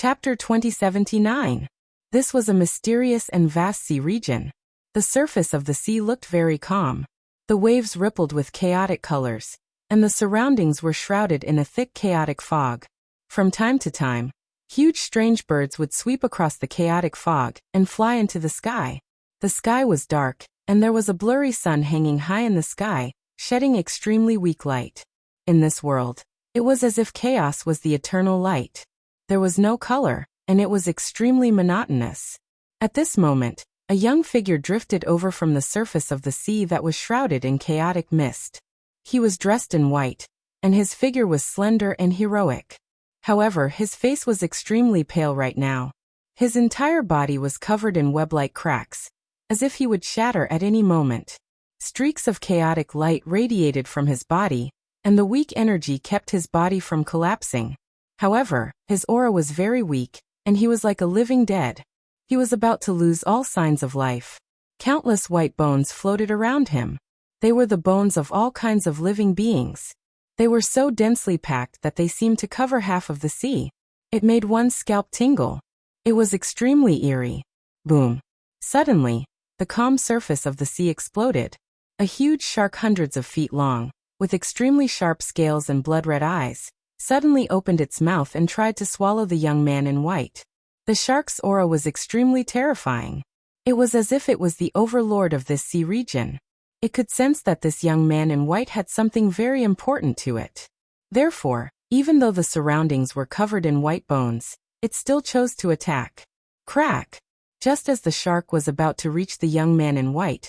Chapter 2079. This was a mysterious and vast sea region. The surface of the sea looked very calm. The waves rippled with chaotic colors, and the surroundings were shrouded in a thick chaotic fog. From time to time, huge strange birds would sweep across the chaotic fog and fly into the sky. The sky was dark, and there was a blurry sun hanging high in the sky, shedding extremely weak light. In this world, it was as if chaos was the eternal light. There was no color, and it was extremely monotonous. At this moment, a young figure drifted over from the surface of the sea that was shrouded in chaotic mist. He was dressed in white, and his figure was slender and heroic. However, his face was extremely pale right now. His entire body was covered in web-like cracks, as if he would shatter at any moment. Streaks of chaotic light radiated from his body, and the weak energy kept his body from collapsing. However, his aura was very weak, and he was like a living dead. He was about to lose all signs of life. Countless white bones floated around him. They were the bones of all kinds of living beings. They were so densely packed that they seemed to cover half of the sea. It made one's scalp tingle. It was extremely eerie. Boom. Suddenly, the calm surface of the sea exploded. A huge shark hundreds of feet long, with extremely sharp scales and blood-red eyes, suddenly opened its mouth and tried to swallow the young man in white. The shark's aura was extremely terrifying. It was as if it was the overlord of this sea region. It could sense that this young man in white had something very important to it. Therefore, even though the surroundings were covered in white bones, it still chose to attack. Crack! Just as the shark was about to reach the young man in white,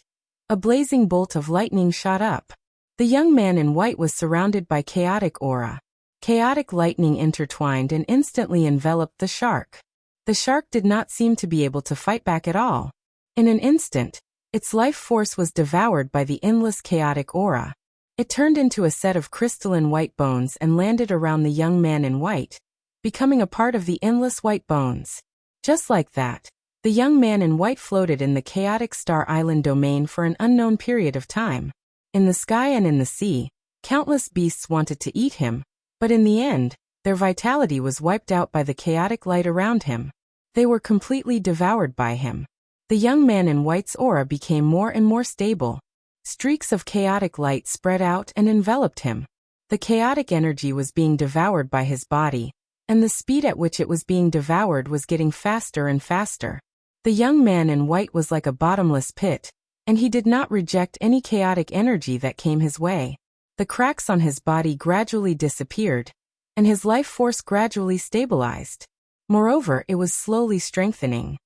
a blazing bolt of lightning shot up. The young man in white was surrounded by chaotic aura. Chaotic lightning intertwined and instantly enveloped the shark. The shark did not seem to be able to fight back at all. In an instant, its life force was devoured by the endless chaotic aura. It turned into a set of crystalline white bones and landed around the young man in white, becoming a part of the endless white bones. Just like that, the young man in white floated in the chaotic Star Island domain for an unknown period of time. In the sky and in the sea, countless beasts wanted to eat him, but in the end, their vitality was wiped out by the chaotic light around him. They were completely devoured by him. The young man in white's aura became more and more stable. Streaks of chaotic light spread out and enveloped him. The chaotic energy was being devoured by his body, and the speed at which it was being devoured was getting faster and faster. The young man in white was like a bottomless pit, and he did not reject any chaotic energy that came his way. The cracks on his body gradually disappeared, and his life force gradually stabilized. Moreover, it was slowly strengthening.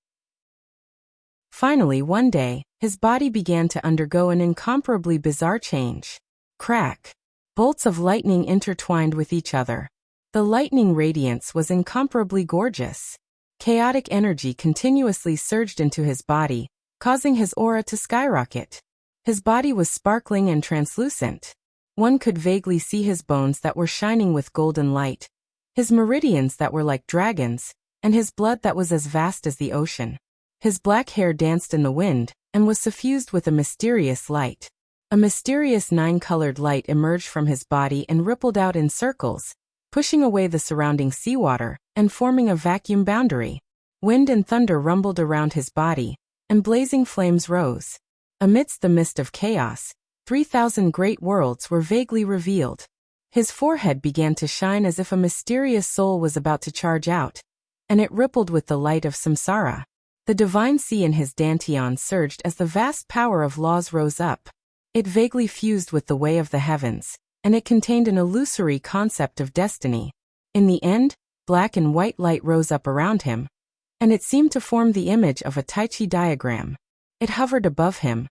Finally, one day, his body began to undergo an incomparably bizarre change. Crack! Bolts of lightning intertwined with each other. The lightning radiance was incomparably gorgeous. Chaotic energy continuously surged into his body, causing his aura to skyrocket. His body was sparkling and translucent. One could vaguely see his bones that were shining with golden light, his meridians that were like dragons, and his blood that was as vast as the ocean. His black hair danced in the wind, and was suffused with a mysterious light. A mysterious nine-colored light emerged from his body and rippled out in circles, pushing away the surrounding seawater, and forming a vacuum boundary. Wind and thunder rumbled around his body, and blazing flames rose. Amidst the mist of chaos, 3,000 great worlds were vaguely revealed. His forehead began to shine as if a mysterious soul was about to charge out, and it rippled with the light of samsara. The divine sea in his dantian surged as the vast power of laws rose up. It vaguely fused with the way of the heavens, and it contained an illusory concept of destiny. In the end, black and white light rose up around him, and it seemed to form the image of a Tai Chi diagram. It hovered above him,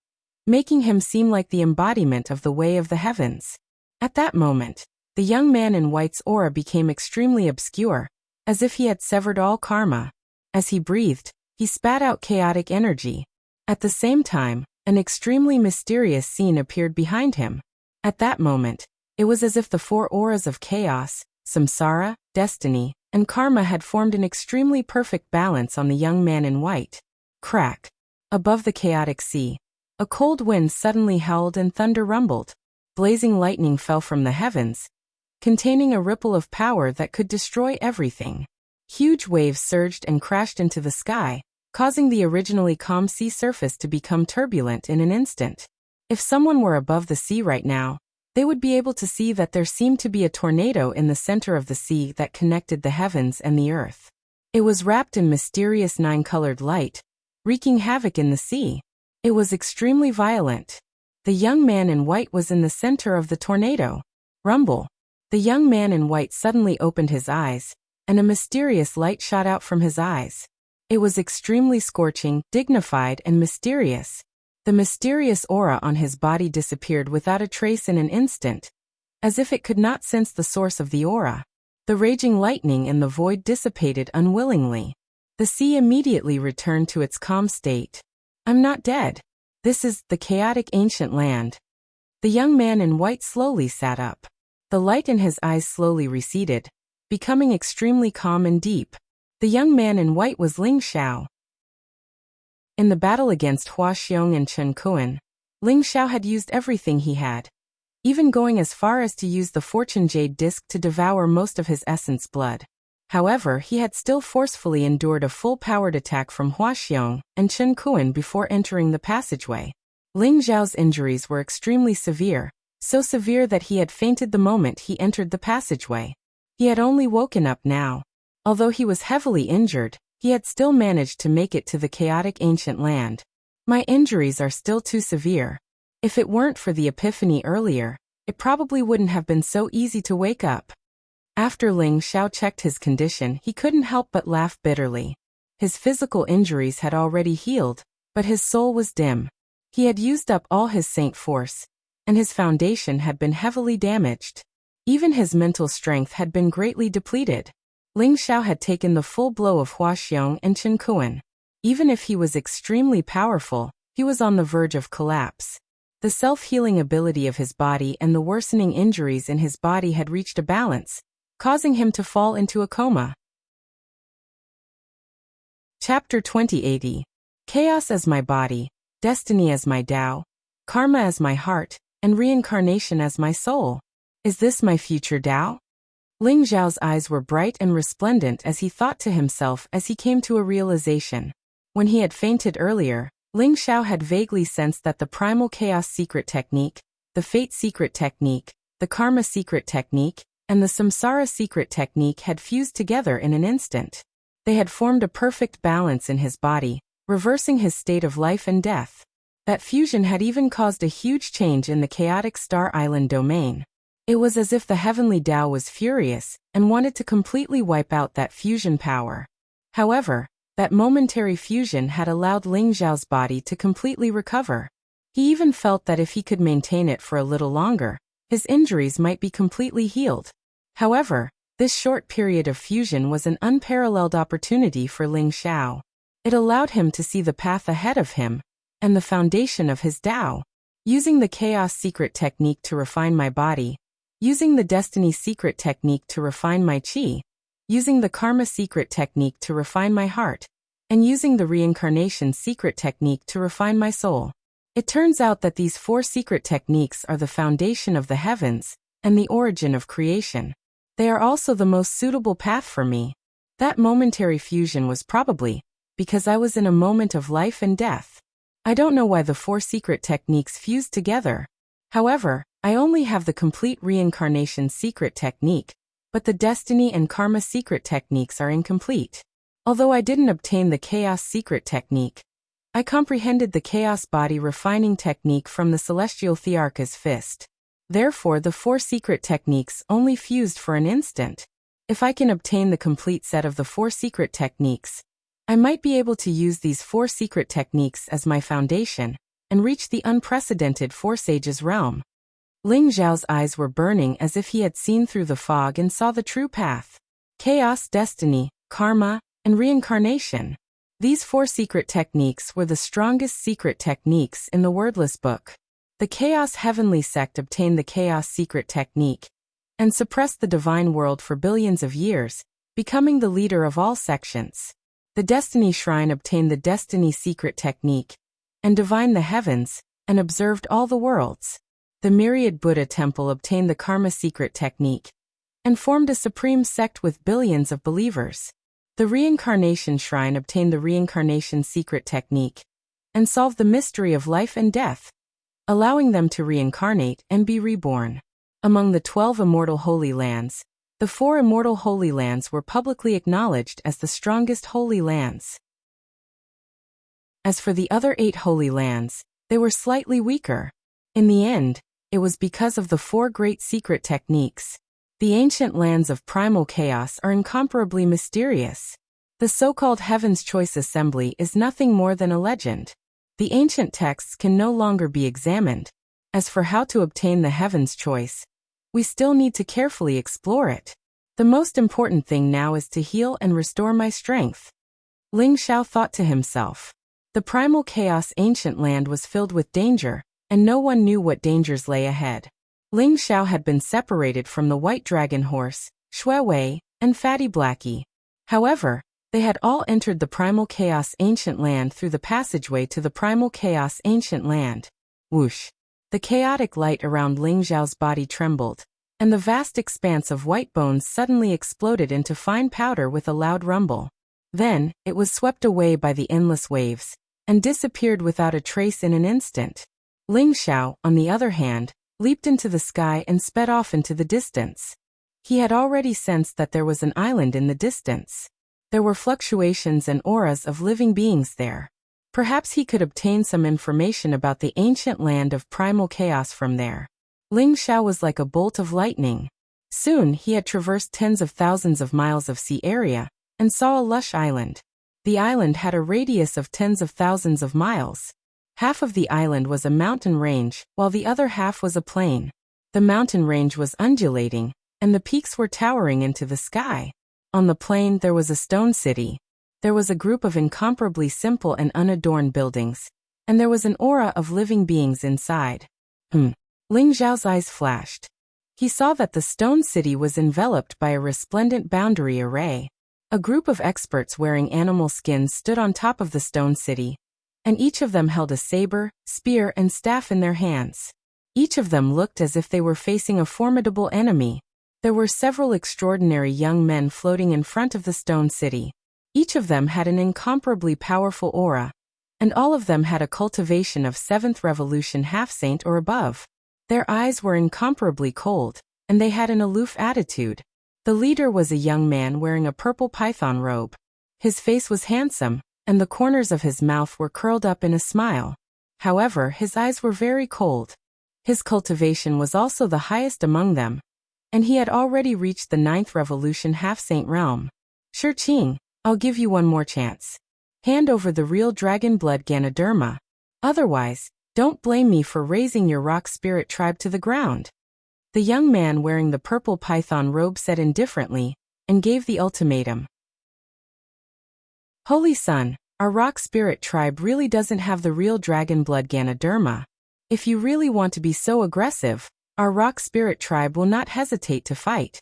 making him seem like the embodiment of the way of the heavens. At that moment, the young man in white's aura became extremely obscure, as if he had severed all karma. As he breathed, he spat out chaotic energy. At the same time, an extremely mysterious scene appeared behind him. At that moment, it was as if the four auras of chaos, samsara, destiny, and karma had formed an extremely perfect balance on the young man in white. Crack! Above the chaotic sea, a cold wind suddenly howled and thunder rumbled. Blazing lightning fell from the heavens, containing a ripple of power that could destroy everything. Huge waves surged and crashed into the sky, causing the originally calm sea surface to become turbulent in an instant. If someone were above the sea right now, they would be able to see that there seemed to be a tornado in the center of the sea that connected the heavens and the earth. It was wrapped in mysterious nine-colored light, wreaking havoc in the sea. It was extremely violent. The young man in white was in the center of the tornado. Rumble. The young man in white suddenly opened his eyes, and a mysterious light shot out from his eyes. It was extremely scorching, dignified, and mysterious. The mysterious aura on his body disappeared without a trace in an instant, as if it could not sense the source of the aura. The raging lightning in the void dissipated unwillingly. The sea immediately returned to its calm state. I'm not dead. This is the chaotic ancient land. The young man in white slowly sat up. The light in his eyes slowly receded, becoming extremely calm and deep. The young man in white was Ling Xiao. In the battle against Hua Xiong and Chen Kuan, Ling Xiao had used everything he had, even going as far as to use the fortune jade disc to devour most of his essence blood. However, he had still forcefully endured a full-powered attack from Hua Xiong and Chen Kuan before entering the passageway. Ling Xiao's injuries were extremely severe, so severe that he had fainted the moment he entered the passageway. He had only woken up now. Although he was heavily injured, he had still managed to make it to the chaotic ancient land. My injuries are still too severe. If it weren't for the epiphany earlier, it probably wouldn't have been so easy to wake up. After Ling Xiao checked his condition, he couldn't help but laugh bitterly. His physical injuries had already healed, but his soul was dim. He had used up all his saint force, and his foundation had been heavily damaged. Even his mental strength had been greatly depleted. Ling Xiao had taken the full blow of Hua Xiong and Chen Kuan. Even if he was extremely powerful, he was on the verge of collapse. The self-healing ability of his body and the worsening injuries in his body had reached a balance, causing him to fall into a coma. Chapter 2080. Chaos as my body, destiny as my Tao, karma as my heart, and reincarnation as my soul. Is this my future Tao? Ling Xiao's eyes were bright and resplendent as he thought to himself as he came to a realization. When he had fainted earlier, Ling Xiao had vaguely sensed that the primal chaos secret technique, the fate secret technique, the karma secret technique, and the samsara secret technique had fused together in an instant. They had formed a perfect balance in his body, reversing his state of life and death. That fusion had even caused a huge change in the chaotic Star Island domain. It was as if the heavenly Tao was furious and wanted to completely wipe out that fusion power. However, that momentary fusion had allowed Ling Xiao's body to completely recover. He even felt that if he could maintain it for a little longer, his injuries might be completely healed. However, this short period of fusion was an unparalleled opportunity for Ling Xiao. It allowed him to see the path ahead of him and the foundation of his Tao. Using the chaos secret technique to refine my body, using the destiny secret technique to refine my chi, using the karma secret technique to refine my heart, and using the reincarnation secret technique to refine my soul. It turns out that these 4 secret techniques are the foundation of the heavens and the origin of creation. They are also the most suitable path for me. That momentary fusion was probably because I was in a moment of life and death. I don't know why the 4 secret techniques fused together. However, I only have the complete reincarnation secret technique, but the destiny and karma secret techniques are incomplete. Although I didn't obtain the chaos secret technique, I comprehended the chaos body refining technique from the celestial Thearcha's fist. Therefore, the 4 secret techniques only fused for an instant. If I can obtain the complete set of the 4 secret techniques, I might be able to use these 4 secret techniques as my foundation and reach the unprecedented 4 sages realm. Ling Xiao's eyes were burning as if he had seen through the fog and saw the true path. Chaos, destiny, karma, and reincarnation. These 4 secret techniques were the strongest secret techniques in the wordless book. The Chaos Heavenly Sect obtained the Chaos Secret Technique and suppressed the divine world for billions of years, becoming the leader of all sections. The Destiny Shrine obtained the Destiny Secret Technique and divined the heavens and observed all the worlds. The Myriad Buddha Temple obtained the Karma Secret Technique and formed a supreme sect with billions of believers. The reincarnation shrine obtained the reincarnation secret technique and solved the mystery of life and death, allowing them to reincarnate and be reborn. Among the 12 immortal holy lands, the 4 immortal holy lands were publicly acknowledged as the strongest holy lands. As for the other 8 holy lands, they were slightly weaker. In the end, it was because of the 4 great secret techniques. The ancient lands of primal chaos are incomparably mysterious. The so-called Heaven's Choice Assembly is nothing more than a legend. The ancient texts can no longer be examined. As for how to obtain the Heaven's Choice, we still need to carefully explore it. The most important thing now is to heal and restore my strength. Ling Xiao thought to himself. The primal chaos ancient land was filled with danger, and no one knew what dangers lay ahead. Ling Xiao had been separated from the White Dragon Horse, Shui Wei, and Fatty Blackie. However, they had all entered the primal chaos ancient land through the passageway to the primal chaos ancient land. Whoosh! The chaotic light around Ling Xiao's body trembled, and the vast expanse of white bones suddenly exploded into fine powder with a loud rumble. Then, it was swept away by the endless waves, and disappeared without a trace in an instant. Ling Xiao, on the other hand, leaped into the sky and sped off into the distance. He had already sensed that there was an island in the distance. There were fluctuations and auras of living beings there. Perhaps he could obtain some information about the ancient land of primal chaos from there. Ling Xiao was like a bolt of lightning. Soon he had traversed tens of thousands of miles of sea area, and saw a lush island. The island had a radius of tens of thousands of miles. Half of the island was a mountain range, while the other half was a plain. The mountain range was undulating, and the peaks were towering into the sky. On the plain there was a stone city. There was a group of incomparably simple and unadorned buildings, and there was an aura of living beings inside. Ling Xiao's eyes flashed. He saw that the stone city was enveloped by a resplendent boundary array. A group of experts wearing animal skins stood on top of the stone city, and each of them held a saber, spear, and staff in their hands. Each of them looked as if they were facing a formidable enemy. There were several extraordinary young men floating in front of the stone city. Each of them had an incomparably powerful aura, and all of them had a cultivation of 7th revolution half-saint or above. Their eyes were incomparably cold, and they had an aloof attitude. The leader was a young man wearing a purple python robe. His face was handsome, and the corners of his mouth were curled up in a smile. However, his eyes were very cold. His cultivation was also the highest among them, and he had already reached the 9th revolution half-saint realm. Shiqing, I'll give you one more chance. Hand over the real dragon blood Ganoderma. Otherwise, don't blame me for raising your rock spirit tribe to the ground. The young man wearing the purple python robe said indifferently, and gave the ultimatum. Holy Sun, our rock spirit tribe really doesn't have the real dragon blood Ganoderma. If you really want to be so aggressive, our rock spirit tribe will not hesitate to fight.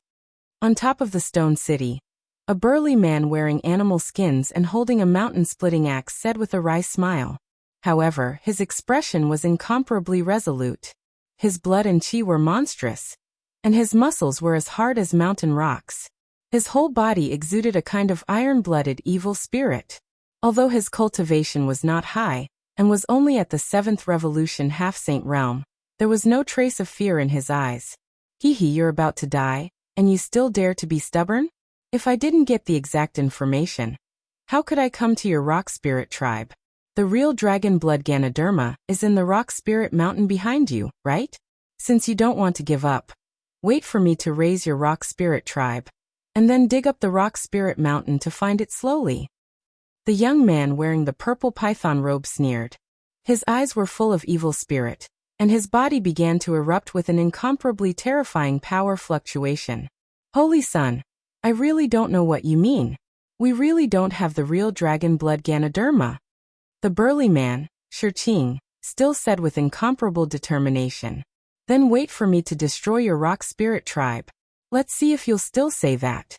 On top of the stone city, a burly man wearing animal skins and holding a mountain-splitting axe said with a wry smile. However, his expression was incomparably resolute. His blood and chi were monstrous, and his muscles were as hard as mountain rocks. His whole body exuded a kind of iron-blooded evil spirit. Although his cultivation was not high, and was only at the 7th revolution half-saint realm, there was no trace of fear in his eyes. You're about to die, and you still dare to be stubborn? If I didn't get the exact information, how could I come to your rock spirit tribe? The real dragon blood Ganoderma is in the rock spirit mountain behind you, right? Since you don't want to give up, wait for me to raise your rock spirit tribe, and then dig up the rock spirit mountain to find it slowly. The young man wearing the purple python robe sneered. His eyes were full of evil spirit, and his body began to erupt with an incomparably terrifying power fluctuation. Holy Sun, I really don't know what you mean. We really don't have the real dragon blood Ganoderma. The burly man, Shiqing, still said with incomparable determination. Then wait for me to destroy your rock spirit tribe. Let's see if you'll still say that.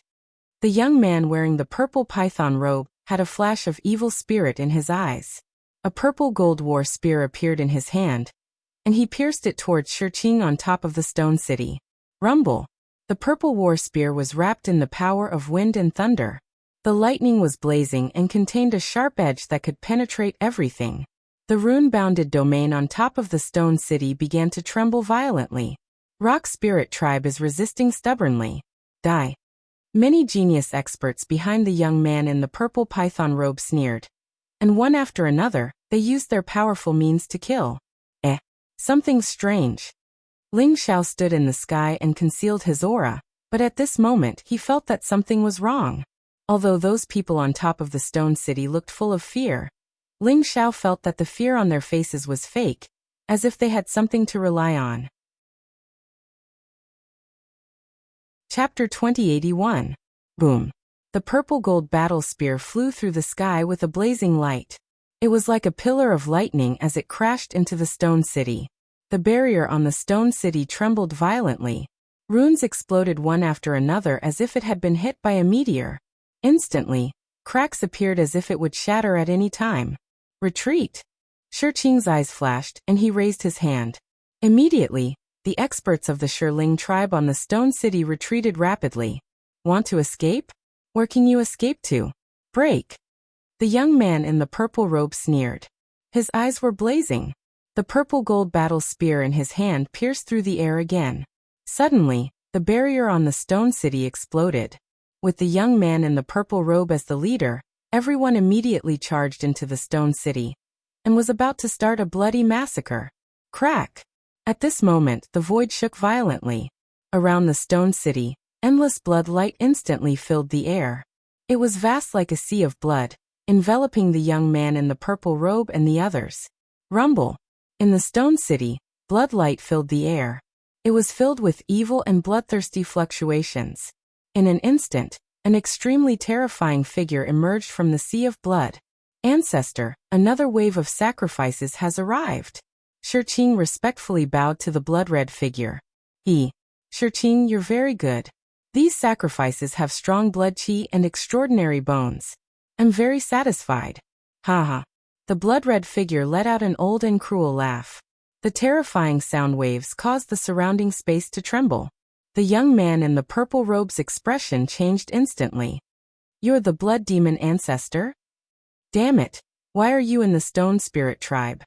The young man wearing the purple python robe had a flash of evil spirit in his eyes. A purple gold war spear appeared in his hand, and he pierced it towards Shiqing on top of the stone city. Rumble! The purple war spear was wrapped in the power of wind and thunder. The lightning was blazing and contained a sharp edge that could penetrate everything. The rune-bounded domain on top of the stone city began to tremble violently. Rock Spirit Tribe is resisting stubbornly. Die. Many genius experts behind the young man in the purple python robe sneered. And one after another, they used their powerful means to kill. Something's strange. Ling Xiao stood in the sky and concealed his aura, but at this moment he felt that something was wrong. Although those people on top of the stone city looked full of fear, Ling Xiao felt that the fear on their faces was fake, as if they had something to rely on. Chapter 2081. Boom. The purple gold battle spear flew through the sky with a blazing light. It was like a pillar of lightning as it crashed into the stone city. The barrier on the stone city trembled violently. Runes exploded one after another as if it had been hit by a meteor. Instantly, cracks appeared as if it would shatter at any time. Retreat! Shiqing's eyes flashed, and he raised his hand. Immediately, the experts of the Shiling tribe on the stone city retreated rapidly. Want to escape? Where can you escape to? Break! The young man in the purple robe sneered. His eyes were blazing. The purple gold battle spear in his hand pierced through the air again. Suddenly, the barrier on the stone city exploded. With the young man in the purple robe as the leader, everyone immediately charged into the stone city and was about to start a bloody massacre. Crack! At this moment, the void shook violently. Around the stone city, endless blood light instantly filled the air. It was vast like a sea of blood, enveloping the young man in the purple robe and the others. Rumble! In the stone city, blood light filled the air. It was filled with evil and bloodthirsty fluctuations. In an instant, an extremely terrifying figure emerged from the sea of blood. Ancestor, another wave of sacrifices has arrived. Shiqing respectfully bowed to the blood-red figure. Shiqing, you're very good. These sacrifices have strong blood qi and extraordinary bones. I'm very satisfied. Haha. The blood-red figure let out an old and cruel laugh. The terrifying sound waves caused the surrounding space to tremble. The young man in the purple robe's expression changed instantly. You're the blood demon ancestor? Damn it, why are you in the stone spirit tribe?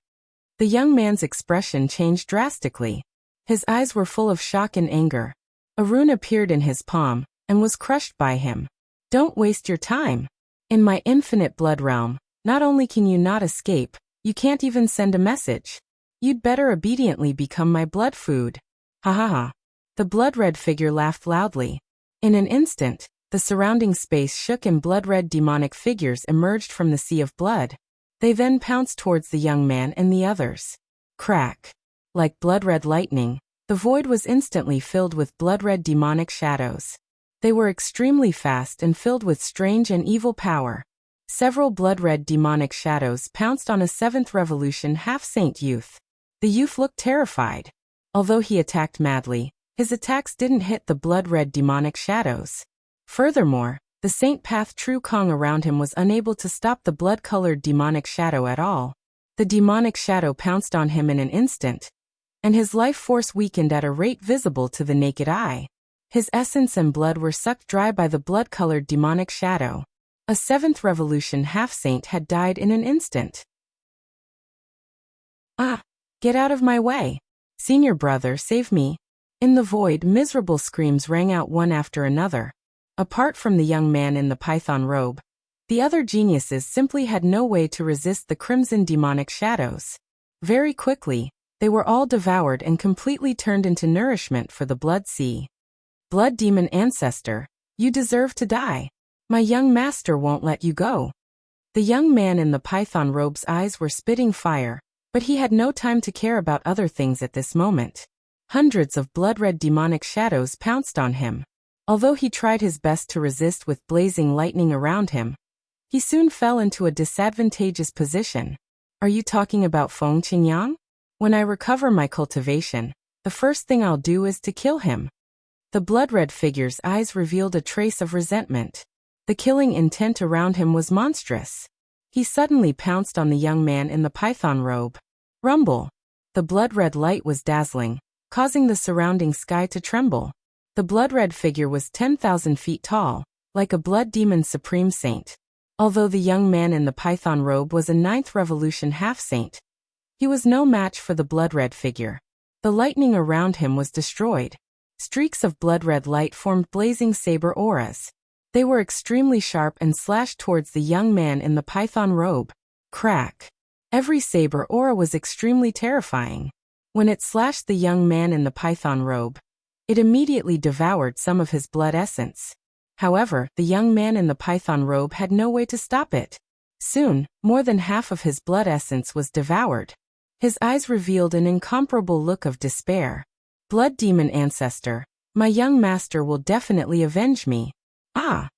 The young man's expression changed drastically. His eyes were full of shock and anger. A rune appeared in his palm and was crushed by him. Don't waste your time. In my infinite blood realm, not only can you not escape, you can't even send a message. You'd better obediently become my blood food. Ha ha ha. The blood-red figure laughed loudly. In an instant, the surrounding space shook and blood-red demonic figures emerged from the sea of blood. They then pounced towards the young man and the others. Crack! Like blood-red lightning, the void was instantly filled with blood-red demonic shadows. They were extremely fast and filled with strange and evil power. Several blood-red demonic shadows pounced on a 7th Revolution half-saint youth. The youth looked terrified. Although he attacked madly, his attacks didn't hit the blood-red demonic shadows. Furthermore, the Saint Path True Kong around him was unable to stop the blood-colored demonic shadow at all. The demonic shadow pounced on him in an instant, and his life force weakened at a rate visible to the naked eye. His essence and blood were sucked dry by the blood-colored demonic shadow. A 7th Revolution half-saint had died in an instant. Ah! Get out of my way! Senior brother, save me! In the void, miserable screams rang out one after another. Apart from the young man in the python robe, the other geniuses simply had no way to resist the crimson demonic shadows. Very quickly, they were all devoured and completely turned into nourishment for the blood sea. Blood demon ancestor, you deserve to die. My young master won't let you go. The young man in the python robe's eyes were spitting fire, but he had no time to care about other things at this moment. Hundreds of blood-red demonic shadows pounced on him. Although he tried his best to resist with blazing lightning around him, he soon fell into a disadvantageous position. Are you talking about Feng Qingyang? When I recover my cultivation, the first thing I'll do is to kill him. The blood-red figure's eyes revealed a trace of resentment. The killing intent around him was monstrous. He suddenly pounced on the young man in the python robe. Rumble! The blood-red light was dazzling, causing the surrounding sky to tremble. The blood-red figure was 10,000 feet tall, like a blood demon supreme saint. Although the young man in the python robe was a 9th revolution half-saint, he was no match for the blood-red figure. The lightning around him was destroyed. Streaks of blood-red light formed blazing saber auras. They were extremely sharp and slashed towards the young man in the python robe. Crack! Every saber aura was extremely terrifying. When it slashed the young man in the python robe, it immediately devoured some of his blood essence. However, the young man in the python robe had no way to stop it. Soon, more than half of his blood essence was devoured. His eyes revealed an incomparable look of despair. Blood demon ancestor, my young master will definitely avenge me. Ah!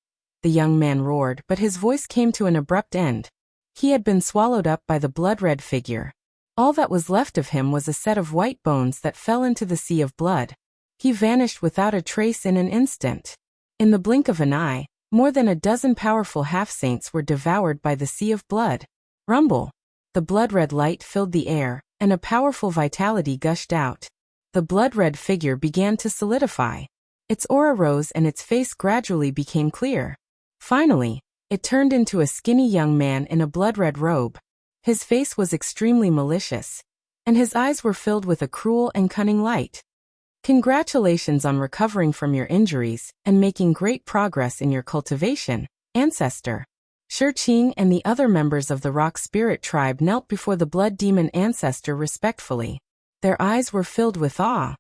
The young man roared, but his voice came to an abrupt end. He had been swallowed up by the blood-red figure. All that was left of him was a set of white bones that fell into the sea of blood. He vanished without a trace in an instant. In the blink of an eye, more than a dozen powerful half-saints were devoured by the sea of blood. Rumble! The blood-red light filled the air, and a powerful vitality gushed out. The blood-red figure began to solidify. Its aura rose and its face gradually became clear. Finally, it turned into a skinny young man in a blood-red robe. His face was extremely malicious, and his eyes were filled with a cruel and cunning light. Congratulations on recovering from your injuries and making great progress in your cultivation, ancestor. Shurqing and the other members of the rock spirit tribe knelt before the blood demon ancestor respectfully. Their eyes were filled with awe.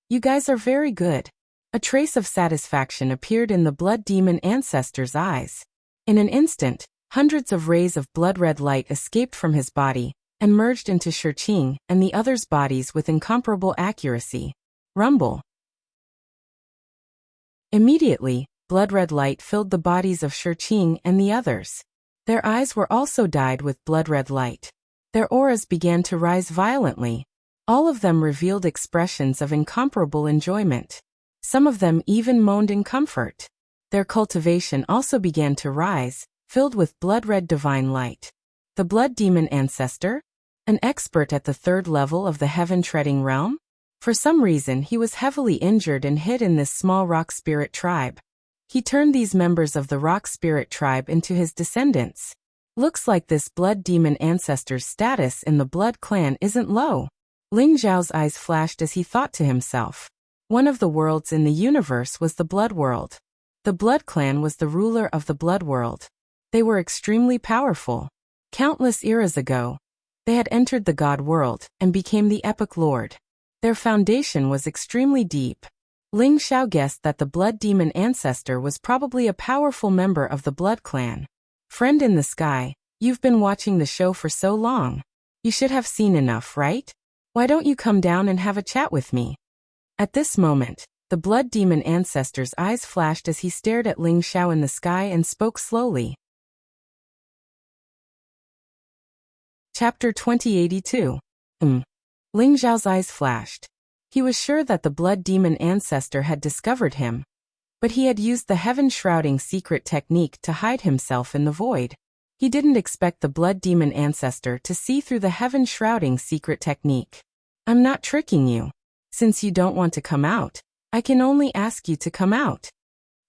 You guys are very good. A trace of satisfaction appeared in the blood demon ancestor's eyes. In an instant, hundreds of rays of blood-red light escaped from his body and merged into Shurqing and the others' bodies with incomparable accuracy. Rumble! Immediately, blood-red light filled the bodies of Shurqing and the others. Their eyes were also dyed with blood-red light. Their auras began to rise violently. All of them revealed expressions of incomparable enjoyment. Some of them even moaned in comfort. Their cultivation also began to rise, filled with blood-red divine light. The blood demon ancestor? An expert at the 3rd level of the heaven-treading realm? For some reason he was heavily injured and hid in this small rock spirit tribe. He turned these members of the rock spirit tribe into his descendants. Looks like this blood demon ancestor's status in the blood clan isn't low. Ling Zhao's eyes flashed as he thought to himself. One of the worlds in the universe was the blood world. The blood clan was the ruler of the blood world. They were extremely powerful. Countless eras ago, they had entered the god world and became the epic lord. Their foundation was extremely deep. Ling Zhao guessed that the blood demon ancestor was probably a powerful member of the blood clan. Friend in the sky, you've been watching the show for so long. You should have seen enough, right? Why don't you come down and have a chat with me? At this moment, the blood demon ancestor's eyes flashed as he stared at Ling Zhao in the sky and spoke slowly. Chapter 2082. Ling Zhao's eyes flashed. He was sure that the blood demon ancestor had discovered him, but he had used the heaven-shrouding secret technique to hide himself in the void. He didn't expect the blood demon ancestor to see through the heaven-shrouding secret technique. I'm not tricking you. Since you don't want to come out, I can only ask you to come out.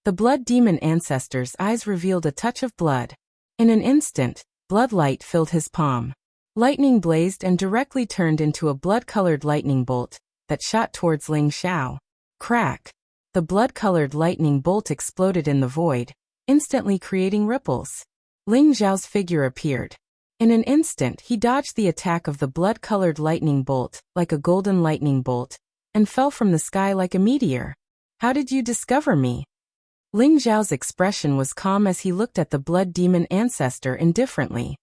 The blood demon ancestor's eyes revealed a touch of blood. In an instant, blood light filled his palm. Lightning blazed and directly turned into a blood-colored lightning bolt that shot towards Ling Zhao. Crack! The blood-colored lightning bolt exploded in the void, instantly creating ripples. Ling Zhao's figure appeared. In an instant he dodged the attack of the blood-colored lightning bolt, like a golden lightning bolt, and fell from the sky like a meteor. How did you discover me? Ling Zhao's expression was calm as he looked at the blood demon ancestor indifferently.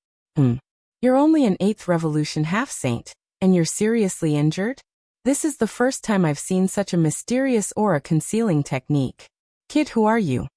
You're only an 8th revolution half-saint, and you're seriously injured? This is the first time I've seen such a mysterious aura concealing technique. Kid, who are you?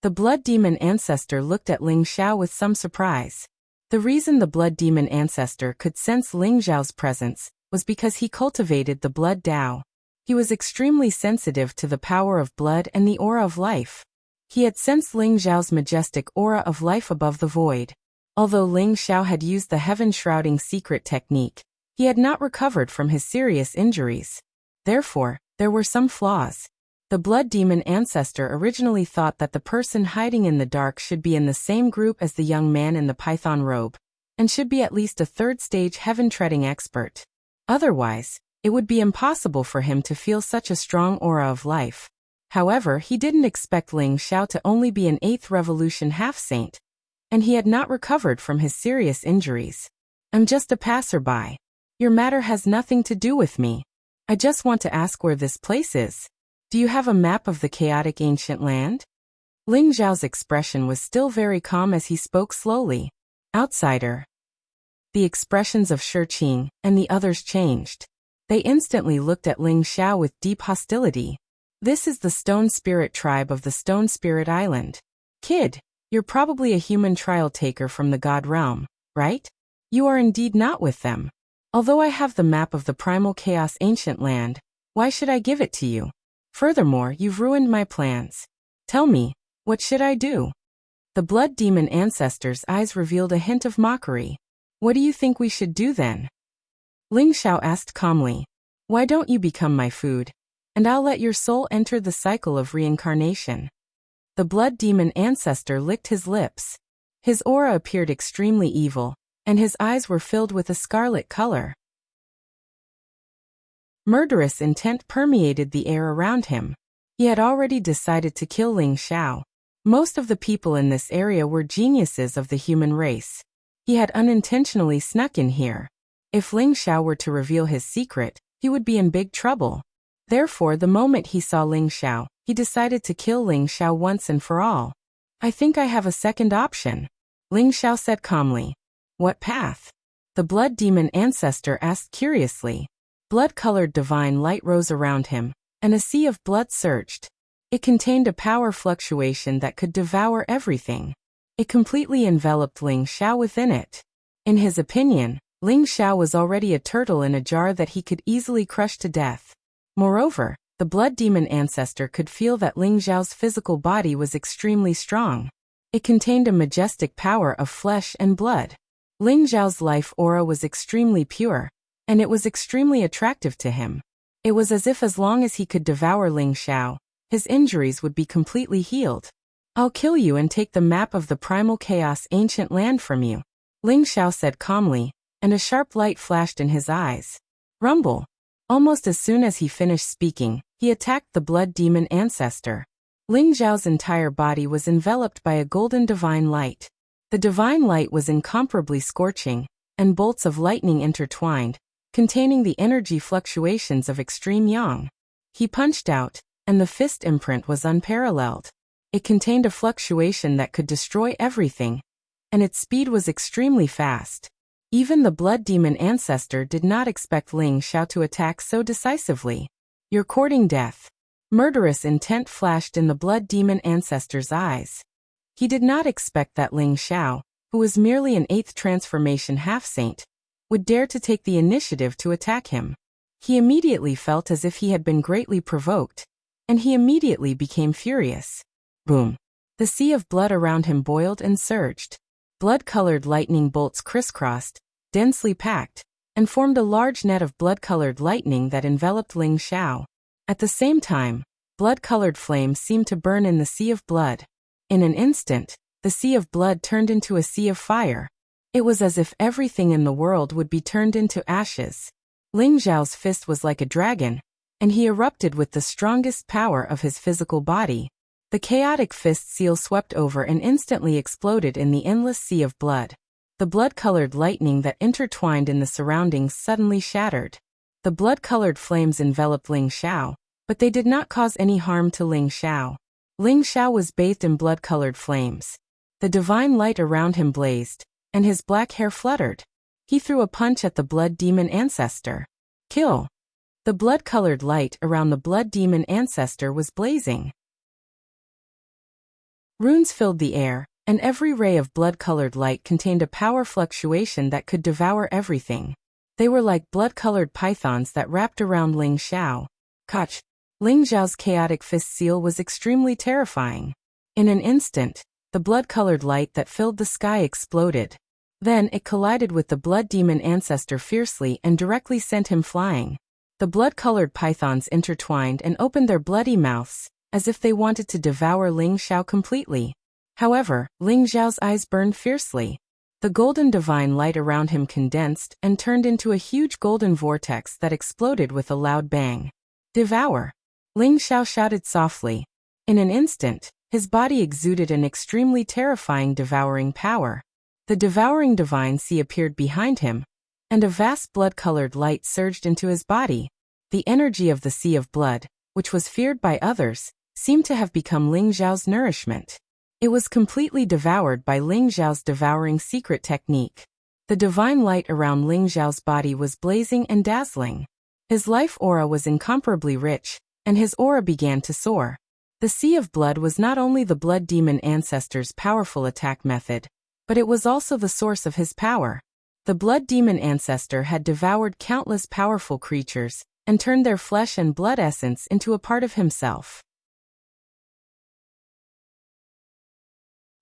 The blood demon ancestor looked at Ling Zhao with some surprise. The reason the blood demon ancestor could sense Ling Zhao's presence was because he cultivated the blood Dao. He was extremely sensitive to the power of blood and the aura of life. He had sensed Ling Zhao's majestic aura of life above the void. Although Ling Zhao had used the heaven-shrouding secret technique, he had not recovered from his serious injuries. Therefore, there were some flaws. The blood demon ancestor originally thought that the person hiding in the dark should be in the same group as the young man in the python robe, and should be at least a third-stage heaven-treading expert. Otherwise, it would be impossible for him to feel such a strong aura of life. However, he didn't expect Ling Xiao to only be an 8th Revolution half-saint, and he had not recovered from his serious injuries. "I'm just a passerby. Your matter has nothing to do with me. I just want to ask where this place is. Do you have a map of the chaotic ancient land?" Ling Xiao's expression was still very calm as he spoke slowly. "Outsider." The expressions of Shi Qing and the others changed. They instantly looked at Ling Xiao with deep hostility. "This is the Stone Spirit tribe of the Stone Spirit Island. Kid, you're probably a human trial taker from the God realm, right? You are indeed not with them. Although I have the map of the primal chaos ancient land, why should I give it to you? Furthermore, you've ruined my plans. Tell me, what should I do?" The blood demon ancestor's eyes revealed a hint of mockery. "What do you think we should do then?" Ling Xiao asked calmly. "Why don't you become my food, and I'll let your soul enter the cycle of reincarnation." The blood demon ancestor licked his lips. His aura appeared extremely evil, and his eyes were filled with a scarlet color. Murderous intent permeated the air around him. He had already decided to kill Ling Xiao. Most of the people in this area were geniuses of the human race. He had unintentionally snuck in here. If Ling Xiao were to reveal his secret, he would be in big trouble. Therefore, the moment he saw Ling Xiao, he decided to kill Ling Xiao once and for all. "I think I have a second option," Ling Xiao said calmly. "What path?" the blood demon ancestor asked curiously. Blood-colored divine light rose around him, and a sea of blood surged. It contained a power fluctuation that could devour everything. It completely enveloped Ling Xiao within it. In his opinion, Ling Xiao was already a turtle in a jar that he could easily crush to death. Moreover, the blood demon ancestor could feel that Ling Xiao's physical body was extremely strong. It contained a majestic power of flesh and blood. Ling Xiao's life aura was extremely pure, and it was extremely attractive to him. It was as if as long as he could devour Ling Xiao, his injuries would be completely healed. "I'll kill you and take the map of the primal chaos ancient land from you," Ling Xiao said calmly, and a sharp light flashed in his eyes. Rumble. Almost as soon as he finished speaking, he attacked the blood demon ancestor. Ling Xiao's entire body was enveloped by a golden divine light. The divine light was incomparably scorching, and bolts of lightning intertwined, containing the energy fluctuations of extreme yang. He punched out, and the fist imprint was unparalleled. It contained a fluctuation that could destroy everything, and its speed was extremely fast. Even the blood demon ancestor did not expect Ling Xiao to attack so decisively. "You're courting death." Murderous intent flashed in the blood demon ancestor's eyes. He did not expect that Ling Xiao, who was merely an 8th transformation half-saint, would dare to take the initiative to attack him. He immediately felt as if he had been greatly provoked, and he immediately became furious. Boom! The sea of blood around him boiled and surged. Blood-colored lightning bolts crisscrossed, densely packed, and formed a large net of blood-colored lightning that enveloped Ling Xiao. At the same time, blood-colored flames seemed to burn in the sea of blood. In an instant, the sea of blood turned into a sea of fire. It was as if everything in the world would be turned into ashes. Ling Xiao's fist was like a dragon, and he erupted with the strongest power of his physical body. The chaotic fist seal swept over and instantly exploded in the endless sea of blood. The blood-colored lightning that intertwined in the surroundings suddenly shattered. The blood-colored flames enveloped Ling Xiao, but they did not cause any harm to Ling Xiao. Ling Xiao was bathed in blood-colored flames. The divine light around him blazed, and his black hair fluttered. He threw a punch at the blood demon ancestor. Kill! The blood-colored light around the blood demon ancestor was blazing. Runes filled the air, and every ray of blood-colored light contained a power fluctuation that could devour everything. They were like blood-colored pythons that wrapped around Ling Xiao. Kach! Ling Xiao's chaotic fist seal was extremely terrifying. In an instant, the blood-colored light that filled the sky exploded. Then it collided with the blood demon ancestor fiercely and directly sent him flying. The blood-colored pythons intertwined and opened their bloody mouths, as if they wanted to devour Ling Xiao completely. However, Ling Xiao's eyes burned fiercely. The golden divine light around him condensed and turned into a huge golden vortex that exploded with a loud bang. Devour! Ling Xiao shouted softly. In an instant, his body exuded an extremely terrifying devouring power. The devouring divine sea appeared behind him, and a vast blood-colored light surged into his body. The energy of the sea of blood, which was feared by others, seemed to have become Ling Xiao's nourishment. It was completely devoured by Ling Xiao's devouring secret technique. The divine light around Ling Xiao's body was blazing and dazzling. His life aura was incomparably rich, and his aura began to soar. The sea of blood was not only the blood demon ancestor's powerful attack method, but it was also the source of his power. The blood demon ancestor had devoured countless powerful creatures and turned their flesh and blood essence into a part of himself.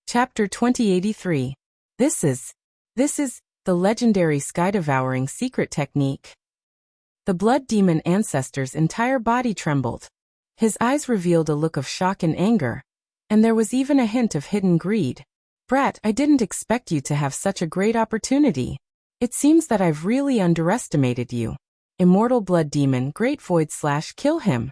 Chapter 2083. This is the legendary sky-devouring secret technique. The blood demon ancestor's entire body trembled. His eyes revealed a look of shock and anger, and there was even a hint of hidden greed. Brat, I didn't expect you to have such a great opportunity. It seems that I've really underestimated you. Immortal blood demon, great void / kill him.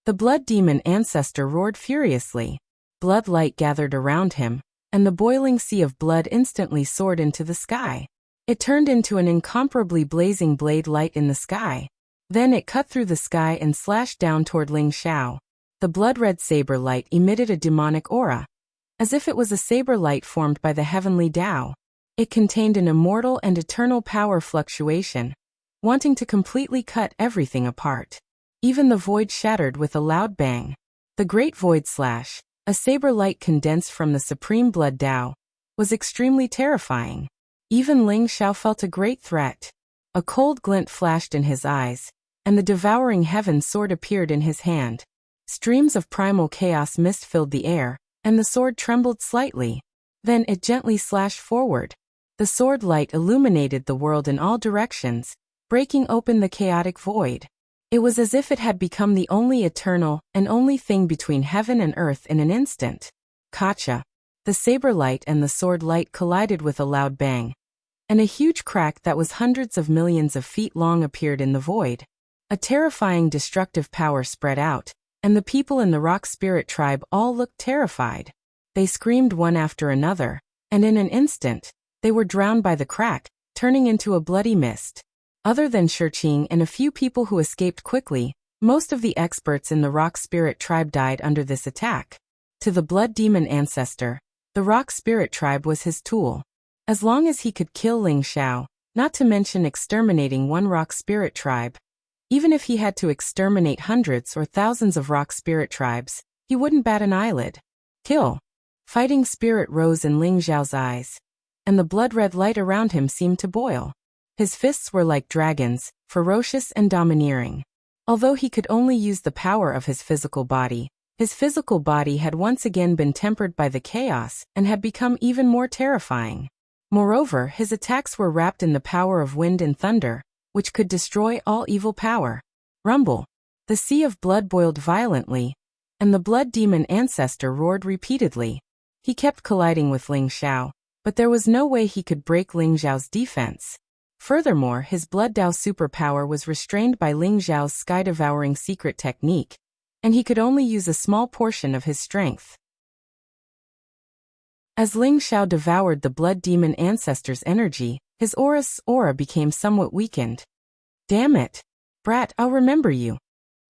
The blood demon ancestor roared furiously. Blood light gathered around him, and the boiling sea of blood instantly soared into the sky. It turned into an incomparably blazing blade light in the sky. Then it cut through the sky and slashed down toward Ling Xiao. The blood-red saber light emitted a demonic aura, as if it was a saber light formed by the heavenly Tao. It contained an immortal and eternal power fluctuation, wanting to completely cut everything apart. Even the void shattered with a loud bang. The great void / a saber light condensed from the supreme blood Tao, was extremely terrifying. Even Ling Xiao felt a great threat. A cold glint flashed in his eyes, and the devouring heaven sword appeared in his hand. Streams of primal chaos mist filled the air, and the sword trembled slightly. Then it gently slashed forward. The sword light illuminated the world in all directions, breaking open the chaotic void. It was as if it had become the only eternal and only thing between heaven and earth in an instant. Kacha! The saber light and the sword light collided with a loud bang, and a huge crack that was hundreds of millions of feet long appeared in the void. A terrifying destructive power spread out, and the people in the rock spirit tribe all looked terrified. They screamed one after another, and in an instant, they were drowned by the crack, turning into a bloody mist. Other than Shiqing and a few people who escaped quickly, most of the experts in the rock spirit tribe died under this attack. To the blood demon ancestor, the rock spirit tribe was his tool. As long as he could kill Ling Xiao, not to mention exterminating one rock spirit tribe, even if he had to exterminate hundreds or thousands of rock spirit tribes, he wouldn't bat an eyelid. Kill! Fighting spirit rose in Ling Xiao's eyes, and the blood-red light around him seemed to boil. His fists were like dragons, ferocious and domineering. Although he could only use the power of his physical body had once again been tempered by the chaos and had become even more terrifying. Moreover, his attacks were wrapped in the power of wind and thunder, which could destroy all evil power. Rumble! The sea of blood boiled violently, and the blood demon ancestor roared repeatedly. He kept colliding with Ling Xiao, but there was no way he could break Ling Xiao's defense. Furthermore, his blood Dao superpower was restrained by Ling Xiao's sky-devouring secret technique, and he could only use a small portion of his strength. As Ling Xiao devoured the blood demon ancestor's energy, his aura became somewhat weakened. Damn it! Brat, I'll remember you.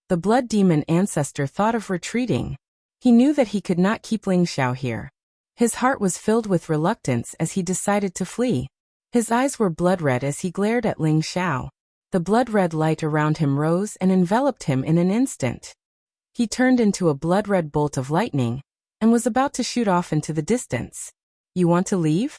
The blood demon ancestor thought of retreating. He knew that he could not keep Ling Xiao here. His heart was filled with reluctance as he decided to flee. His eyes were blood-red as he glared at Ling Xiao. The blood-red light around him rose and enveloped him in an instant. He turned into a blood-red bolt of lightning, and was about to shoot off into the distance. You want to leave?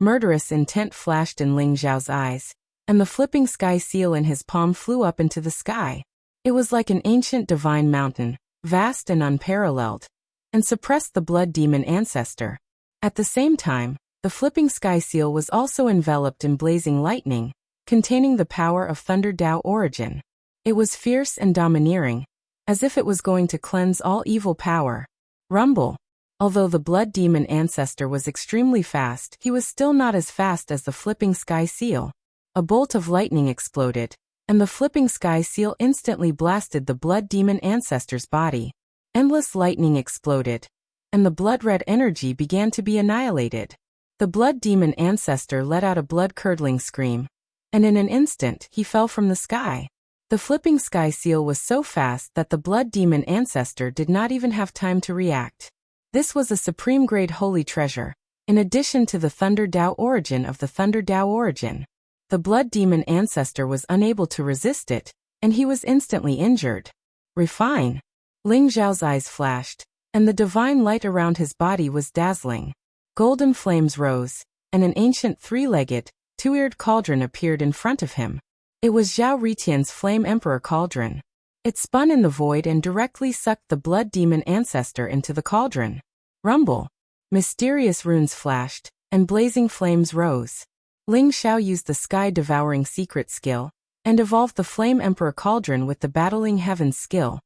Murderous intent flashed in Ling Xiao's eyes, and the flipping sky seal in his palm flew up into the sky. It was like an ancient divine mountain, vast and unparalleled, and suppressed the blood demon ancestor. At the same time, the flipping sky seal was also enveloped in blazing lightning, containing the power of Thunder Dao origin. It was fierce and domineering, as if it was going to cleanse all evil power. Rumble. Although the blood demon ancestor was extremely fast, he was still not as fast as the flipping sky seal. A bolt of lightning exploded, and the flipping sky seal instantly blasted the blood demon ancestor's body. Endless lightning exploded, and the blood-red energy began to be annihilated. The blood demon ancestor let out a blood-curdling scream, and in an instant he fell from the sky. The flipping sky seal was so fast that the blood demon ancestor did not even have time to react. This was a supreme-grade holy treasure, in addition to the Thunder Dao origin of the Thunder Dao origin. The blood demon ancestor was unable to resist it, and he was instantly injured. Refine. Ling Xiao's eyes flashed, and the divine light around his body was dazzling. Golden flames rose, and an ancient three-legged, two-eared cauldron appeared in front of him. It was Zhao Ritian's Flame Emperor cauldron. It spun in the void and directly sucked the blood demon ancestor into the cauldron. Rumble. Mysterious runes flashed, and blazing flames rose. Ling Xiao used the sky-devouring secret skill, and evolved the Flame Emperor cauldron with the battling heavens skill,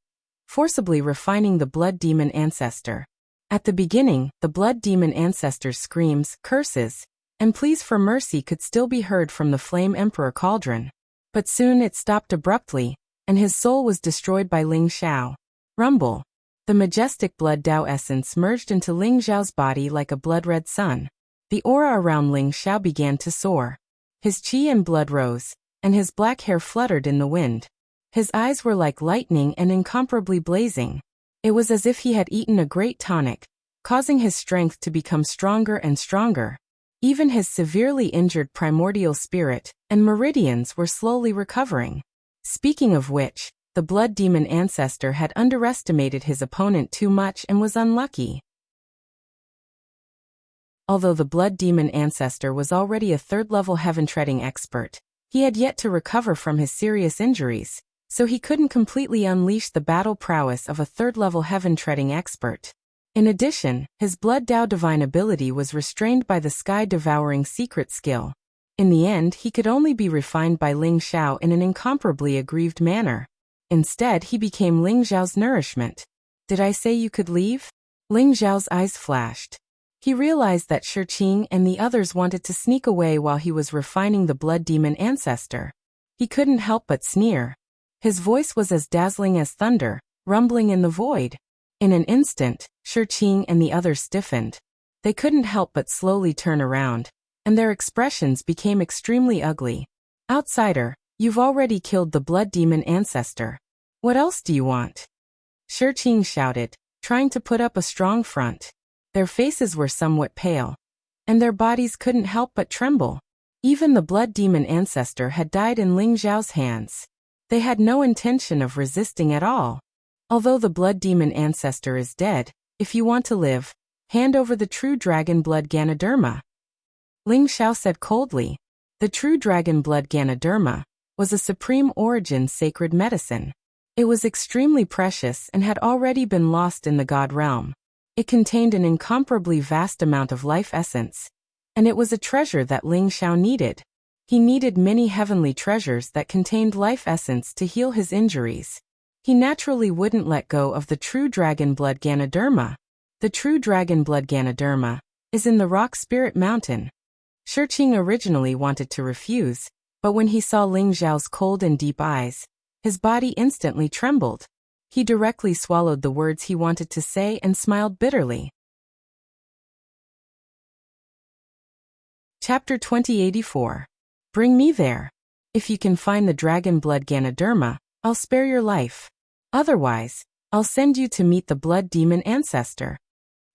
forcibly refining the blood demon ancestor. At the beginning, the blood demon ancestor's screams, curses, and pleas for mercy could still be heard from the Flame Emperor cauldron. But soon it stopped abruptly, and his soul was destroyed by Ling Xiao. Rumble. The majestic blood Dao essence merged into Ling Xiao's body like a blood-red sun. The aura around Ling Xiao began to soar. His qi and blood rose, and his black hair fluttered in the wind. His eyes were like lightning and incomparably blazing. It was as if he had eaten a great tonic, causing his strength to become stronger and stronger. Even his severely injured primordial spirit and meridians were slowly recovering. Speaking of which, the blood demon ancestor had underestimated his opponent too much and was unlucky. Although the blood demon ancestor was already a third-level heaven-treading expert, he had yet to recover from his serious injuries, so he couldn't completely unleash the battle prowess of a third-level heaven-treading expert. In addition, his blood Dao divine ability was restrained by the sky-devouring secret skill. In the end, he could only be refined by Ling Xiao in an incomparably aggrieved manner. Instead, he became Ling Xiao's nourishment. Did I say you could leave? Ling Xiao's eyes flashed. He realized that Shiqing and the others wanted to sneak away while he was refining the blood demon ancestor. He couldn't help but sneer. His voice was as dazzling as thunder, rumbling in the void. In an instant, Shiqing and the others stiffened. They couldn't help but slowly turn around, and their expressions became extremely ugly. Outsider, you've already killed the blood demon ancestor. What else do you want? Shiqing shouted, trying to put up a strong front. Their faces were somewhat pale, and their bodies couldn't help but tremble. Even the blood demon ancestor had died in Ling Xiao's hands. They had no intention of resisting at all. Although the blood demon ancestor is dead, if you want to live, hand over the true dragon blood Ganoderma. Ling Xiao said coldly. The true dragon blood Ganoderma was a supreme origin sacred medicine. It was extremely precious and had already been lost in the god realm. It contained an incomparably vast amount of life essence, and it was a treasure that Ling Xiao needed. He needed many heavenly treasures that contained life essence to heal his injuries. He naturally wouldn't let go of the true dragon blood Ganoderma. The true dragon blood Ganoderma is in the Rock Spirit Mountain. Shiqing originally wanted to refuse, but when he saw Ling Xiao's cold and deep eyes, his body instantly trembled. He directly swallowed the words he wanted to say and smiled bitterly. Chapter 2084. Bring me there. If you can find the dragon blood Ganoderma, I'll spare your life. Otherwise, I'll send you to meet the blood demon ancestor.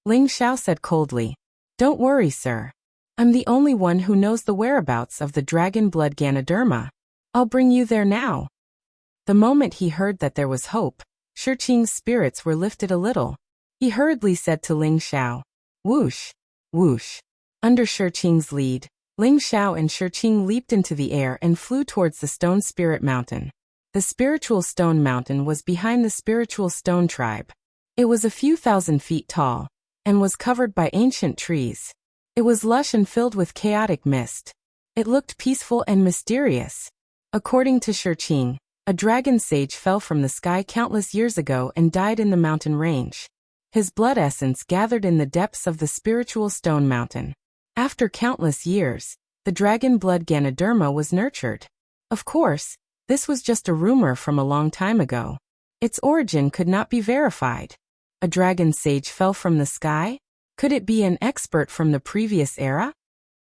Ling Xiao said coldly. Don't worry, sir. I'm the only one who knows the whereabouts of the dragon blood Ganoderma. I'll bring you there now. The moment he heard that there was hope, Shiqing's spirits were lifted a little. He hurriedly said to Ling Xiao, whoosh, whoosh. Under Shiqing's lead, Ling Xiao and Shiqing leaped into the air and flew towards the Stone Spirit Mountain. The spiritual stone mountain was behind the spiritual stone tribe. It was a few thousand feet tall, and was covered by ancient trees. It was lush and filled with chaotic mist. It looked peaceful and mysterious. According to Shiqing, A dragon sage fell from the sky countless years ago and died in the mountain range. His blood essence gathered in the depths of the spiritual stone mountain. After countless years, the dragon blood Ganoderma was nurtured. Of course, this was just a rumor from a long time ago. Its origin could not be verified. A dragon sage fell from the sky? Could it be an expert from the previous era?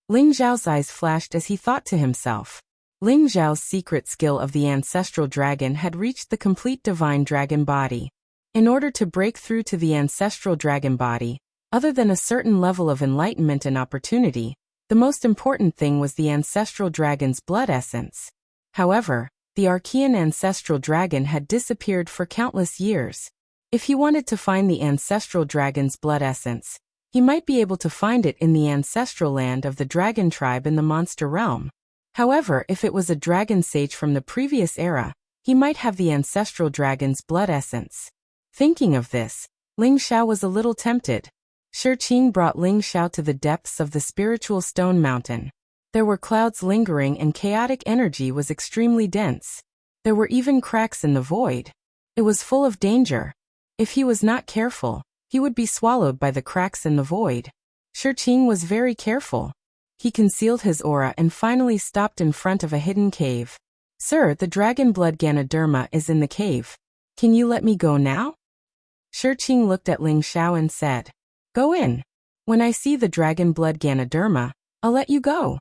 Ling Zhao's eyes flashed as he thought to himself. Ling Zhao's secret skill of the ancestral dragon had reached the complete divine dragon body. In order to break through to the ancestral dragon body, other than a certain level of enlightenment and opportunity, the most important thing was the ancestral dragon's blood essence. However, the Archean ancestral dragon had disappeared for countless years. If he wanted to find the ancestral dragon's blood essence, he might be able to find it in the ancestral land of the dragon tribe in the monster realm. However, if it was a dragon sage from the previous era, he might have the ancestral dragon's blood essence. Thinking of this, Ling Xiao was a little tempted. Shi Qing brought Ling Xiao to the depths of the spiritual stone mountain. There were clouds lingering and chaotic energy was extremely dense. There were even cracks in the void. It was full of danger. If he was not careful, he would be swallowed by the cracks in the void. Shi Qing was very careful. He concealed his aura and finally stopped in front of a hidden cave. Sir, the dragon blood Ganoderma is in the cave. Can you let me go now? Shi Qing looked at Ling Xiao and said, Go in. When I see the dragon blood Ganoderma, I'll let you go.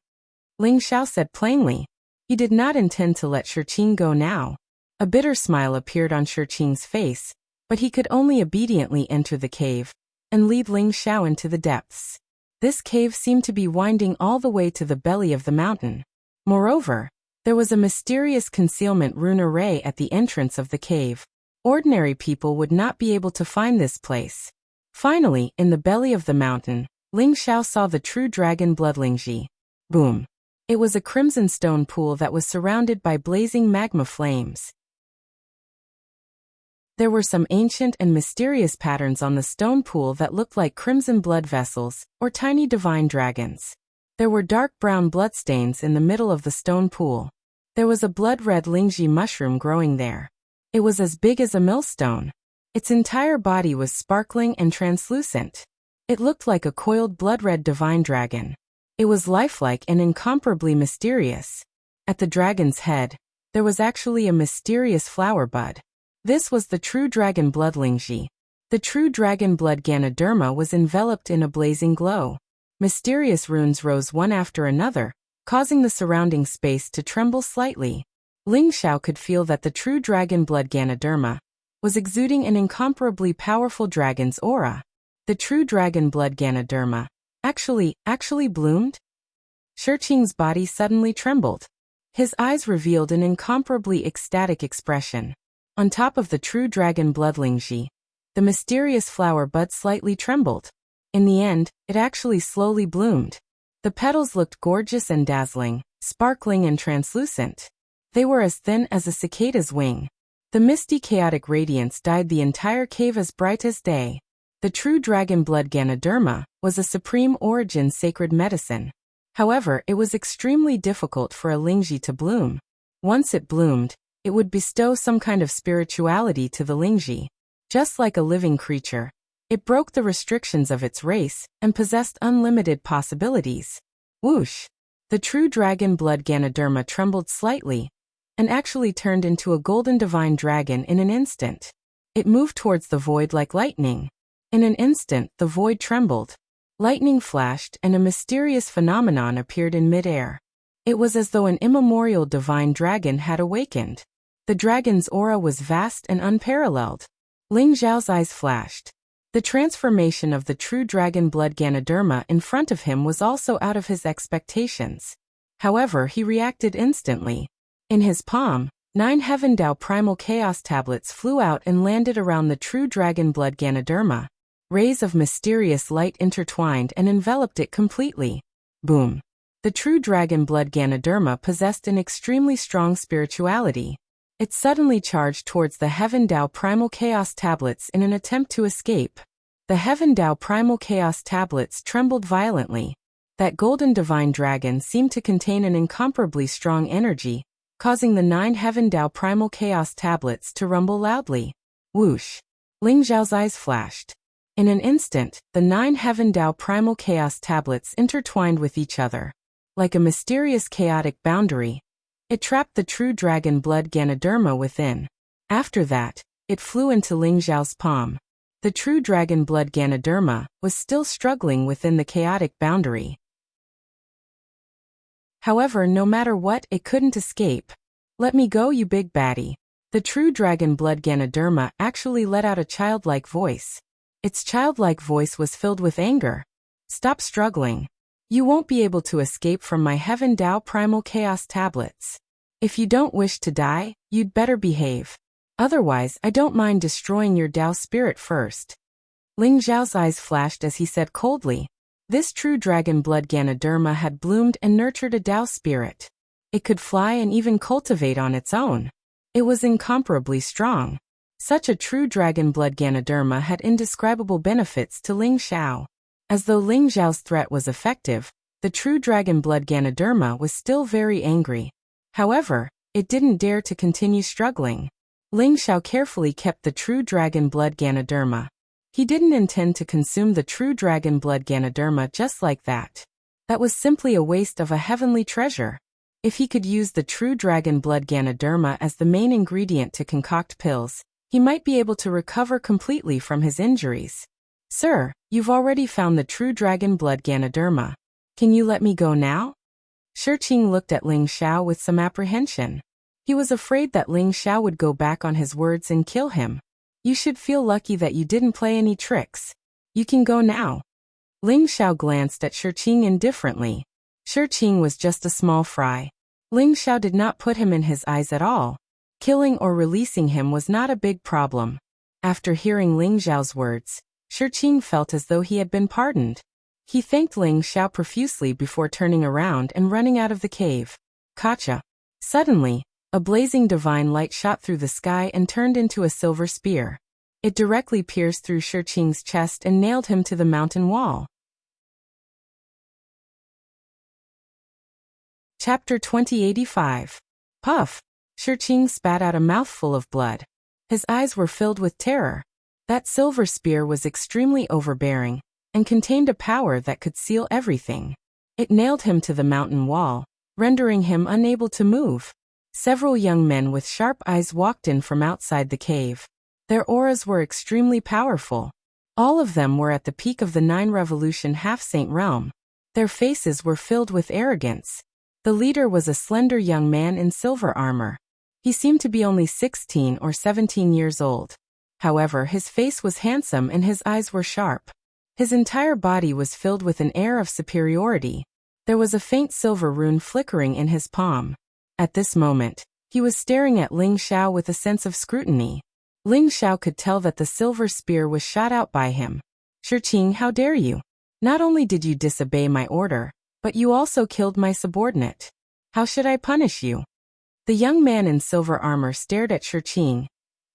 Ling Xiao said plainly. He did not intend to let Shi Qing go now. A bitter smile appeared on Shi Qing's face, but he could only obediently enter the cave and lead Ling Xiao into the depths. This cave seemed to be winding all the way to the belly of the mountain. Moreover, there was a mysterious concealment rune array at the entrance of the cave. Ordinary people would not be able to find this place. Finally, in the belly of the mountain, Ling Xiao saw the true dragon blood Lingji. Boom. It was a crimson stone pool that was surrounded by blazing magma flames. There were some ancient and mysterious patterns on the stone pool that looked like crimson blood vessels, or tiny divine dragons. There were dark brown bloodstains in the middle of the stone pool. There was a blood-red Lingji mushroom growing there. It was as big as a millstone. Its entire body was sparkling and translucent. It looked like a coiled blood-red divine dragon. It was lifelike and incomparably mysterious. At the dragon's head, there was actually a mysterious flower bud. This was the true dragon blood Lingji. The true dragon blood Ganoderma was enveloped in a blazing glow. Mysterious runes rose one after another, causing the surrounding space to tremble slightly. Ling Xiao could feel that the true dragon blood Ganoderma was exuding an incomparably powerful dragon's aura. The true dragon blood Ganoderma actually bloomed? Shi Qing's body suddenly trembled. His eyes revealed an incomparably ecstatic expression. On top of the true dragon blood Lingji, the mysterious flower bud slightly trembled. In the end, it actually slowly bloomed. The petals looked gorgeous and dazzling, sparkling and translucent. They were as thin as a cicada's wing. The misty chaotic radiance dyed the entire cave as bright as day. The true dragon blood Ganoderma was a supreme origin sacred medicine. However, it was extremely difficult for a Lingji to bloom. Once it bloomed, it would bestow some kind of spirituality to the Lingji. Just like a living creature, it broke the restrictions of its race and possessed unlimited possibilities. Whoosh! The true dragon blood Ganoderma trembled slightly, and actually turned into a golden divine dragon in an instant. It moved towards the void like lightning. In an instant, the void trembled. Lightning flashed and a mysterious phenomenon appeared in midair. It was as though an immemorial divine dragon had awakened. The dragon's aura was vast and unparalleled. Ling Zhao's eyes flashed. The transformation of the true dragon blood Ganoderma in front of him was also out of his expectations. However, he reacted instantly. In his palm, 9 Heaven Dao primal chaos tablets flew out and landed around the true dragon blood Ganoderma. Rays of mysterious light intertwined and enveloped it completely. Boom! The true dragon blood Ganoderma possessed an extremely strong spirituality. It suddenly charged towards the Heaven Dao primal chaos tablets in an attempt to escape. The Heaven Dao primal chaos tablets trembled violently. That golden divine dragon seemed to contain an incomparably strong energy, causing the 9 Heaven Dao Primal Chaos tablets to rumble loudly. Whoosh! Ling Xiao's eyes flashed. In an instant, the 9 Heaven Dao Primal Chaos tablets intertwined with each other. Like a mysterious chaotic boundary, it trapped the true dragon blood Ganoderma within. After that, it flew into Ling Xiao's palm. The true dragon blood Ganoderma was still struggling within the chaotic boundary. However, no matter what, it couldn't escape. "Let me go, you big baddie." The true dragon blood Ganoderma actually let out a childlike voice. Its childlike voice was filled with anger. "Stop struggling. You won't be able to escape from my Heaven Dao Primal Chaos tablets. If you don't wish to die, you'd better behave. Otherwise, I don't mind destroying your Dao spirit first." Ling Xiao's eyes flashed as he said coldly. This true dragon blood Ganoderma had bloomed and nurtured a Dao spirit. It could fly and even cultivate on its own. It was incomparably strong. Such a true dragon blood Ganoderma had indescribable benefits to Ling Xiao. As though Ling Xiao's threat was effective, the true dragon blood Ganoderma was still very angry. However, it didn't dare to continue struggling. Ling Xiao carefully kept the true dragon blood Ganoderma. He didn't intend to consume the true dragon blood Ganoderma just like that. That was simply a waste of a heavenly treasure. If he could use the true dragon blood Ganoderma as the main ingredient to concoct pills, he might be able to recover completely from his injuries. "Sir, you've already found the true dragon blood Ganoderma. Can you let me go now?" Shiqing looked at Ling Xiao with some apprehension. He was afraid that Ling Xiao would go back on his words and kill him. "You should feel lucky that you didn't play any tricks. You can go now." Ling Xiao glanced at Shiqing indifferently. Shiqing was just a small fry. Ling Xiao did not put him in his eyes at all. Killing or releasing him was not a big problem. After hearing Ling Xiao's words, Shiqing felt as though he had been pardoned. He thanked Ling Xiao profusely before turning around and running out of the cave. Kacha! Suddenly, a blazing divine light shot through the sky and turned into a silver spear. It directly pierced through Shiqing's chest and nailed him to the mountain wall. Chapter 2085. Puff! Shiqing spat out a mouthful of blood. His eyes were filled with terror. That silver spear was extremely overbearing, and contained a power that could seal everything. It nailed him to the mountain wall, rendering him unable to move. Several young men with sharp eyes walked in from outside the cave. Their auras were extremely powerful. All of them were at the peak of the 9 Revolution half-saint realm. Their faces were filled with arrogance. The leader was a slender young man in silver armor. He seemed to be only 16 or 17 years old. However, his face was handsome and his eyes were sharp. His entire body was filled with an air of superiority. There was a faint silver rune flickering in his palm. At this moment, he was staring at Ling Xiao with a sense of scrutiny. Ling Xiao could tell that the silver spear was shot out by him. "Shiqing, how dare you? Not only did you disobey my order, but you also killed my subordinate. How should I punish you?" The young man in silver armor stared at Shiqing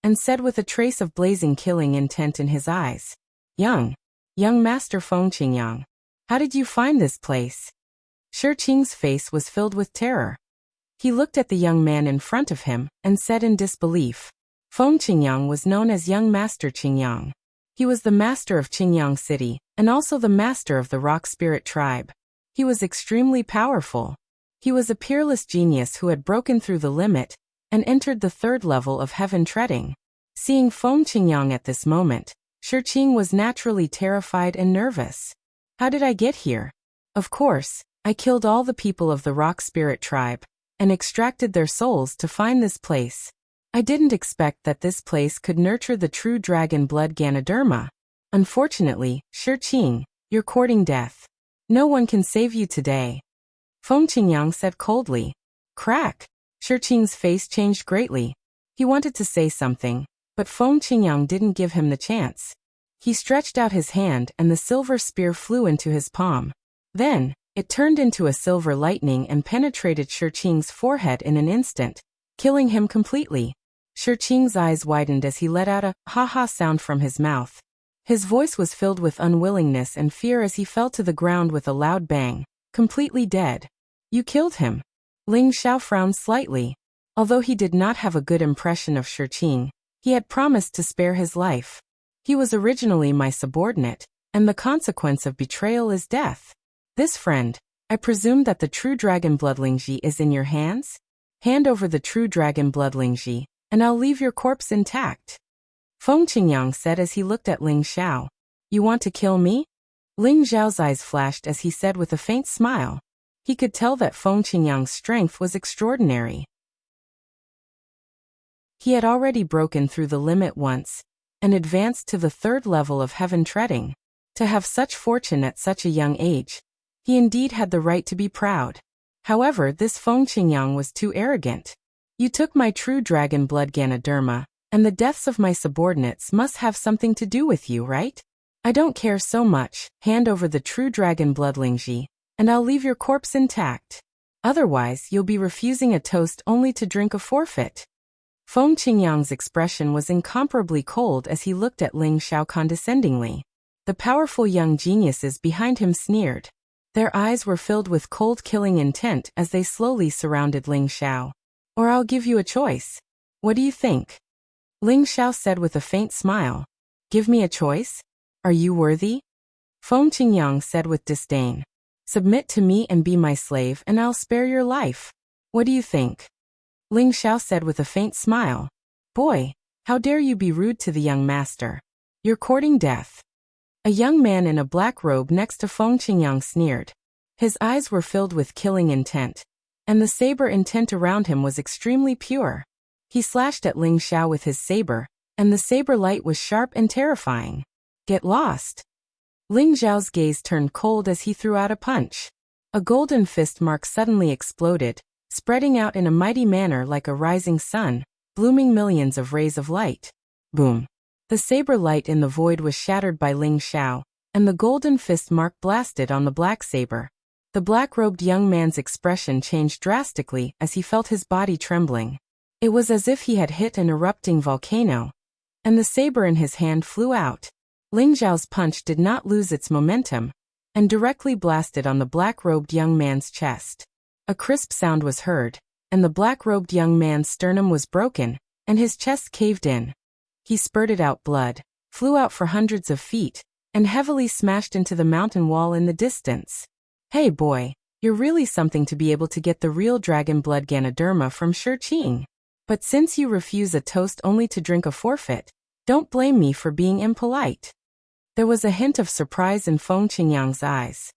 and said with a trace of blazing killing intent in his eyes, Young Master Feng Qingyang, how did you find this place?" Shiqing's face was filled with terror. He looked at the young man in front of him and said in disbelief. Feng Qingyang was known as Young Master Qingyang. He was the master of Qingyang City and also the master of the Rock Spirit tribe. He was extremely powerful. He was a peerless genius who had broken through the limit and entered the 3rd level of heaven treading. Seeing Feng Qingyang at this moment, Shiqing was naturally terrified and nervous. "How did I get here? Of course, I killed all the people of the Rock Spirit tribe and extracted their souls to find this place. I didn't expect that this place could nurture the true dragon blood Ganoderma. Unfortunately, Shiqing, you're courting death. No one can save you today." Feng Qingyang said coldly. Crack! Shiqing's face changed greatly. He wanted to say something, but Feng Qingyang didn't give him the chance. He stretched out his hand and the silver spear flew into his palm. Then, it turned into a silver lightning and penetrated Shiqing's forehead in an instant, killing him completely. Shiqing's eyes widened as he let out a ha-ha sound from his mouth. His voice was filled with unwillingness and fear as he fell to the ground with a loud bang, completely dead. "You killed him." Ling Xiao frowned slightly. Although he did not have a good impression of Shirqing, he had promised to spare his life. He was originally my subordinate, and the consequence of betrayal is death. This friend, I presume that the true dragon blood Lingji is in your hands? Hand over the true dragon blood Lingji, and I'll leave your corpse intact. Feng Qingyang said as he looked at Ling Xiao. You want to kill me? Ling Xiao's eyes flashed as he said with a faint smile. He could tell that Feng Qingyang's strength was extraordinary. He had already broken through the limit once, and advanced to the 3rd level of heaven treading. To have such fortune at such a young age, he indeed had the right to be proud. However, this Feng Qingyang was too arrogant. You took my true dragon blood Ganoderma, and the deaths of my subordinates must have something to do with you, right? I don't care so much. Hand over the true dragon blood Lingji, and I'll leave your corpse intact. Otherwise, you'll be refusing a toast only to drink a forfeit. Feng Qingyang's expression was incomparably cold as he looked at Ling Xiao condescendingly. The powerful young geniuses behind him sneered. Their eyes were filled with cold killing intent as they slowly surrounded Ling Xiao. Or I'll give you a choice. What do you think? Ling Xiao said with a faint smile. Give me a choice? Are you worthy? Feng Qingyang said with disdain. Submit to me and be my slave and I'll spare your life. What do you think? Ling Xiao said with a faint smile. Boy, how dare you be rude to the young master? You're courting death. A young man in a black robe next to Feng Qingyang sneered. His eyes were filled with killing intent, and the saber intent around him was extremely pure. He slashed at Ling Xiao with his saber, and the saber light was sharp and terrifying. Get lost. Ling Xiao's gaze turned cold as he threw out a punch. A golden fist mark suddenly exploded, spreading out in a mighty manner like a rising sun, blooming millions of rays of light. Boom. The saber light in the void was shattered by Ling Xiao, and the golden fist mark blasted on the black saber. The black-robed young man's expression changed drastically as he felt his body trembling. It was as if he had hit an erupting volcano, and the saber in his hand flew out. Ling Xiao's punch did not lose its momentum, and directly blasted on the black-robed young man's chest. A crisp sound was heard, and the black-robed young man's sternum was broken, and his chest caved in. He spurted out blood, flew out for hundreds of feet, and heavily smashed into the mountain wall in the distance. Hey boy, you're really something to be able to get the real dragon blood Ganoderma from Shirqing. But since you refuse a toast only to drink a forfeit, don't blame me for being impolite. There was a hint of surprise in Feng Qingyang's eyes.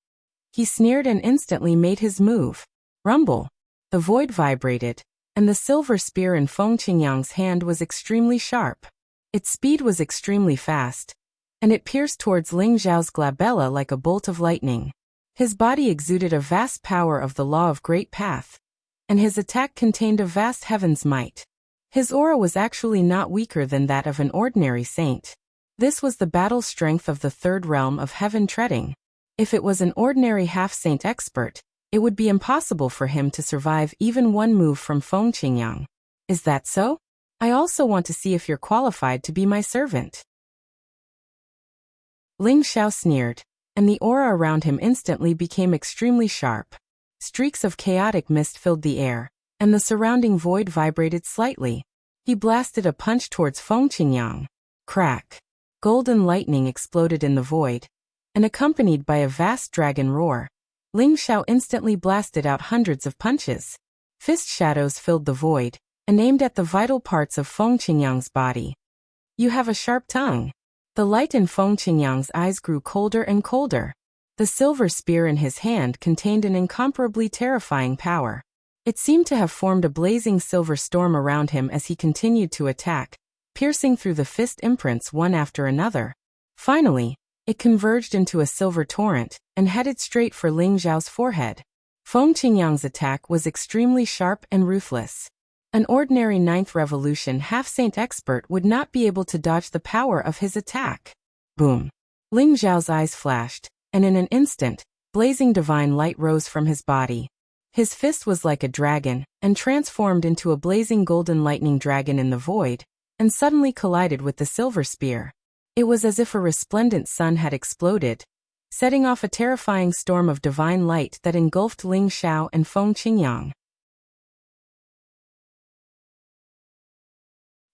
He sneered and instantly made his move. Rumble. The void vibrated, and the silver spear in Feng Qingyang's hand was extremely sharp. Its speed was extremely fast, and it pierced towards Ling Xiao's glabella like a bolt of lightning. His body exuded a vast power of the law of great path, and his attack contained a vast heaven's might. His aura was actually not weaker than that of an ordinary saint. This was the battle strength of the 3rd realm of heaven treading. If it was an ordinary half-saint expert, it would be impossible for him to survive even one move from Feng Qingyang. Is that so? I also want to see if you're qualified to be my servant. Ling Xiao sneered, and the aura around him instantly became extremely sharp. Streaks of chaotic mist filled the air, and the surrounding void vibrated slightly. He blasted a punch towards Feng Qingyang. Crack. Golden lightning exploded in the void, and accompanied by a vast dragon roar, Ling Xiao instantly blasted out hundreds of punches. Fist shadows filled the void, and aimed at the vital parts of Feng Qingyang's body. You have a sharp tongue. The light in Feng Qingyang's eyes grew colder and colder. The silver spear in his hand contained an incomparably terrifying power. It seemed to have formed a blazing silver storm around him as he continued to attack, piercing through the fist imprints one after another. Finally, it converged into a silver torrent and headed straight for Ling Xiao's forehead. Feng Qingyang's attack was extremely sharp and ruthless. An ordinary 9th revolution half-saint expert would not be able to dodge the power of his attack. Boom. Ling Xiao's eyes flashed, and in an instant, blazing divine light rose from his body. His fist was like a dragon, and transformed into a blazing golden lightning dragon in the void, and suddenly collided with the silver spear. It was as if a resplendent sun had exploded, setting off a terrifying storm of divine light that engulfed Ling Xiao and Feng Qingyang.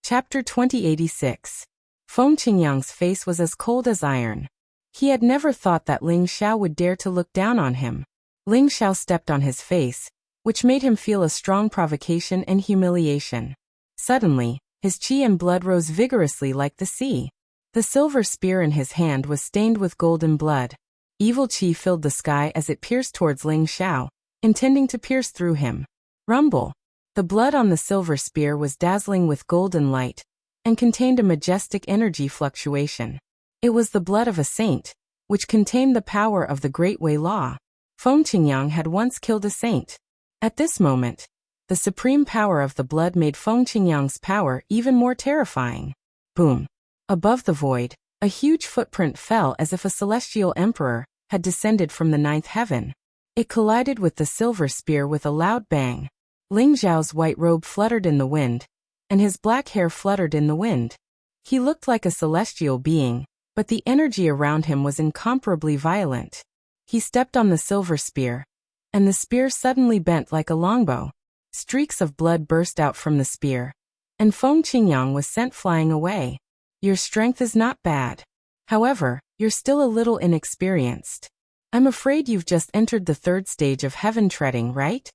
Chapter 2086. Feng Qingyang's face was as cold as iron. He had never thought that Ling Xiao would dare to look down on him. Ling Xiao stepped on his face, which made him feel a strong provocation and humiliation. Suddenly, his qi and blood rose vigorously like the sea. The silver spear in his hand was stained with golden blood. Evil qi filled the sky as it pierced towards Ling Xiao, intending to pierce through him. Rumble! The blood on the silver spear was dazzling with golden light, and contained a majestic energy fluctuation. It was the blood of a saint, which contained the power of the Great Way Law. Feng Qingyang had once killed a saint. At this moment, the supreme power of the blood made Feng Qingyang's power even more terrifying. Boom! Above the void, a huge footprint fell as if a celestial emperor had descended from the ninth heaven. It collided with the silver spear with a loud bang. Ling Xiao's white robe fluttered in the wind, and his black hair fluttered in the wind. He looked like a celestial being, but the energy around him was incomparably violent. He stepped on the silver spear, and the spear suddenly bent like a longbow. Streaks of blood burst out from the spear, and Feng Qingyang was sent flying away. Your strength is not bad. However, you're still a little inexperienced. I'm afraid you've just entered the third stage of heaven treading, right?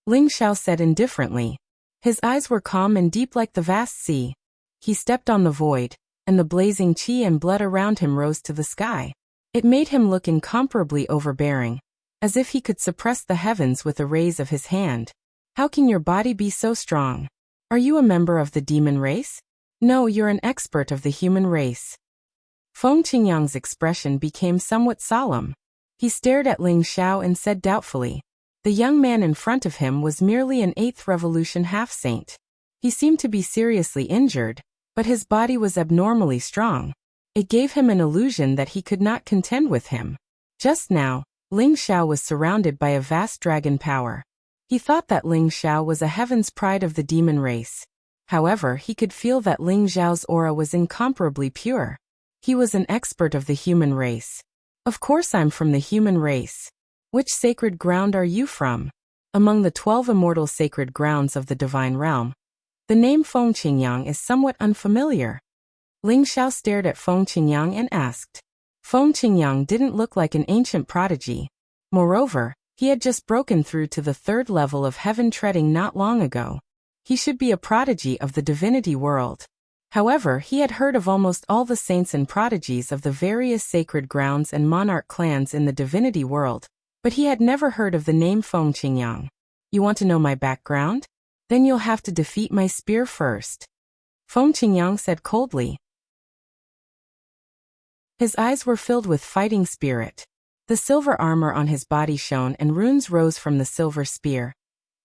Ling Xiao said indifferently. His eyes were calm and deep like the vast sea. He stepped on the void, and the blazing qi and blood around him rose to the sky. It made him look incomparably overbearing, as if he could suppress the heavens with a raise of his hand. How can your body be so strong? Are you a member of the demon race? No, you're an expert of the human race. Feng Qingyang's expression became somewhat solemn. He stared at Ling Xiao and said doubtfully. The young man in front of him was merely an 8th Revolution half-saint. He seemed to be seriously injured, but his body was abnormally strong. It gave him an illusion that he could not contend with him. Just now, Ling Xiao was surrounded by a vast dragon power. He thought that Ling Xiao was a heaven's pride of the demon race. However, he could feel that Ling Xiao's aura was incomparably pure. He was an expert of the human race. Of course I'm from the human race. Which sacred ground are you from? Among the 12 immortal sacred grounds of the divine realm, the name Feng Qingyang is somewhat unfamiliar. Ling Xiao stared at Feng Qingyang and asked. Feng Qingyang didn't look like an ancient prodigy. Moreover, he had just broken through to the 3rd level of heaven treading not long ago. He should be a prodigy of the divinity world. However, he had heard of almost all the saints and prodigies of the various sacred grounds and monarch clans in the divinity world, but he had never heard of the name Feng Qingyang. You want to know my background? Then you'll have to defeat my spear first. Feng Qingyang said coldly. His eyes were filled with fighting spirit. The silver armor on his body shone and runes rose from the silver spear,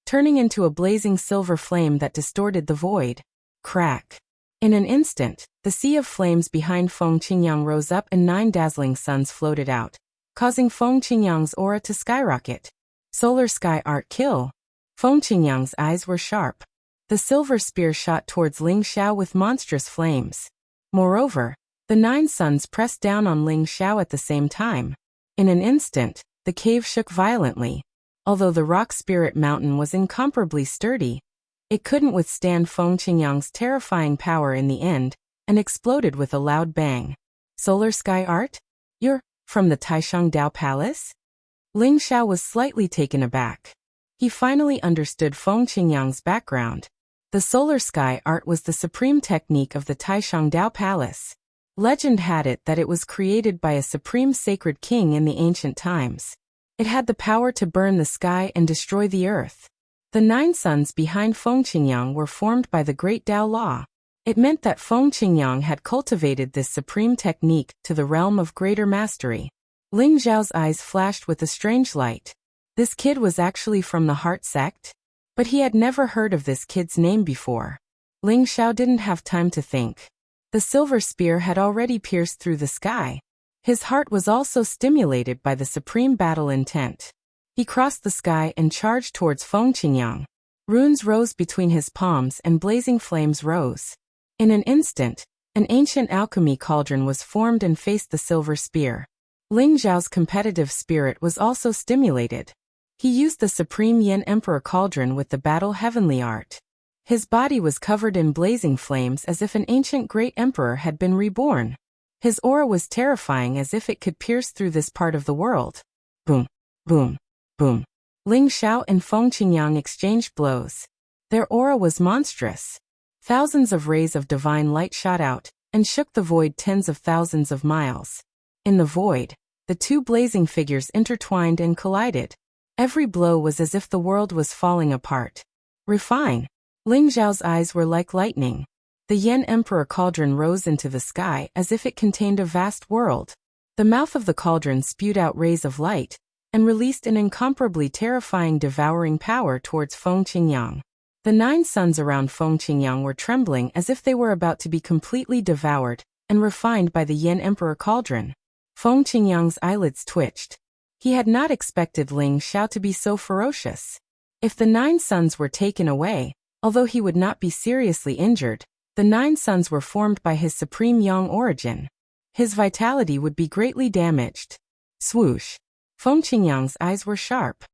turning into a blazing silver flame that distorted the void. Crack! In an instant, the sea of flames behind Feng Qingyang rose up and 9 dazzling suns floated out, causing Feng Qingyang's aura to skyrocket. Solar Sky Art Kill! Feng Qingyang's eyes were sharp. The silver spear shot towards Ling Xiao with monstrous flames. Moreover, the 9 suns pressed down on Ling Xiao at the same time. In an instant, the cave shook violently. Although the rock spirit mountain was incomparably sturdy, it couldn't withstand Feng Qingyang's terrifying power in the end, and exploded with a loud bang. Solar Sky Art? You're from the Taishang Dao Palace? Ling Xiao was slightly taken aback. He finally understood Feng Qingyang's background. The Solar Sky Art was the supreme technique of the Taishang Dao Palace. Legend had it that it was created by a supreme sacred king in the ancient times. It had the power to burn the sky and destroy the earth. The 9 suns behind Feng Qingyang were formed by the Great Tao Law. It meant that Feng Qingyang had cultivated this supreme technique to the realm of greater mastery. Ling Xiao's eyes flashed with a strange light. This kid was actually from the Heart sect? But he had never heard of this kid's name before. Ling Xiao didn't have time to think. The silver spear had already pierced through the sky. His heart was also stimulated by the supreme battle intent. He crossed the sky and charged towards Feng Qingyang. Runes rose between his palms and blazing flames rose. In an instant, an ancient alchemy cauldron was formed and faced the silver spear. Ling Xiao's competitive spirit was also stimulated. He used the supreme Yin Emperor cauldron with the battle heavenly art. His body was covered in blazing flames as if an ancient great emperor had been reborn. His aura was terrifying as if it could pierce through this part of the world. Boom, boom, boom. Ling Xiao and Feng Qingyang exchanged blows. Their aura was monstrous. Thousands of rays of divine light shot out and shook the void tens of thousands of miles. In the void, the two blazing figures intertwined and collided. Every blow was as if the world was falling apart. Refine. Ling Xiao's eyes were like lightning. The Yen Emperor cauldron rose into the sky as if it contained a vast world. The mouth of the cauldron spewed out rays of light and released an incomparably terrifying devouring power towards Feng Qingyang. The 9 suns around Feng Qingyang were trembling as if they were about to be completely devoured and refined by the Yen Emperor cauldron. Feng Qingyang's eyelids twitched. He had not expected Ling Xiao to be so ferocious. If the 9 suns were taken away, although he would not be seriously injured, the 9 suns were formed by his supreme yang origin. His vitality would be greatly damaged. Swoosh. Feng Qingyang's eyes were sharp.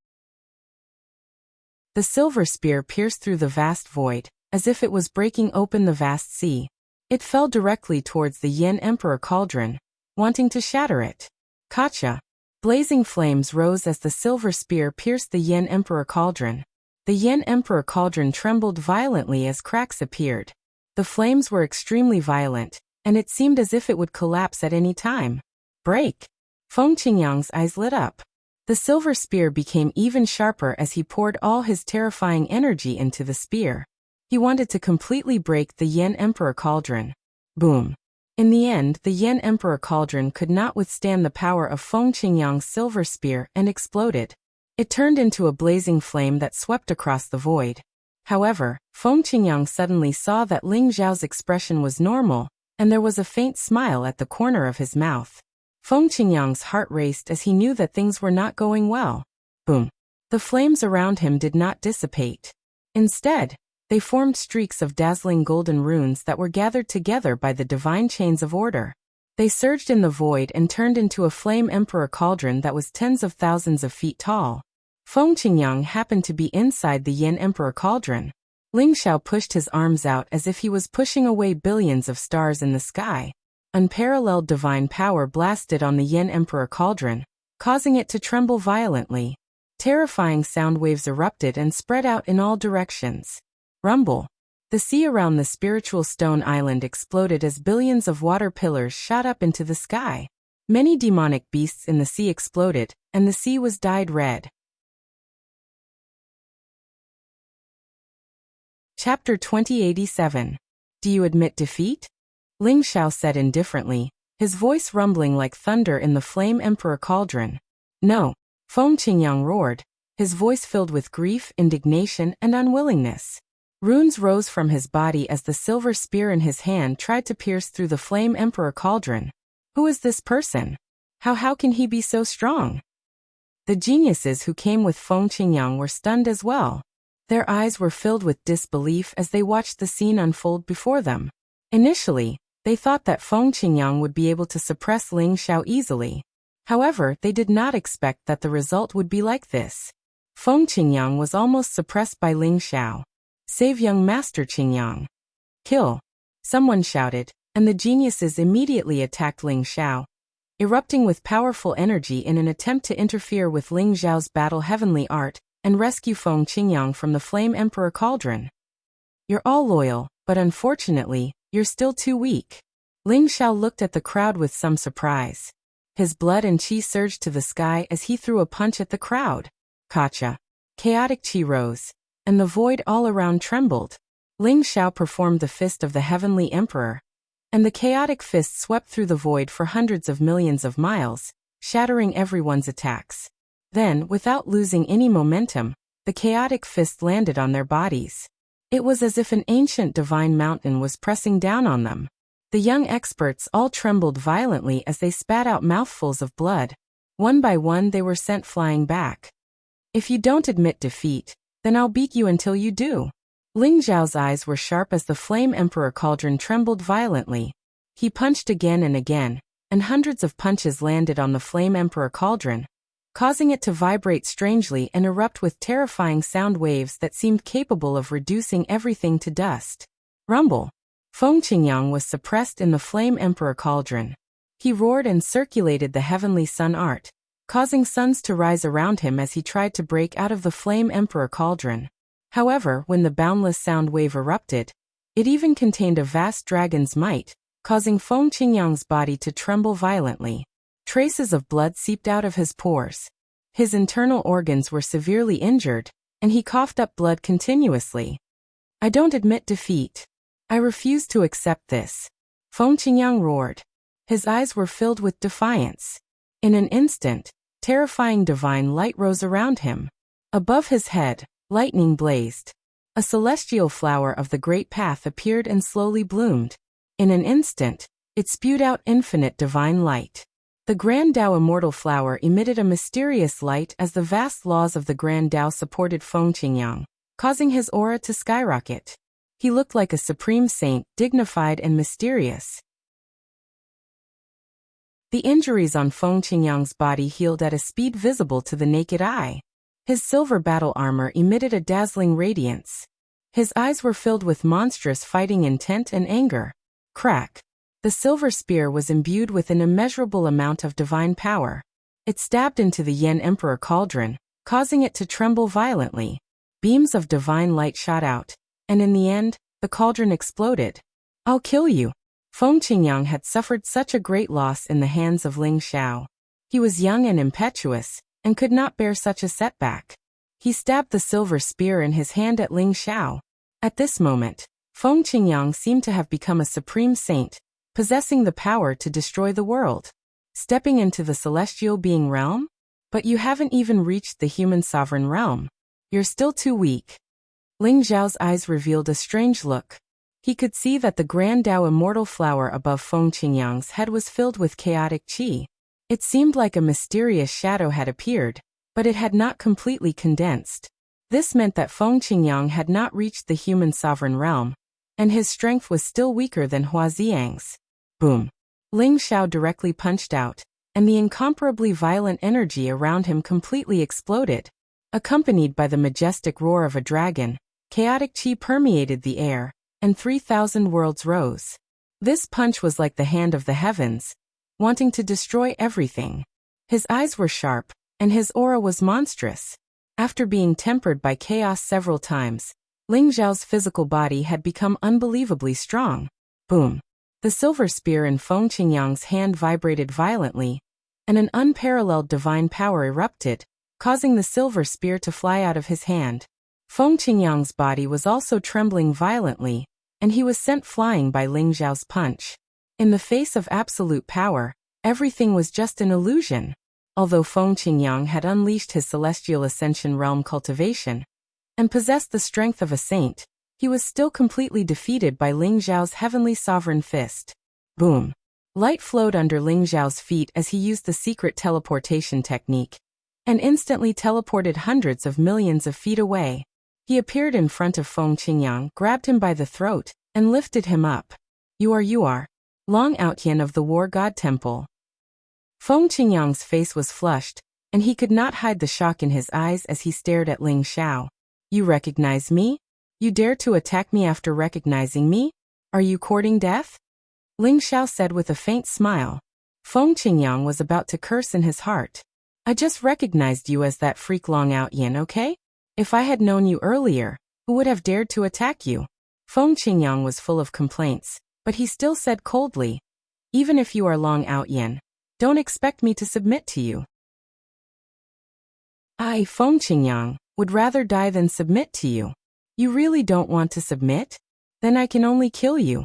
The silver spear pierced through the vast void, as if it was breaking open the vast sea. It fell directly towards the Yen Emperor cauldron, wanting to shatter it. Gotcha. Blazing flames rose as the silver spear pierced the Yen Emperor cauldron. The Yen Emperor cauldron trembled violently as cracks appeared. The flames were extremely violent, and it seemed as if it would collapse at any time. Break! Feng Qingyang's eyes lit up. The silver spear became even sharper as he poured all his terrifying energy into the spear. He wanted to completely break the Yen Emperor cauldron. Boom! In the end, the Yen Emperor cauldron could not withstand the power of Feng Qingyang's silver spear and exploded. It turned into a blazing flame that swept across the void. However, Feng Qingyang suddenly saw that Ling Xiao's expression was normal, and there was a faint smile at the corner of his mouth. Feng Qingyang's heart raced as he knew that things were not going well. Boom! The flames around him did not dissipate. Instead, they formed streaks of dazzling golden runes that were gathered together by the divine chains of order. They surged in the void and turned into a flame emperor cauldron that was tens of thousands of feet tall. Feng Qingyang happened to be inside the Yen Emperor cauldron. Ling Xiao pushed his arms out as if he was pushing away billions of stars in the sky. Unparalleled divine power blasted on the Yen Emperor cauldron, causing it to tremble violently. Terrifying sound waves erupted and spread out in all directions. Rumble. The sea around the spiritual stone island exploded as billions of water pillars shot up into the sky. Many demonic beasts in the sea exploded, and the sea was dyed red. Chapter 2087. Do you admit defeat? Ling Xiao said indifferently, his voice rumbling like thunder in the Flame Emperor cauldron. No. Feng Qingyang roared, his voice filled with grief, indignation, and unwillingness. Runes rose from his body as the silver spear in his hand tried to pierce through the Flame Emperor cauldron. Who is this person? How can he be so strong? The geniuses who came with Feng Qingyang were stunned as well. Their eyes were filled with disbelief as they watched the scene unfold before them. Initially, they thought that Feng Qingyang would be able to suppress Ling Xiao easily. However, they did not expect that the result would be like this. Feng Qingyang was almost suppressed by Ling Xiao. Save young Master Qingyang. Kill! Someone shouted, and the geniuses immediately attacked Ling Xiao, erupting with powerful energy in an attempt to interfere with Ling Xiao's battle heavenly art and rescue Feng Qingyang from the Flame Emperor cauldron. You're all loyal, but unfortunately, you're still too weak. Ling Xiao looked at the crowd with some surprise. His blood and qi surged to the sky as he threw a punch at the crowd. Gotcha. Chaotic qi rose, and the void all around trembled. Ling Xiao performed the fist of the heavenly emperor, and the chaotic fist swept through the void for hundreds of millions of miles, shattering everyone's attacks. Then, without losing any momentum, the chaotic fist landed on their bodies. It was as if an ancient divine mountain was pressing down on them. The young experts all trembled violently as they spat out mouthfuls of blood. One by one they were sent flying back. If you don't admit defeat, then I'll beat you until you do. Ling Xiao's eyes were sharp as the Flame Emperor cauldron trembled violently. He punched again and again, and hundreds of punches landed on the Flame Emperor cauldron, causing it to vibrate strangely and erupt with terrifying sound waves that seemed capable of reducing everything to dust. Rumble. Feng Qingyang was suppressed in the Flame Emperor Cauldron. He roared and circulated the heavenly sun art, causing suns to rise around him as he tried to break out of the Flame Emperor Cauldron. However, when the boundless sound wave erupted, it even contained a vast dragon's might, causing Feng Qingyang's body to tremble violently. Traces of blood seeped out of his pores. His internal organs were severely injured, and he coughed up blood continuously. I don't admit defeat. I refuse to accept this. Feng Qingyang roared. His eyes were filled with defiance. In an instant, terrifying divine light rose around him. Above his head, lightning blazed. A celestial flower of the great path appeared and slowly bloomed. In an instant, it spewed out infinite divine light. The Grand Tao Immortal Flower emitted a mysterious light as the vast laws of the Grand Tao supported Feng Qingyang, causing his aura to skyrocket. He looked like a supreme saint, dignified and mysterious. The injuries on Feng Qingyang's body healed at a speed visible to the naked eye. His silver battle armor emitted a dazzling radiance. His eyes were filled with monstrous fighting intent and anger. Crack. The silver spear was imbued with an immeasurable amount of divine power. It stabbed into the Yen Emperor Cauldron, causing it to tremble violently. Beams of divine light shot out, and in the end, the cauldron exploded. I'll kill you. Feng Qingyang had suffered such a great loss in the hands of Ling Xiao. He was young and impetuous, and could not bear such a setback. He stabbed the silver spear in his hand at Ling Xiao. At this moment, Feng Qingyang seemed to have become a supreme saint, possessing the power to destroy the world. Stepping into the celestial being realm? But you haven't even reached the human sovereign realm. You're still too weak. Ling Xiao's eyes revealed a strange look. He could see that the Grand Tao Immortal Flower above Feng Qingyang's head was filled with chaotic qi. It seemed like a mysterious shadow had appeared, but it had not completely condensed. This meant that Feng Qingyang had not reached the human sovereign realm, and his strength was still weaker than Huaxiang's. Boom. Ling Xiao directly punched out, and the incomparably violent energy around him completely exploded. Accompanied by the majestic roar of a dragon, chaotic qi permeated the air, and 3,000 worlds rose. This punch was like the hand of the heavens, wanting to destroy everything. His eyes were sharp, and his aura was monstrous. After being tempered by chaos several times, Ling Xiao's physical body had become unbelievably strong. Boom. The silver spear in Feng Qingyang's hand vibrated violently, and an unparalleled divine power erupted, causing the silver spear to fly out of his hand. Feng Qingyang's body was also trembling violently, and he was sent flying by Ling Xiao's punch. In the face of absolute power, everything was just an illusion. Although Feng Qingyang had unleashed his celestial ascension realm cultivation, and possessed the strength of a saint, he was still completely defeated by Ling Xiao's heavenly sovereign fist. Boom. Light flowed under Ling Xiao's feet as he used the secret teleportation technique, and instantly teleported hundreds of millions of feet away. He appeared in front of Feng Qingyang, grabbed him by the throat, and lifted him up. You are. Long Outyen of the War God Temple. Feng Qingyang's face was flushed, and he could not hide the shock in his eyes as he stared at Ling Xiao. You recognize me? You dare to attack me after recognizing me? Are you courting death? Ling Xiao said with a faint smile. Feng Qingyang was about to curse in his heart. I just recognized you as that freak Long Outyen, okay? If I had known you earlier, who would have dared to attack you? Feng Qingyang was full of complaints, but he still said coldly, even if you are Long Outyen, don't expect me to submit to you. I, Feng Qingyang, would rather die than submit to you. You really don't want to submit? Then I can only kill you.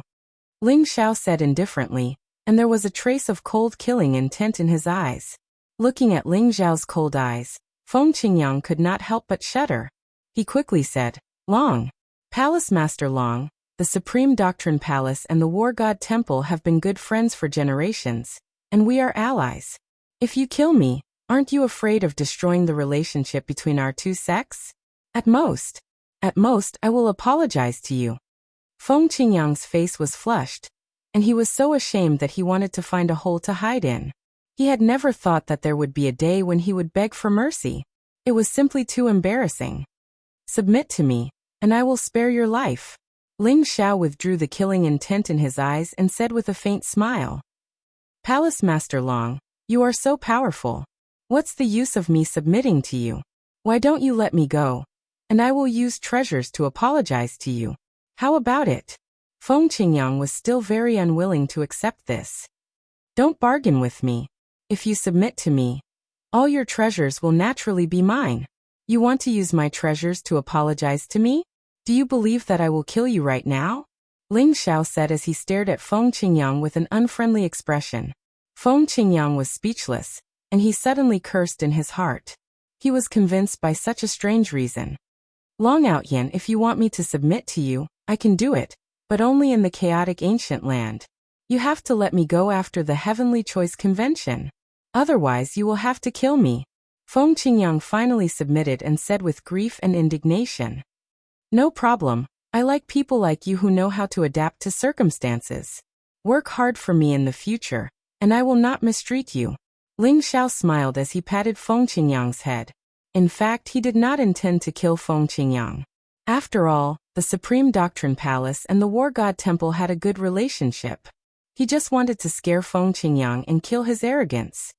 Ling Xiao said indifferently, and there was a trace of cold killing intent in his eyes. Looking at Ling Xiao's cold eyes, Feng Qingyang could not help but shudder. He quickly said, Long. Palace Master Long, the Supreme Doctrine Palace and the War God Temple have been good friends for generations, and we are allies. If you kill me, aren't you afraid of destroying the relationship between our two sects? At most, I will apologize to you. Feng Qingyang's face was flushed, and he was so ashamed that he wanted to find a hole to hide in. He had never thought that there would be a day when he would beg for mercy. It was simply too embarrassing. Submit to me, and I will spare your life. Ling Xiao withdrew the killing intent in his eyes and said with a faint smile. Palace Master Long, you are so powerful. What's the use of me submitting to you? Why don't you let me go? And I will use treasures to apologize to you. How about it? Feng Qingyang was still very unwilling to accept this. Don't bargain with me. If you submit to me, all your treasures will naturally be mine. You want to use my treasures to apologize to me? Do you believe that I will kill you right now? Ling Xiao said as he stared at Feng Qingyang with an unfriendly expression. Feng Qingyang was speechless, and he suddenly cursed in his heart. He was convinced by such a strange reason. Long Outyan, if you want me to submit to you, I can do it, but only in the chaotic ancient land. You have to let me go after the Heavenly Choice Convention. Otherwise you will have to kill me. Feng Qingyang finally submitted and said with grief and indignation. No problem, I like people like you who know how to adapt to circumstances. Work hard for me in the future, and I will not mistreat you. Ling Xiao smiled as he patted Feng Qingyang's head. In fact, he did not intend to kill Feng Qingyang. After all, the Supreme Doctrine Palace and the War God Temple had a good relationship. He just wanted to scare Feng Qingyang and kill his arrogance.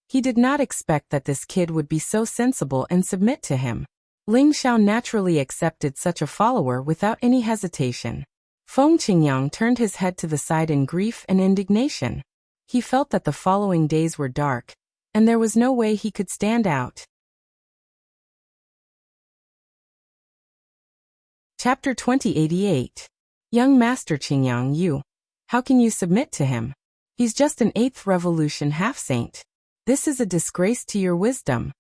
He did not expect that this kid would be so sensible and submit to him. Ling Xiao naturally accepted such a follower without any hesitation. Feng Qingyang turned his head to the side in grief and indignation. He felt that the following days were dark, and there was no way he could stand out. Chapter 2088. Young Master Qingyang, you. How can you submit to him? He's just an 8th revolution half-saint. This is a disgrace to your wisdom.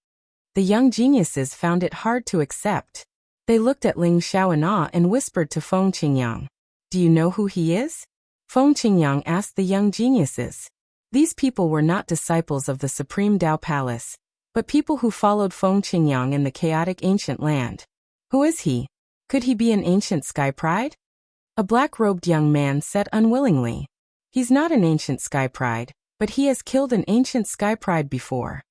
The young geniuses found it hard to accept. They looked at Ling Xiao in awe and whispered to Feng Qingyang. Do you know who he is? Feng Qingyang asked the young geniuses. These people were not disciples of the Supreme Tao Palace, but people who followed Feng Qingyang in the chaotic ancient land. Who is he? Could he be an ancient sky pride? A black-robed young man said unwillingly. He's not an ancient sky pride, but he has killed an ancient sky pride before.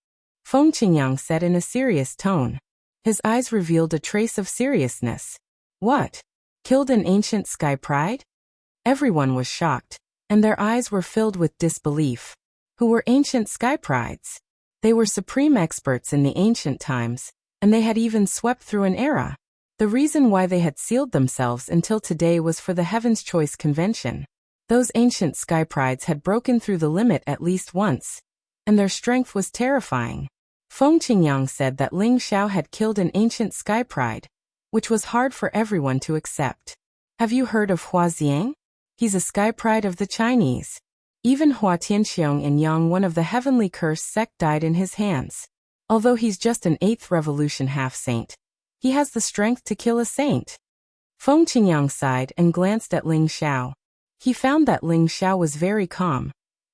Feng Qingyang said in a serious tone. His eyes revealed a trace of seriousness. What? Killed an ancient sky pride? Everyone was shocked, and their eyes were filled with disbelief. Who were ancient sky prides? They were supreme experts in the ancient times, and they had even swept through an era. The reason why they had sealed themselves until today was for the Heaven's Choice Convention. Those ancient sky prides had broken through the limit at least once, and their strength was terrifying. Feng Qingyang said that Ling Xiao had killed an ancient sky pride, which was hard for everyone to accept. Have you heard of Hua Xiang? He's a sky pride of the Chinese. Even Hua Tianxiong and Yang, one of the heavenly curse sect, died in his hands. Although he's just an 8th revolution half-saint, he has the strength to kill a saint. Feng Qingyang sighed and glanced at Ling Xiao. He found that Ling Xiao was very calm,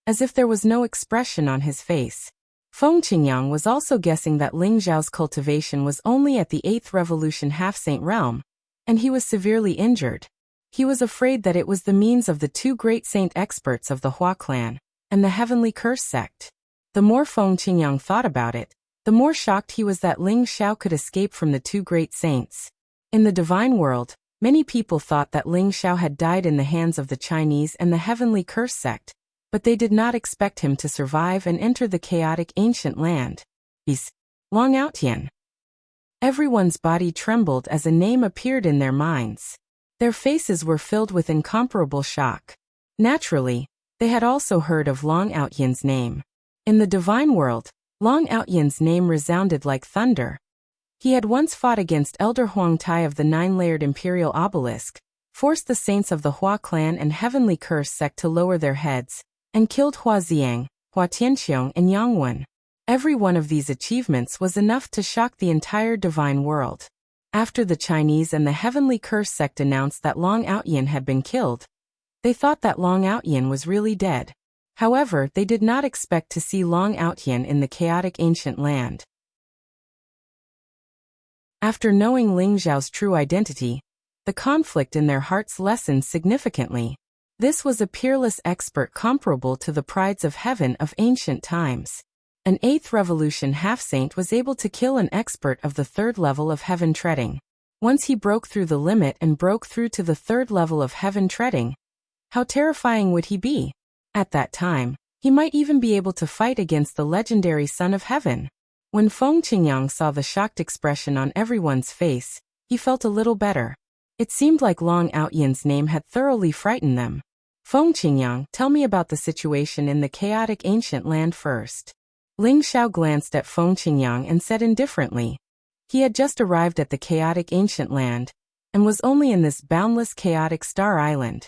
as if there was no expression on his face. Feng Qingyang was also guessing that Ling Xiao's cultivation was only at the 8th revolution half-saint realm, and he was severely injured. He was afraid that it was the means of the 2 great saint experts of the Hua clan and the heavenly curse sect. The more Feng Qingyang thought about it, the more shocked he was that Ling Xiao could escape from the 2 great saints. In the divine world, many people thought that Ling Xiao had died in the hands of the Chinese and the heavenly curse sect, but they did not expect him to survive and enter the chaotic ancient land. He's Long Outyan. Everyone's body trembled as a name appeared in their minds. Their faces were filled with incomparable shock. Naturally, they had also heard of Long Outyan's name. In the divine world, Long Outyan's name resounded like thunder. He had once fought against Elder Huang Tai of the 9-layered imperial obelisk, forced the saints of the Hua clan and heavenly curse sect to lower their heads, and killed Hua Xiang, Hua Tianxiong and Yang Wen. Every one of these achievements was enough to shock the entire divine world. After the Chinese and the heavenly curse sect announced that Long Outyan had been killed, they thought that Long Outyan was really dead. However, they did not expect to see Long Outyan in the chaotic ancient land. After knowing Ling Xiao's true identity, the conflict in their hearts lessened significantly. This was a peerless expert comparable to the prides of heaven of ancient times. An 8th revolution half-saint was able to kill an expert of the 3rd level of heaven treading. Once he broke through the limit and broke through to the 3rd level of heaven treading, how terrifying would he be? At that time, he might even be able to fight against the legendary Son of Heaven. When Feng Qingyang saw the shocked expression on everyone's face, he felt a little better. It seemed like Long Outyan's name had thoroughly frightened them. Feng Qingyang, tell me about the situation in the chaotic ancient land first. Ling Xiao glanced at Feng Qingyang and said indifferently. He had just arrived at the chaotic ancient land, and was only in this boundless chaotic star island.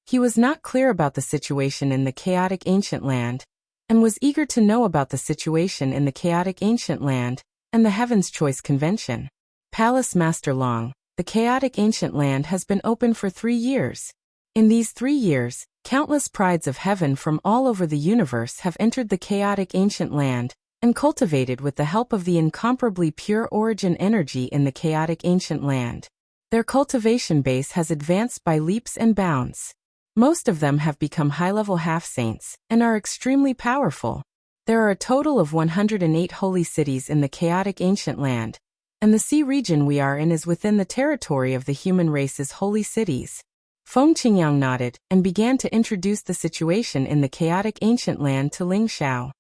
He was not clear about the situation in the chaotic ancient land, and was eager to know about the situation in the chaotic ancient land, and the Heaven's Choice Convention. Palace Master Long, the chaotic ancient land has been open for 3 years. In these 3 years, countless prides of heaven from all over the universe have entered the chaotic ancient land, and cultivated with the help of the incomparably pure origin energy in the chaotic ancient land. Their cultivation base has advanced by leaps and bounds. Most of them have become high-level half-saints, and are extremely powerful. There are a total of 108 holy cities in the chaotic ancient land, and the sea region we are in is within the territory of the human race's holy cities. Feng Qingyang nodded, and began to introduce the situation in the chaotic ancient land to Ling Xiao.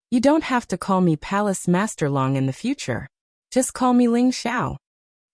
You don't have to call me Palace Master Long in the future. Just call me Ling Xiao.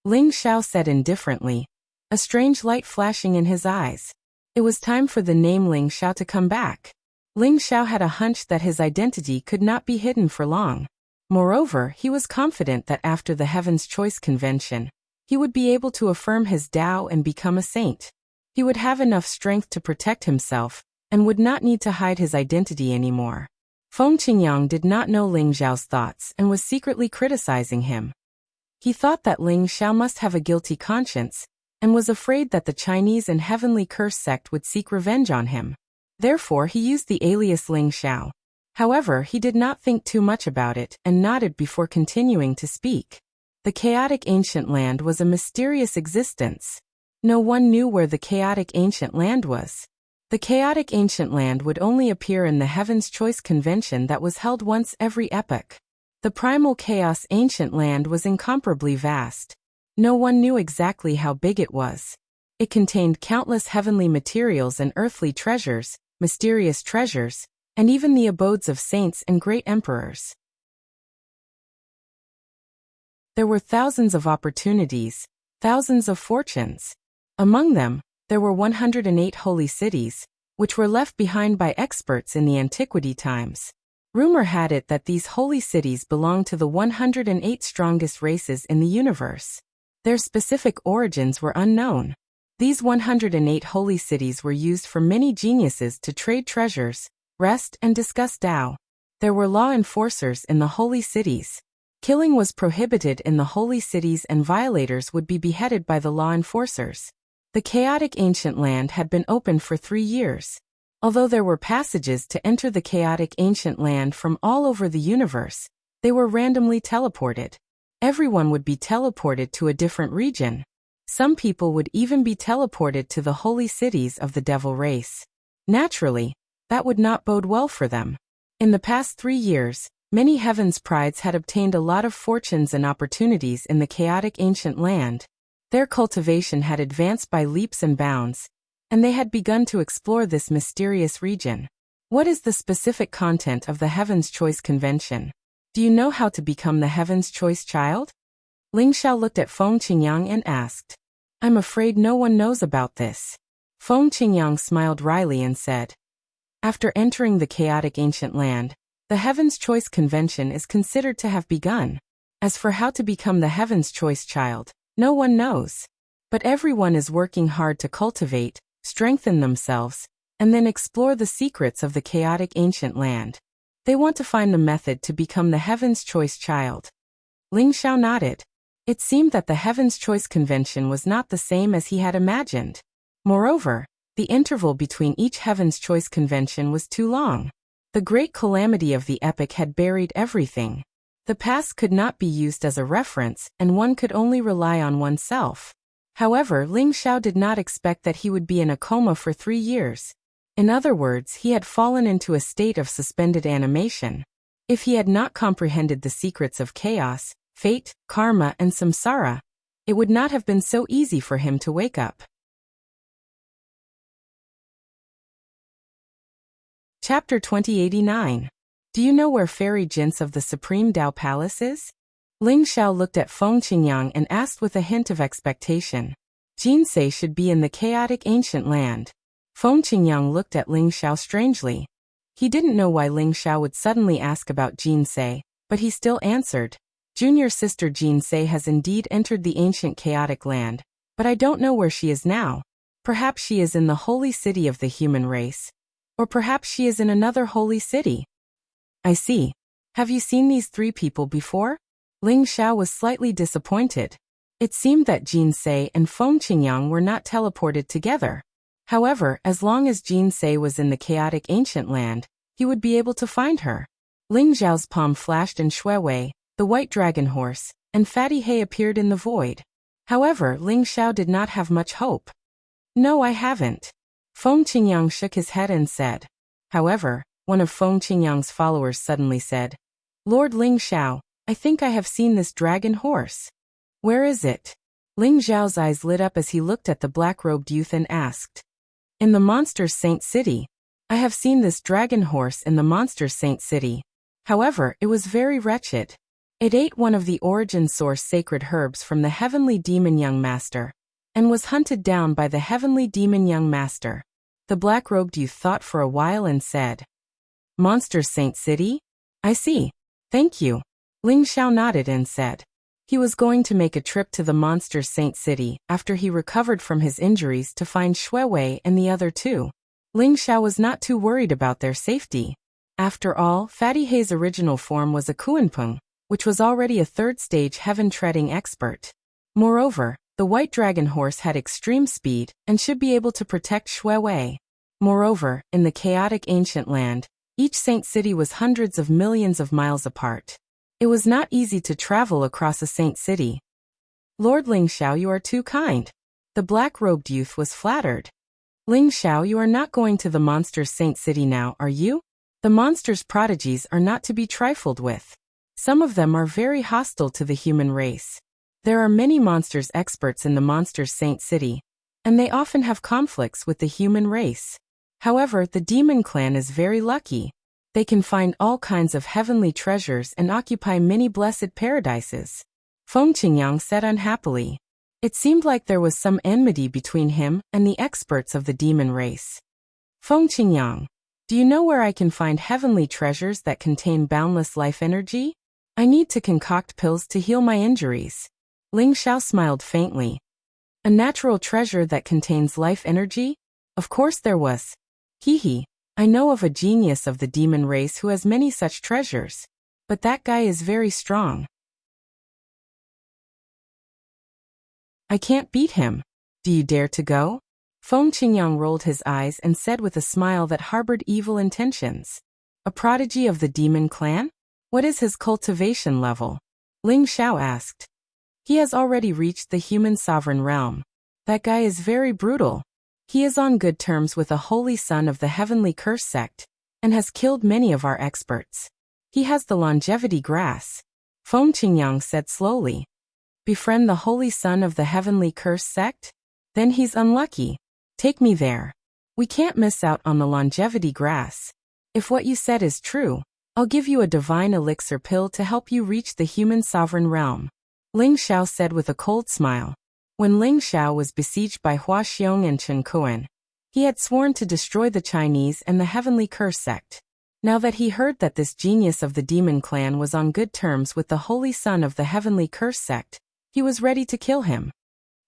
Ling Xiao said indifferently, a strange light flashing in his eyes. It was time for the name Ling Xiao to come back. Ling Xiao had a hunch that his identity could not be hidden for long. Moreover, he was confident that after the Heaven's Choice Convention, he would be able to affirm his Tao and become a saint. He would have enough strength to protect himself, and would not need to hide his identity anymore. Feng Qingyang did not know Ling Xiao's thoughts and was secretly criticizing him. He thought that Ling Xiao must have a guilty conscience, and was afraid that the Chinese and Heavenly Curse sect would seek revenge on him. Therefore he used the alias Ling Xiao. However, he did not think too much about it, and nodded before continuing to speak. The chaotic ancient land was a mysterious existence. No one knew where the chaotic ancient land was. The chaotic ancient land would only appear in the Heaven's Choice Convention that was held once every epoch. The primal chaos ancient land was incomparably vast. No one knew exactly how big it was. It contained countless heavenly materials and earthly treasures, mysterious treasures, and even the abodes of saints and great emperors. There were thousands of opportunities, thousands of fortunes. Among them, there were 108 holy cities, which were left behind by experts in the antiquity times. Rumor had it that these holy cities belonged to the 108 strongest races in the universe. Their specific origins were unknown. These 108 holy cities were used for many geniuses to trade treasures, rest and discuss Tao. There were law enforcers in the holy cities. Killing was prohibited in the holy cities and violators would be beheaded by the law enforcers. The chaotic ancient land had been open for 3 years. Although there were passages to enter the chaotic ancient land from all over the universe, they were randomly teleported. Everyone would be teleported to a different region. Some people would even be teleported to the holy cities of the devil race. Naturally, that would not bode well for them. In the past 3 years, many heaven's prides had obtained a lot of fortunes and opportunities in the chaotic ancient land. Their cultivation had advanced by leaps and bounds, and they had begun to explore this mysterious region. What is the specific content of the Heaven's Choice Convention? Do you know how to become the Heaven's Choice child? Ling Xiao looked at Feng Qingyang and asked. I'm afraid no one knows about this. Feng Qingyang smiled wryly and said. After entering the chaotic ancient land, the Heaven's Choice Convention is considered to have begun. As for how to become the Heaven's Choice child, no one knows. But everyone is working hard to cultivate, strengthen themselves, and then explore the secrets of the chaotic ancient land. They want to find the method to become the Heaven's Choice child. Ling Xiao nodded. It seemed that the Heaven's Choice Convention was not the same as he had imagined. Moreover, the interval between each Heaven's Choice Convention was too long. The great calamity of the epoch had buried everything. The past could not be used as a reference, and one could only rely on oneself. However, Ling Xiao did not expect that he would be in a coma for 3 years. In other words, he had fallen into a state of suspended animation. If he had not comprehended the secrets of chaos, fate, karma, and samsara, it would not have been so easy for him to wake up. Chapter 2089. Do you know where Fairy Jin's of the Supreme Tao Palace is? Ling Xiao looked at Feng Qingyang and asked with a hint of expectation. Jinsei should be in the chaotic ancient land. Feng Qingyang looked at Ling Xiao strangely. He didn't know why Ling Xiao would suddenly ask about Jinsei, but he still answered. Junior sister Jinsei has indeed entered the ancient chaotic land, but I don't know where she is now. Perhaps she is in the holy city of the human race. Or perhaps she is in another holy city. I see. Have you seen these 3 people before? Ling Xiao was slightly disappointed. It seemed that Jinsei and Feng Qingyang were not teleported together. However, as long as Jinsei was in the chaotic ancient land, he would be able to find her. Ling Xiao's palm flashed and Shuiwei, the white dragon horse, and Fatty He appeared in the void. However, Ling Xiao did not have much hope. No, I haven't. Feng Qingyang shook his head and said. However, one of Feng Qingyang's followers suddenly said, Lord Ling Xiao, I think I have seen this dragon horse. Where is it? Ling Xiao's eyes lit up as he looked at the black-robed youth and asked. In the Monsters' Saint City. I have seen this dragon horse in the Monsters' Saint City. However, it was very wretched. It ate one of the origin source sacred herbs from the heavenly demon young master, and was hunted down by the heavenly demon young master. The black-robed youth thought for a while and said, Monsters' Saint City? I see. Thank you. Ling Xiao nodded and said. He was going to make a trip to the Monsters' Saint City after he recovered from his injuries to find Shuiwei and the other 2. Ling Xiao was not too worried about their safety. After all, Fatty He's original form was a Kuanpeng, which was already a 3rd-stage heaven-treading expert. Moreover, the white dragon horse had extreme speed and should be able to protect Shuiwei. Moreover, in the chaotic ancient land, each saint city was hundreds of millions of miles apart. It was not easy to travel across a saint city. Lord Ling Xiao, you are too kind. The black-robed youth was flattered. Ling Xiao, you are not going to the Monsters' Saint City now, are you? The monsters' prodigies are not to be trifled with. Some of them are very hostile to the human race. There are many monsters experts in the Monsters' Saint City, and they often have conflicts with the human race. However, the demon clan is very lucky. They can find all kinds of heavenly treasures and occupy many blessed paradises. Feng Qingyang said unhappily. It seemed like there was some enmity between him and the experts of the demon race. Feng Qingyang, do you know where I can find heavenly treasures that contain boundless life energy? I need to concoct pills to heal my injuries. Ling Xiao smiled faintly. A natural treasure that contains life energy? Of course there was. Hee. I know of a genius of the demon race who has many such treasures. But that guy is very strong. I can't beat him. Do you dare to go? Feng Qingyang rolled his eyes and said with a smile that harbored evil intentions. A prodigy of the demon clan? What is his cultivation level? Ling Xiao asked. He has already reached the human sovereign realm. That guy is very brutal. He is on good terms with a holy son of the heavenly curse sect, and has killed many of our experts. He has the longevity grass. Feng Qingyang said slowly. Befriend the holy son of the heavenly curse sect? Then he's unlucky. Take me there. We can't miss out on the longevity grass. If what you said is true, I'll give you a divine elixir pill to help you reach the human sovereign realm. Ling Xiao said with a cold smile. When Ling Xiao was besieged by Hua Xiong and Chen Kuan, he had sworn to destroy the Chinese and the heavenly curse sect. Now that he heard that this genius of the demon clan was on good terms with the holy son of the heavenly curse sect, he was ready to kill him.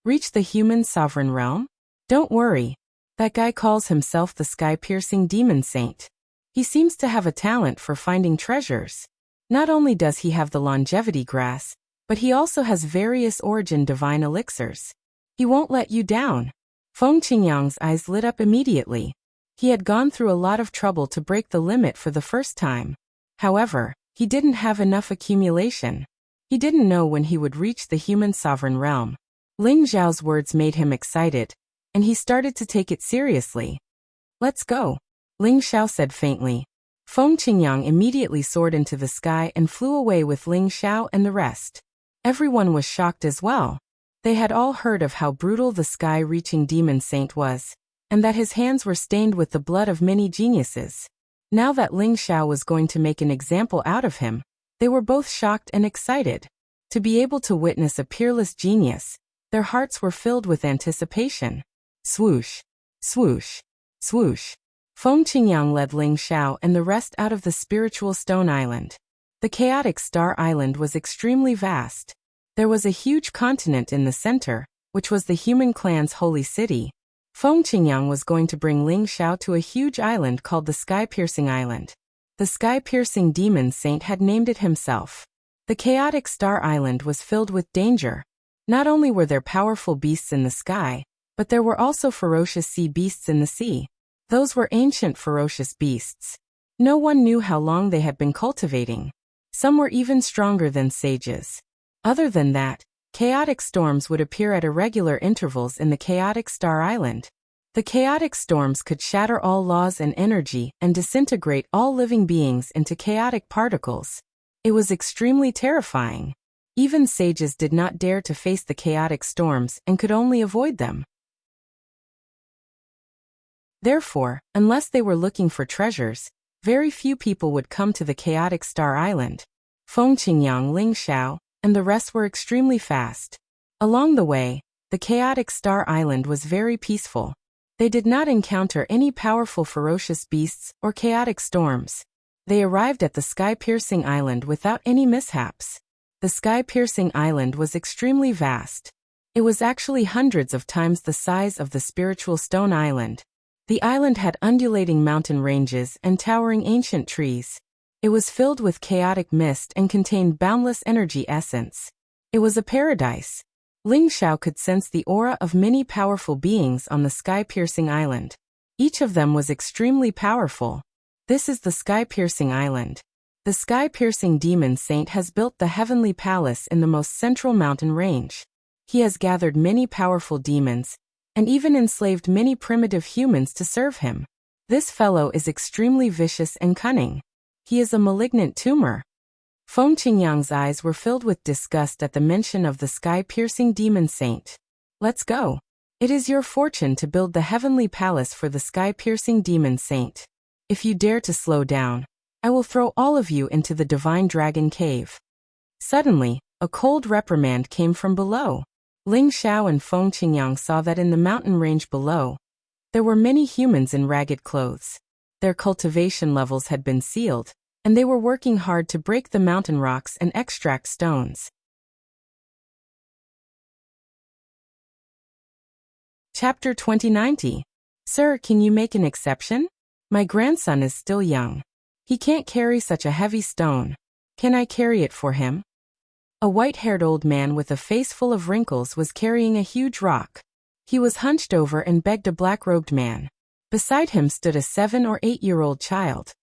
Reach the human sovereign realm? Don't worry. That guy calls himself the sky-piercing demon saint. He seems to have a talent for finding treasures. Not only does he have the longevity grass, but he also has various origin divine elixirs. He won't let you down. Feng Qingyang's eyes lit up immediately. He had gone through a lot of trouble to break the limit for the first time. However, he didn't have enough accumulation. He didn't know when he would reach the human sovereign realm. Ling Xiao's words made him excited, and he started to take it seriously. Let's go, Ling Xiao said faintly. Feng Qingyang immediately soared into the sky and flew away with Ling Xiao and the rest. Everyone was shocked as well. They had all heard of how brutal the sky-reaching demon saint was, and that his hands were stained with the blood of many geniuses. Now that Ling Xiao was going to make an example out of him, they were both shocked and excited. To be able to witness a peerless genius, their hearts were filled with anticipation. Swoosh, swoosh, swoosh. Feng Qingyang led Ling Xiao and the rest out of the spiritual stone island. The chaotic star island was extremely vast. There was a huge continent in the center, which was the human clan's holy city. Feng Qingyang was going to bring Ling Xiao to a huge island called the Sky-Piercing Island. The Sky-Piercing Demon Saint had named it himself. The chaotic star island was filled with danger. Not only were there powerful beasts in the sky, but there were also ferocious sea beasts in the sea. Those were ancient ferocious beasts. No one knew how long they had been cultivating. Some were even stronger than sages. Other than that, chaotic storms would appear at irregular intervals in the chaotic star island. The chaotic storms could shatter all laws and energy and disintegrate all living beings into chaotic particles. It was extremely terrifying. Even sages did not dare to face the chaotic storms and could only avoid them. Therefore, unless they were looking for treasures, very few people would come to the chaotic star island. Feng Qingyang, Ling Xiao, and the rest were extremely fast. Along the way, the chaotic star island was very peaceful. They did not encounter any powerful ferocious beasts or chaotic storms. They arrived at the Sky-Piercing Island without any mishaps. The Sky-Piercing Island was extremely vast. It was actually hundreds of times the size of the spiritual stone island. The island had undulating mountain ranges and towering ancient trees. It was filled with chaotic mist and contained boundless energy essence. It was a paradise. Ling Xiao could sense the aura of many powerful beings on the Sky-Piercing Island. Each of them was extremely powerful. This is the Sky-Piercing Island. The Sky-Piercing Demon Saint has built the Heavenly Palace in the most central mountain range. He has gathered many powerful demons, and even enslaved many primitive humans to serve him. This fellow is extremely vicious and cunning. He is a malignant tumor. Feng Qingyang's eyes were filled with disgust at the mention of the Sky-Piercing Demon Saint. Let's go. It is your fortune to build the Heavenly Palace for the Sky-Piercing Demon Saint. If you dare to slow down, I will throw all of you into the Divine Dragon Cave. Suddenly, a cold reprimand came from below. Ling Xiao and Feng Qingyang saw that in the mountain range below, there were many humans in ragged clothes. Their cultivation levels had been sealed, and they were working hard to break the mountain rocks and extract stones. Chapter 2090. Sir, can you make an exception? My grandson is still young. He can't carry such a heavy stone. Can I carry it for him? A white-haired old man with a face full of wrinkles was carrying a huge rock. He was hunched over and begged a black-robed man. Beside him stood a 7 or 8-year-old child.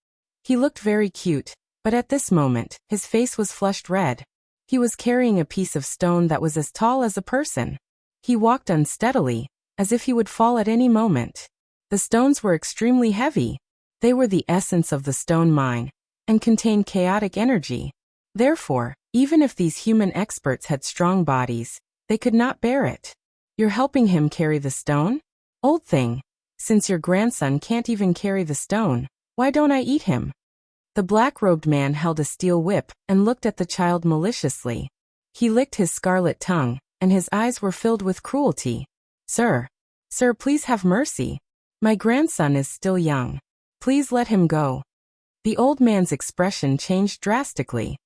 He looked very cute, but at this moment, his face was flushed red. He was carrying a piece of stone that was as tall as a person. He walked unsteadily, as if he would fall at any moment. The stones were extremely heavy. They were the essence of the stone mine, and contained chaotic energy. Therefore, even if these human experts had strong bodies, they could not bear it. You're helping him carry the stone? Old thing, since your grandson can't even carry the stone, why don't I eat him? The black-robed man held a steel whip and looked at the child maliciously. He licked his scarlet tongue, and his eyes were filled with cruelty. Sir, please have mercy. My grandson is still young. Please let him go. The old man's expression changed drastically.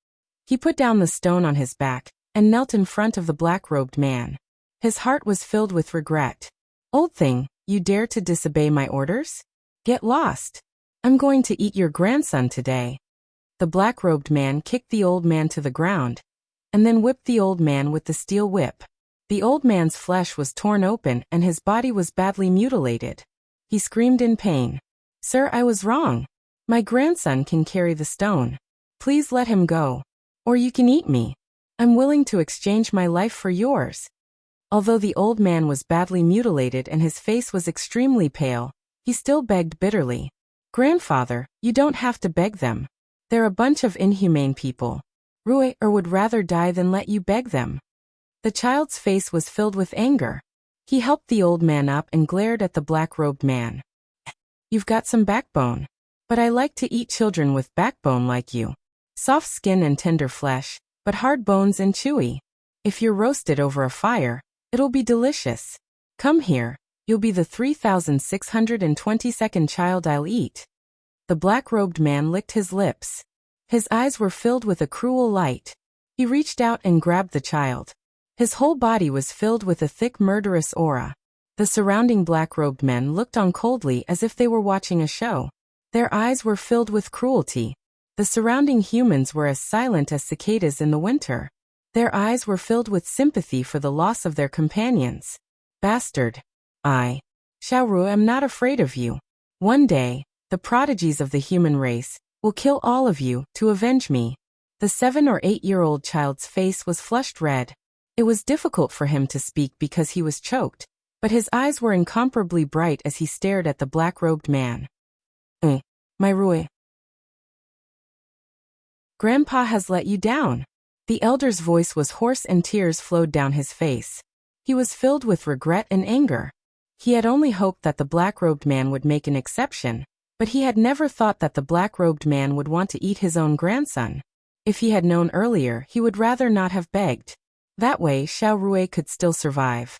He put down the stone on his back and knelt in front of the black-robed man. His heart was filled with regret. Old thing, you dare to disobey my orders? Get lost. I'm going to eat your grandson today. The black-robed man kicked the old man to the ground, and then whipped the old man with the steel whip. The old man's flesh was torn open and his body was badly mutilated. He screamed in pain. Sir, I was wrong. My grandson can carry the stone. Please let him go. Or you can eat me. I'm willing to exchange my life for yours. Although the old man was badly mutilated and his face was extremely pale, he still begged bitterly. "Grandfather, you don't have to beg them. They're a bunch of inhumane people. Rui would rather die than let you beg them." The child's face was filled with anger. He helped the old man up and glared at the black-robed man. "You've got some backbone. But I like to eat children with backbone like you. Soft skin and tender flesh, but hard bones and chewy. If you're roasted over a fire, it'll be delicious. Come here, you'll be the 3,622nd child I'll eat." The black-robed man licked his lips. His eyes were filled with a cruel light. He reached out and grabbed the child. His whole body was filled with a thick murderous aura. The surrounding black-robed men looked on coldly as if they were watching a show. Their eyes were filled with cruelty. The surrounding humans were as silent as cicadas in the winter. Their eyes were filled with sympathy for the loss of their companions. "Bastard. Xiao Rui, am not afraid of you. One day, the prodigies of the human race will kill all of you to avenge me." The 7 or 8-year-old child's face was flushed red. It was difficult for him to speak because he was choked, but his eyes were incomparably bright as he stared at the black-robed man. My Rui. Grandpa has let you down." The elder's voice was hoarse and tears flowed down his face. He was filled with regret and anger. He had only hoped that the black-robed man would make an exception, but he had never thought that the black-robed man would want to eat his own grandson. If he had known earlier, he would rather not have begged. That way Xiao Rui could still survive.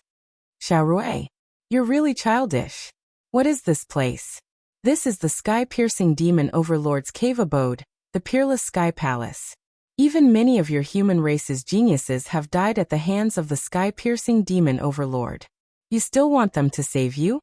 "Xiao Rui, you're really childish. What is this place?" "This is the sky-piercing demon overlord's cave abode, the Peerless Sky Palace. Even many of your human race's geniuses have died at the hands of the sky-piercing demon overlord. You still want them to save you?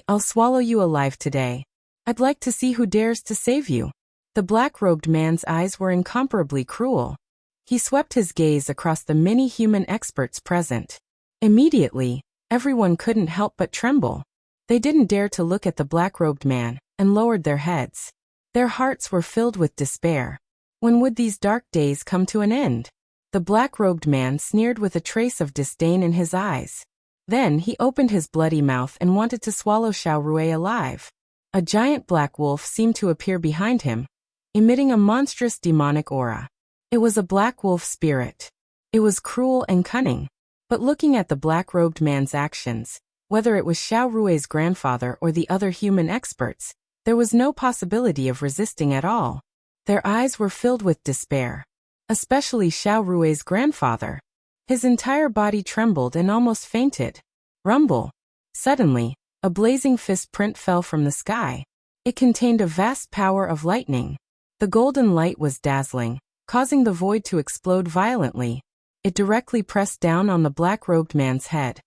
I'll swallow you alive today. I'd like to see who dares to save you." The black-robed man's eyes were incomparably cruel. He swept his gaze across the many human experts present. Immediately, everyone couldn't help but tremble. They didn't dare to look at the black-robed man, and lowered their heads. Their hearts were filled with despair. When would these dark days come to an end? The black-robed man sneered with a trace of disdain in his eyes. Then he opened his bloody mouth and wanted to swallow Xiao Rui alive. A giant black wolf seemed to appear behind him, emitting a monstrous demonic aura. It was a black wolf spirit. It was cruel and cunning. But looking at the black-robed man's actions, whether it was Xiao Rui's grandfather or the other human experts, there was no possibility of resisting at all. Their eyes were filled with despair. Especially Xiao Rui's grandfather. His entire body trembled and almost fainted. Rumble. Suddenly, a blazing fist print fell from the sky. It contained a vast power of lightning. The golden light was dazzling, causing the void to explode violently. It directly pressed down on the black-robed man's head.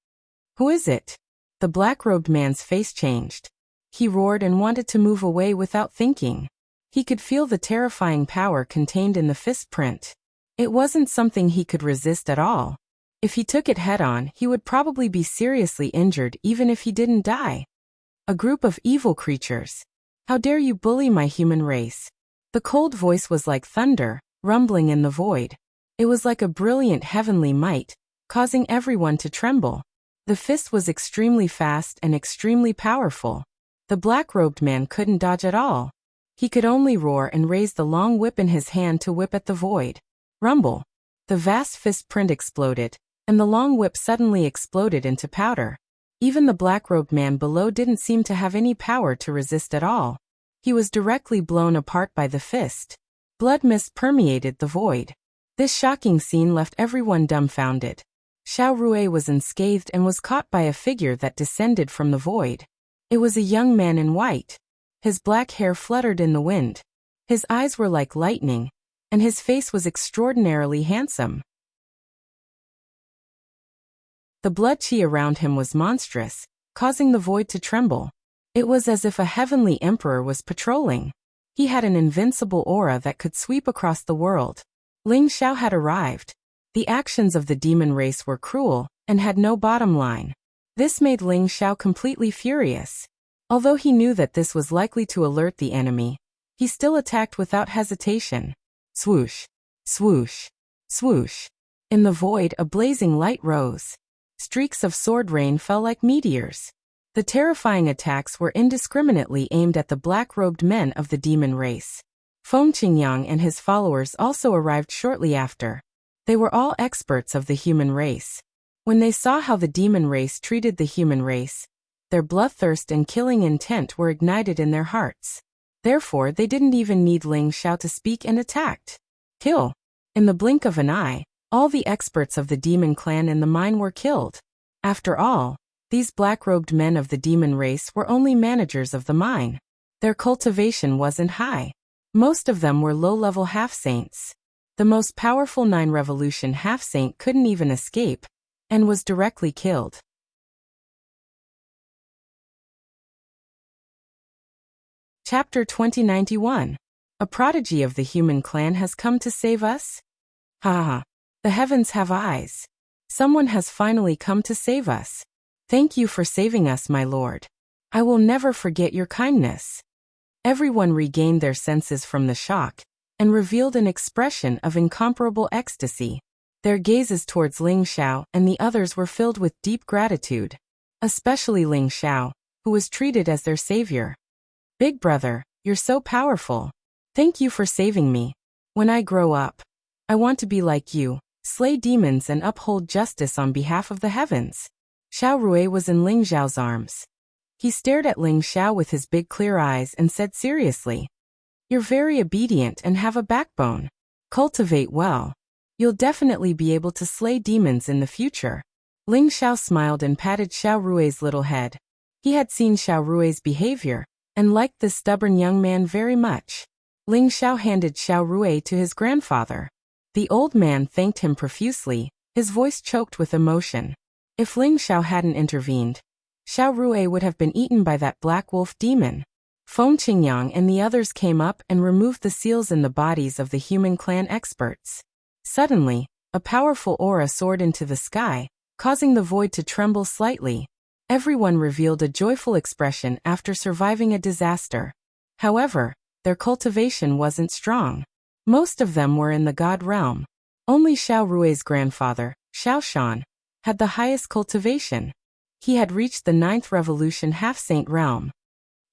"Who is it?" The black-robed man's face changed. He roared and wanted to move away without thinking. He could feel the terrifying power contained in the fist print. It wasn't something he could resist at all. If he took it head-on, he would probably be seriously injured even if he didn't die. "A group of evil creatures. How dare you bully my human race?" The cold voice was like thunder, rumbling in the void. It was like a brilliant heavenly might, causing everyone to tremble. The fist was extremely fast and extremely powerful. The black-robed man couldn't dodge at all. He could only roar and raise the long whip in his hand to whip at the void. Rumble. The vast fist print exploded, and the long whip suddenly exploded into powder. Even the black-robed man below didn't seem to have any power to resist at all. He was directly blown apart by the fist. Blood mist permeated the void. This shocking scene left everyone dumbfounded. Xiao Rui was unscathed and was caught by a figure that descended from the void. It was a young man in white. His black hair fluttered in the wind. His eyes were like lightning, and his face was extraordinarily handsome. The blood chi around him was monstrous, causing the void to tremble. It was as if a heavenly emperor was patrolling. He had an invincible aura that could sweep across the world. Ling Xiao had arrived. The actions of the demon race were cruel, and had no bottom line. This made Ling Xiao completely furious. Although he knew that this was likely to alert the enemy, he still attacked without hesitation. Swoosh, swoosh, swoosh. In the void, a blazing light rose. Streaks of sword rain fell like meteors. The terrifying attacks were indiscriminately aimed at the black-robed men of the demon race. Feng Qingyang and his followers also arrived shortly after. They were all experts of the human race. When they saw how the demon race treated the human race, their bloodthirst and killing intent were ignited in their hearts. Therefore, they didn't even need Ling Xiao to speak and attacked. Kill. In the blink of an eye, all the experts of the demon clan in the mine were killed. After all, these black-robed men of the demon race were only managers of the mine. Their cultivation wasn't high. Most of them were low-level half-saints. The most powerful 9 Revolution half-saint couldn't even escape, and was directly killed. Chapter 2091. A prodigy of the human clan has come to save us? Ha ha ha. The heavens have eyes. Someone has finally come to save us. Thank you for saving us, my lord. I will never forget your kindness. Everyone regained their senses from the shock, and revealed an expression of incomparable ecstasy. Their gazes towards Ling Xiao and the others were filled with deep gratitude. Especially Ling Xiao, who was treated as their savior. Big brother, you're so powerful. Thank you for saving me. When I grow up, I want to be like you, slay demons and uphold justice on behalf of the heavens. Xiao Rui was in Ling Xiao's arms. He stared at Ling Xiao with his big clear eyes and said seriously, "You're very obedient and have a backbone. Cultivate well. You'll definitely be able to slay demons in the future." Ling Xiao smiled and patted Xiao Rui's little head. He had seen Xiao Rui's behavior, and liked this stubborn young man very much. Ling Xiao handed Xiao Rui to his grandfather. The old man thanked him profusely, his voice choked with emotion. If Ling Xiao hadn't intervened, Xiao Rui would have been eaten by that black wolf demon. Feng Qingyang and the others came up and removed the seals in the bodies of the human clan experts. Suddenly, a powerful aura soared into the sky, causing the void to tremble slightly. Everyone revealed a joyful expression after surviving a disaster. However, their cultivation wasn't strong. Most of them were in the god realm. Only Xiao Rui's grandfather, Xiao Shan, had the highest cultivation. He had reached the 9th Revolution half-saint realm.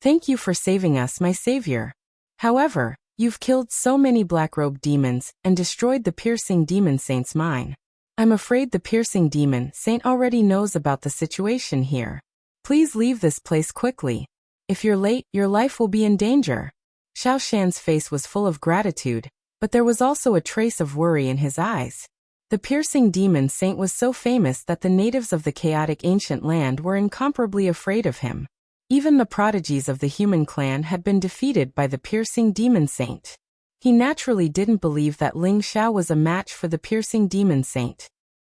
Thank you for saving us, my savior. However, you've killed so many black-robed demons and destroyed the piercing demon saint's mine. I'm afraid the piercing demon saint already knows about the situation here. Please leave this place quickly. If you're late, your life will be in danger. Xiao Shan's face was full of gratitude, but there was also a trace of worry in his eyes. The piercing demon saint was so famous that the natives of the chaotic ancient land were incomparably afraid of him. Even the prodigies of the human clan had been defeated by the piercing demon saint. He naturally didn't believe that Ling Xiao was a match for the piercing demon saint.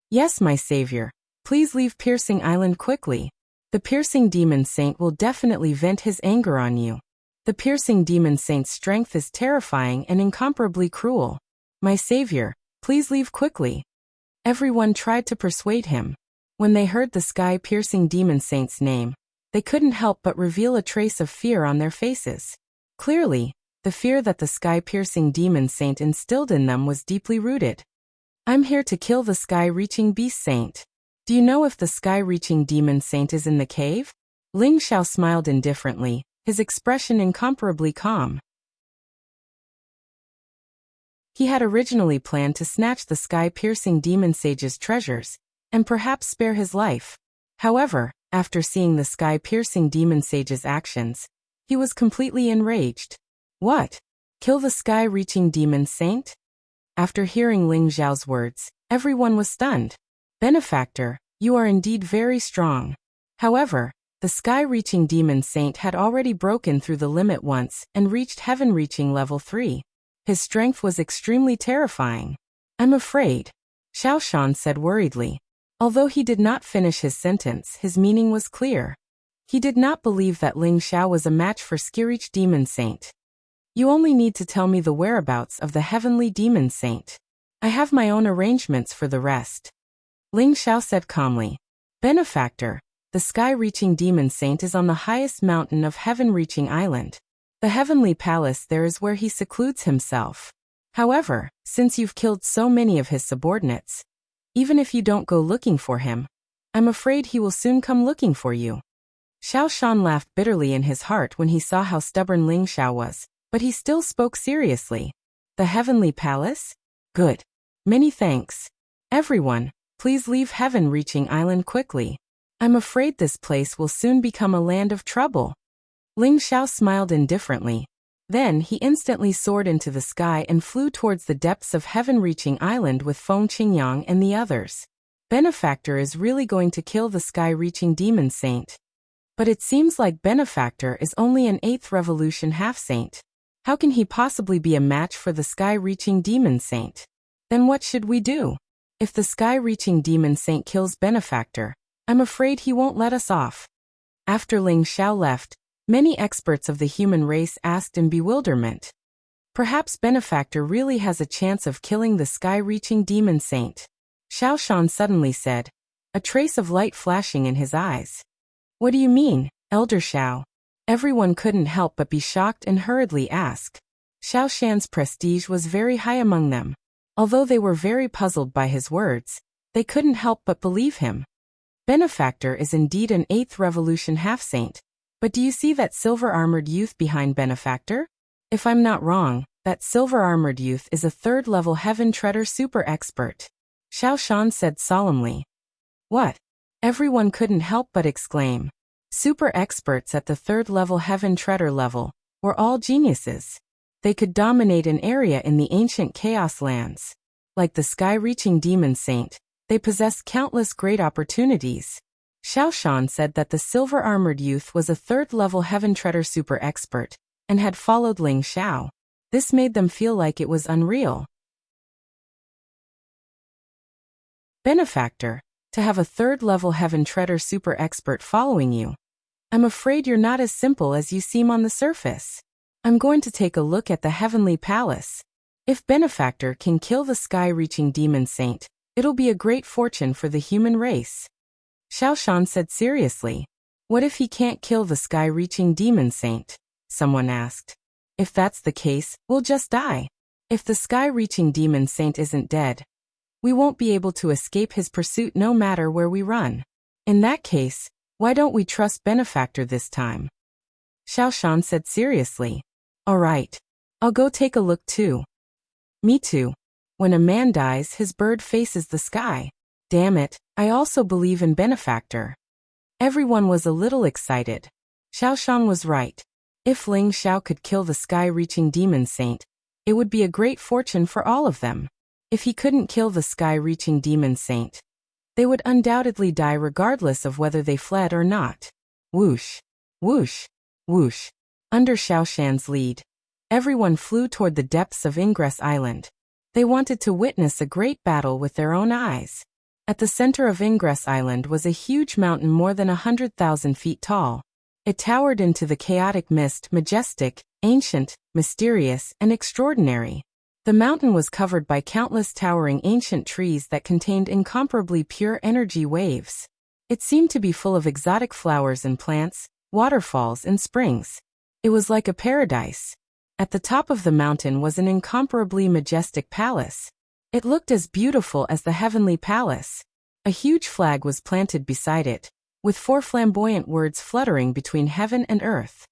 Yes, my savior, please leave Piercing Island quickly. The piercing demon saint will definitely vent his anger on you. The piercing demon saint's strength is terrifying and incomparably cruel. My savior, please leave quickly. Everyone tried to persuade him. When they heard the sky-piercing demon saint's name, they couldn't help but reveal a trace of fear on their faces. Clearly, the fear that the sky-piercing demon saint instilled in them was deeply rooted. I'm here to kill the sky-reaching beast saint. Do you know if the sky-reaching demon saint is in the cave? Ling Xiao smiled indifferently, his expression incomparably calm. He had originally planned to snatch the sky-piercing demon sage's treasures, and perhaps spare his life. However, after seeing the sky-piercing demon sage's actions, he was completely enraged. What? Kill the sky-reaching demon saint? After hearing Ling Xiao's words, everyone was stunned. Benefactor, you are indeed very strong. However, the sky-reaching demon saint had already broken through the limit once and reached heaven-reaching level 3. His strength was extremely terrifying. I'm afraid, Xiao Shan said worriedly. Although he did not finish his sentence, his meaning was clear. He did not believe that Ling Xiao was a match for Skirich Demon Saint. You only need to tell me the whereabouts of the heavenly demon saint. I have my own arrangements for the rest. Ling Xiao said calmly. Benefactor, the sky-reaching demon saint is on the highest mountain of heaven-reaching island. The heavenly palace there is where he secludes himself. However, since you've killed so many of his subordinates, even if you don't go looking for him, I'm afraid he will soon come looking for you. Xiao Shan laughed bitterly in his heart when he saw how stubborn Ling Xiao was, but he still spoke seriously. The Heavenly Palace? Good. Many thanks. Everyone, please leave Heaven-reaching Island quickly. I'm afraid this place will soon become a land of trouble. Ling Xiao smiled indifferently. Then he instantly soared into the sky and flew towards the depths of Heaven-reaching Island with Feng Qingyang and the others. Benefactor is really going to kill the sky-reaching demon saint. But it seems like Benefactor is only an 8th revolution half-saint. How can he possibly be a match for the sky-reaching demon saint? Then what should we do? If the sky-reaching demon saint kills Benefactor, I'm afraid he won't let us off. After Ling Xiao left, many experts of the human race asked in bewilderment. Perhaps Benefactor really has a chance of killing the sky-reaching demon saint. Xiao Shan suddenly said, a trace of light flashing in his eyes. What do you mean, Elder Xiao? Everyone couldn't help but be shocked and hurriedly ask. Xiao Shan's prestige was very high among them. Although they were very puzzled by his words, they couldn't help but believe him. Benefactor is indeed an 8th revolution half-saint, but do you see that silver-armored youth behind Benefactor? If I'm not wrong, that silver-armored youth is a 3rd-level Heaven Treader super expert. Xiao Shan said solemnly. What? Everyone couldn't help but exclaim. Super experts at the 3rd-level Heaven Treader level were all geniuses. They could dominate an area in the ancient Chaos Lands. Like the sky-reaching demon saint, they possessed countless great opportunities. Xiao Shan said that the silver-armored youth was a 3rd-level Heaven Treader super expert, and had followed Ling Xiao. This made them feel like it was unreal. Benefactor, to have a 3rd-level Heaven Treader super expert following you. I'm afraid you're not as simple as you seem on the surface. I'm going to take a look at the Heavenly Palace. If Benefactor can kill the sky-reaching demon saint, it'll be a great fortune for the human race. Xiao Shan said seriously. What if he can't kill the sky-reaching demon saint? Someone asked. If that's the case, we'll just die. If the sky-reaching demon saint isn't dead, we won't be able to escape his pursuit no matter where we run. In that case, why don't we trust Benefactor this time? Xiao Shan said seriously. All right. I'll go take a look too. Me too. When a man dies, his bird faces the sky. Damn it, I also believe in Benefactor. Everyone was a little excited. Xiao Shan was right. If Ling Xiao could kill the sky-reaching demon saint, it would be a great fortune for all of them. If he couldn't kill the sky-reaching demon saint, they would undoubtedly die regardless of whether they fled or not. Whoosh, whoosh, whoosh. Under Xiao Shan's lead, everyone flew toward the depths of Ingress Island. They wanted to witness a great battle with their own eyes. At the center of Ingress Island was a huge mountain more than 100,000 feet tall. It towered into the chaotic mist, majestic, ancient, mysterious, and extraordinary. The mountain was covered by countless towering ancient trees that contained incomparably pure energy waves. It seemed to be full of exotic flowers and plants, waterfalls and springs. It was like a paradise. At the top of the mountain was an incomparably majestic palace. It looked as beautiful as the Heavenly Palace. A huge flag was planted beside it, with 4 flamboyant words fluttering between heaven and earth.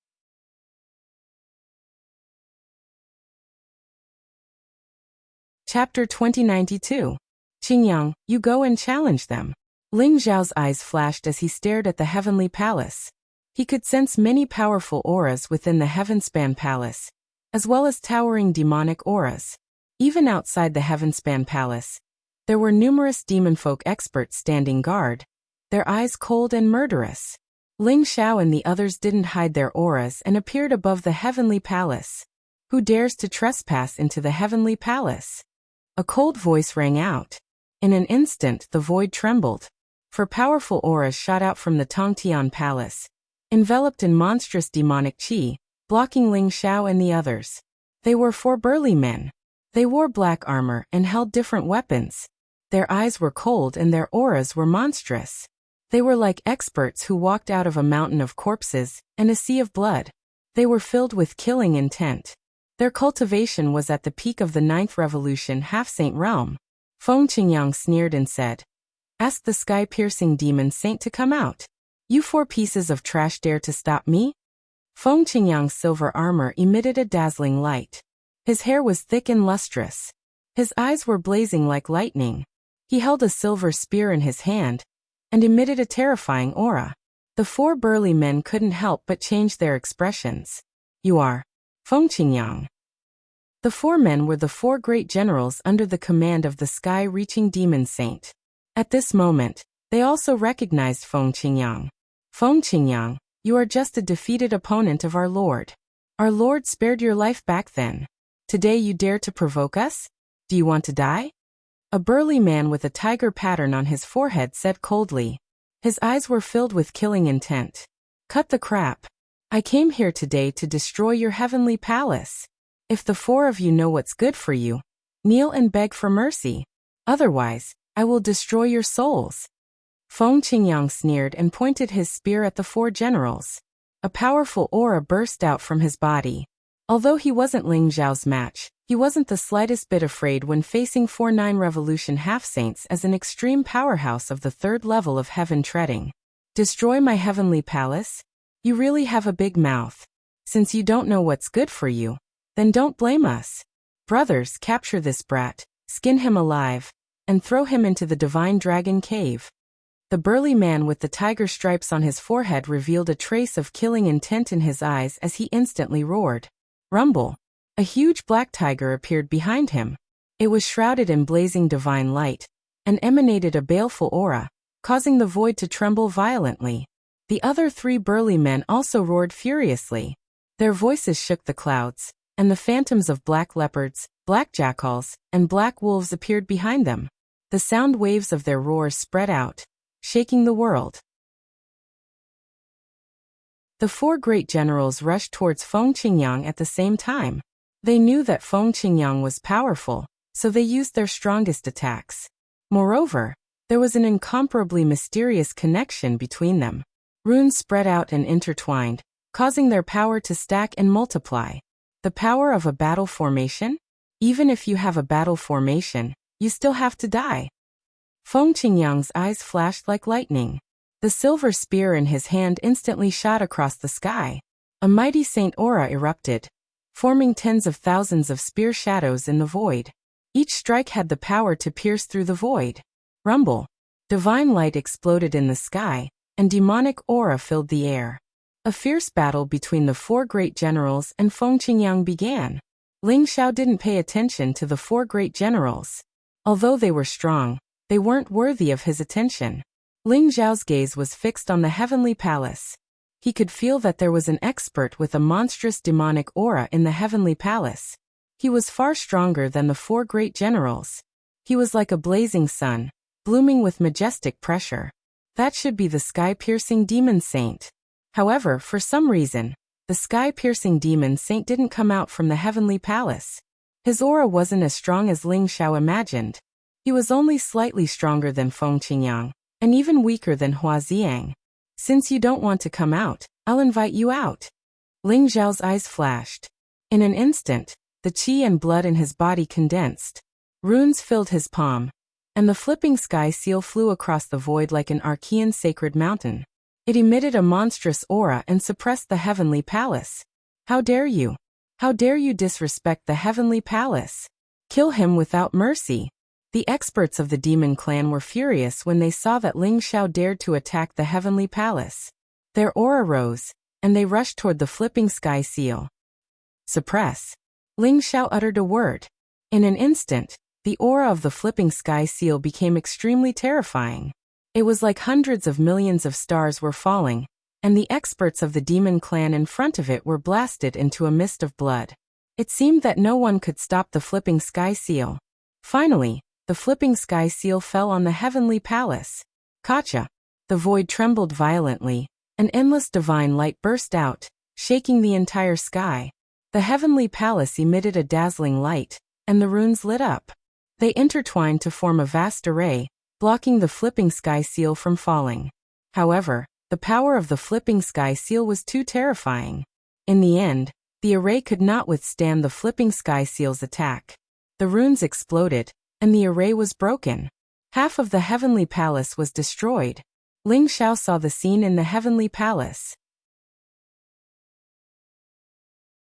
Chapter 2092. Qingyang, you go and challenge them. Ling Zhao's eyes flashed as he stared at the Heavenly Palace. He could sense many powerful auras within the Heavenspan Palace, as well as towering demonic auras. Even outside the Heavenspan Palace, there were numerous demonfolk experts standing guard, their eyes cold and murderous. Ling Xiao and the others didn't hide their auras and appeared above the Heavenly Palace. Who dares to trespass into the Heavenly Palace? A cold voice rang out. In an instant, the void trembled, for powerful auras shot out from the Tongtian Palace, enveloped in monstrous demonic qi, blocking Ling Xiao and the others. They were 4 burly men. They wore black armor and held different weapons. Their eyes were cold and their auras were monstrous. They were like experts who walked out of a mountain of corpses and a sea of blood. They were filled with killing intent. Their cultivation was at the peak of the 9th revolution half-saint realm. Feng Qingyang sneered and said, Ask the sky-piercing demon saint to come out. You 4 pieces of trash dare to stop me? Feng Qingyang's silver armor emitted a dazzling light. His hair was thick and lustrous. His eyes were blazing like lightning. He held a silver spear in his hand and emitted a terrifying aura. The 4 burly men couldn't help but change their expressions. You are Feng Qingyang. The 4 men were the 4 great generals under the command of the sky-reaching demon saint. At this moment, they also recognized Feng Qingyang. Feng Qingyang, you are just a defeated opponent of our Lord. Our Lord spared your life back then. Today you dare to provoke us? Do you want to die? A burly man with a tiger pattern on his forehead said coldly. His eyes were filled with killing intent. Cut the crap. I came here today to destroy your heavenly palace. If the 4 of you know what's good for you, kneel and beg for mercy. Otherwise, I will destroy your souls. Feng Qingyang sneered and pointed his spear at the 4 generals. A powerful aura burst out from his body. Although he wasn't Ling Zhao's match, he wasn't the slightest bit afraid when facing 4-9 Revolution half-saints as an extreme powerhouse of the 3rd level of heaven treading. Destroy my heavenly palace? You really have a big mouth. Since you don't know what's good for you, then don't blame us. Brothers, capture this brat, skin him alive, and throw him into the divine dragon cave. The burly man with the tiger stripes on his forehead revealed a trace of killing intent in his eyes as he instantly roared. Rumble. A huge black tiger appeared behind him. It was shrouded in blazing divine light and emanated a baleful aura, causing the void to tremble violently. The other 3 burly men also roared furiously. Their voices shook the clouds, and the phantoms of black leopards, black jackals, and black wolves appeared behind them. The sound waves of their roars spread out, shaking the world. The 4 great generals rushed towards Feng Qingyang at the same time. They knew that Feng Qingyang was powerful, so they used their strongest attacks. Moreover, there was an incomparably mysterious connection between them. Runes spread out and intertwined, causing their power to stack and multiply. The power of a battle formation? Even if you have a battle formation, you still have to die. Feng Qingyang's eyes flashed like lightning. The silver spear in his hand instantly shot across the sky. A mighty saint aura erupted, forming tens of thousands of spear shadows in the void. Each strike had the power to pierce through the void. Rumble. Divine light exploded in the sky, and demonic aura filled the air. A fierce battle between the 4 great generals and Feng Qingyang began. Ling Xiao didn't pay attention to the 4 great generals. Although they were strong, they weren't worthy of his attention. Ling Zhao's gaze was fixed on the heavenly palace. He could feel that there was an expert with a monstrous demonic aura in the heavenly palace. He was far stronger than the 4 great generals. He was like a blazing sun, blooming with majestic pressure. That should be the sky-piercing demon saint. However, for some reason, the sky-piercing demon saint didn't come out from the heavenly palace. His aura wasn't as strong as Ling Xiao imagined. He was only slightly stronger than Feng Qingyang, and even weaker than Hua Xiang. Since you don't want to come out, I'll invite you out. Ling Zhao's eyes flashed. In an instant, the qi and blood in his body condensed. Runes filled his palm, and the flipping sky seal flew across the void like an Archean sacred mountain. It emitted a monstrous aura and suppressed the heavenly palace. How dare you? How dare you disrespect the heavenly palace? Kill him without mercy. The experts of the demon clan were furious when they saw that Ling Xiao dared to attack the heavenly palace. Their aura rose, and they rushed toward the flipping sky seal. Suppress. Ling Xiao uttered a word. In an instant, the aura of the flipping sky seal became extremely terrifying. It was like hundreds of millions of stars were falling, and the experts of the demon clan in front of it were blasted into a mist of blood. It seemed that no one could stop the flipping sky seal. Finally, the flipping sky seal fell on the heavenly palace. Kacha. The void trembled violently. An endless divine light burst out, shaking the entire sky. The heavenly palace emitted a dazzling light, and the runes lit up. They intertwined to form a vast array, blocking the flipping sky seal from falling. However, the power of the flipping sky seal was too terrifying. In the end, the array could not withstand the flipping sky seal's attack. The runes exploded, and the array was broken. Half of the heavenly palace was destroyed. Ling Xiao saw the scene in the heavenly palace.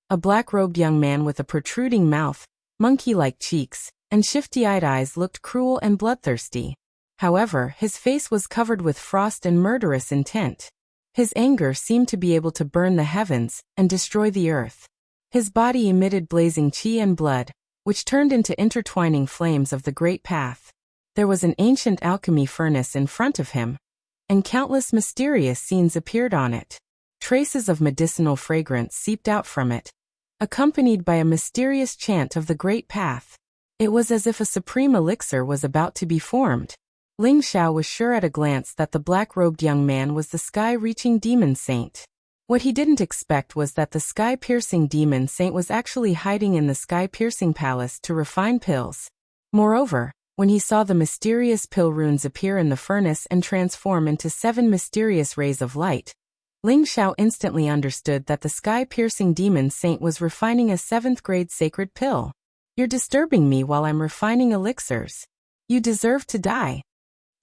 A black-robed young man with a protruding mouth, monkey-like cheeks, and shifty-eyed eyes looked cruel and bloodthirsty. However, his face was covered with frost and murderous intent. His anger seemed to be able to burn the heavens and destroy the earth. His body emitted blazing qi and blood, which turned into intertwining flames of the great path. There was an ancient alchemy furnace in front of him, and countless mysterious scenes appeared on it. Traces of medicinal fragrance seeped out from it, accompanied by a mysterious chant of the great path. It was as if a supreme elixir was about to be formed. Ling Xiao was sure at a glance that the black-robed young man was the sky-reaching demon saint. What he didn't expect was that the sky-piercing demon saint was actually hiding in the sky-piercing palace to refine pills. Moreover, when he saw the mysterious pill runes appear in the furnace and transform into 7 mysterious rays of light, Ling Xiao instantly understood that the sky-piercing demon saint was refining a 7th-grade sacred pill. "You're disturbing me while I'm refining elixirs. You deserve to die."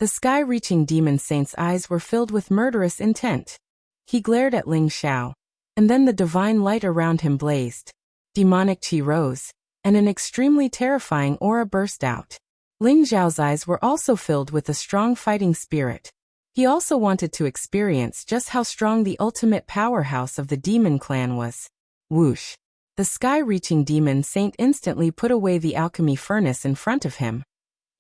The sky-reaching demon saint's eyes were filled with murderous intent. He glared at Ling Xiao, and then the divine light around him blazed. Demonic qi rose, and an extremely terrifying aura burst out. Ling Xiao's eyes were also filled with a strong fighting spirit. He also wanted to experience just how strong the ultimate powerhouse of the demon clan was. Whoosh! The sky-reaching demon saint instantly put away the alchemy furnace in front of him,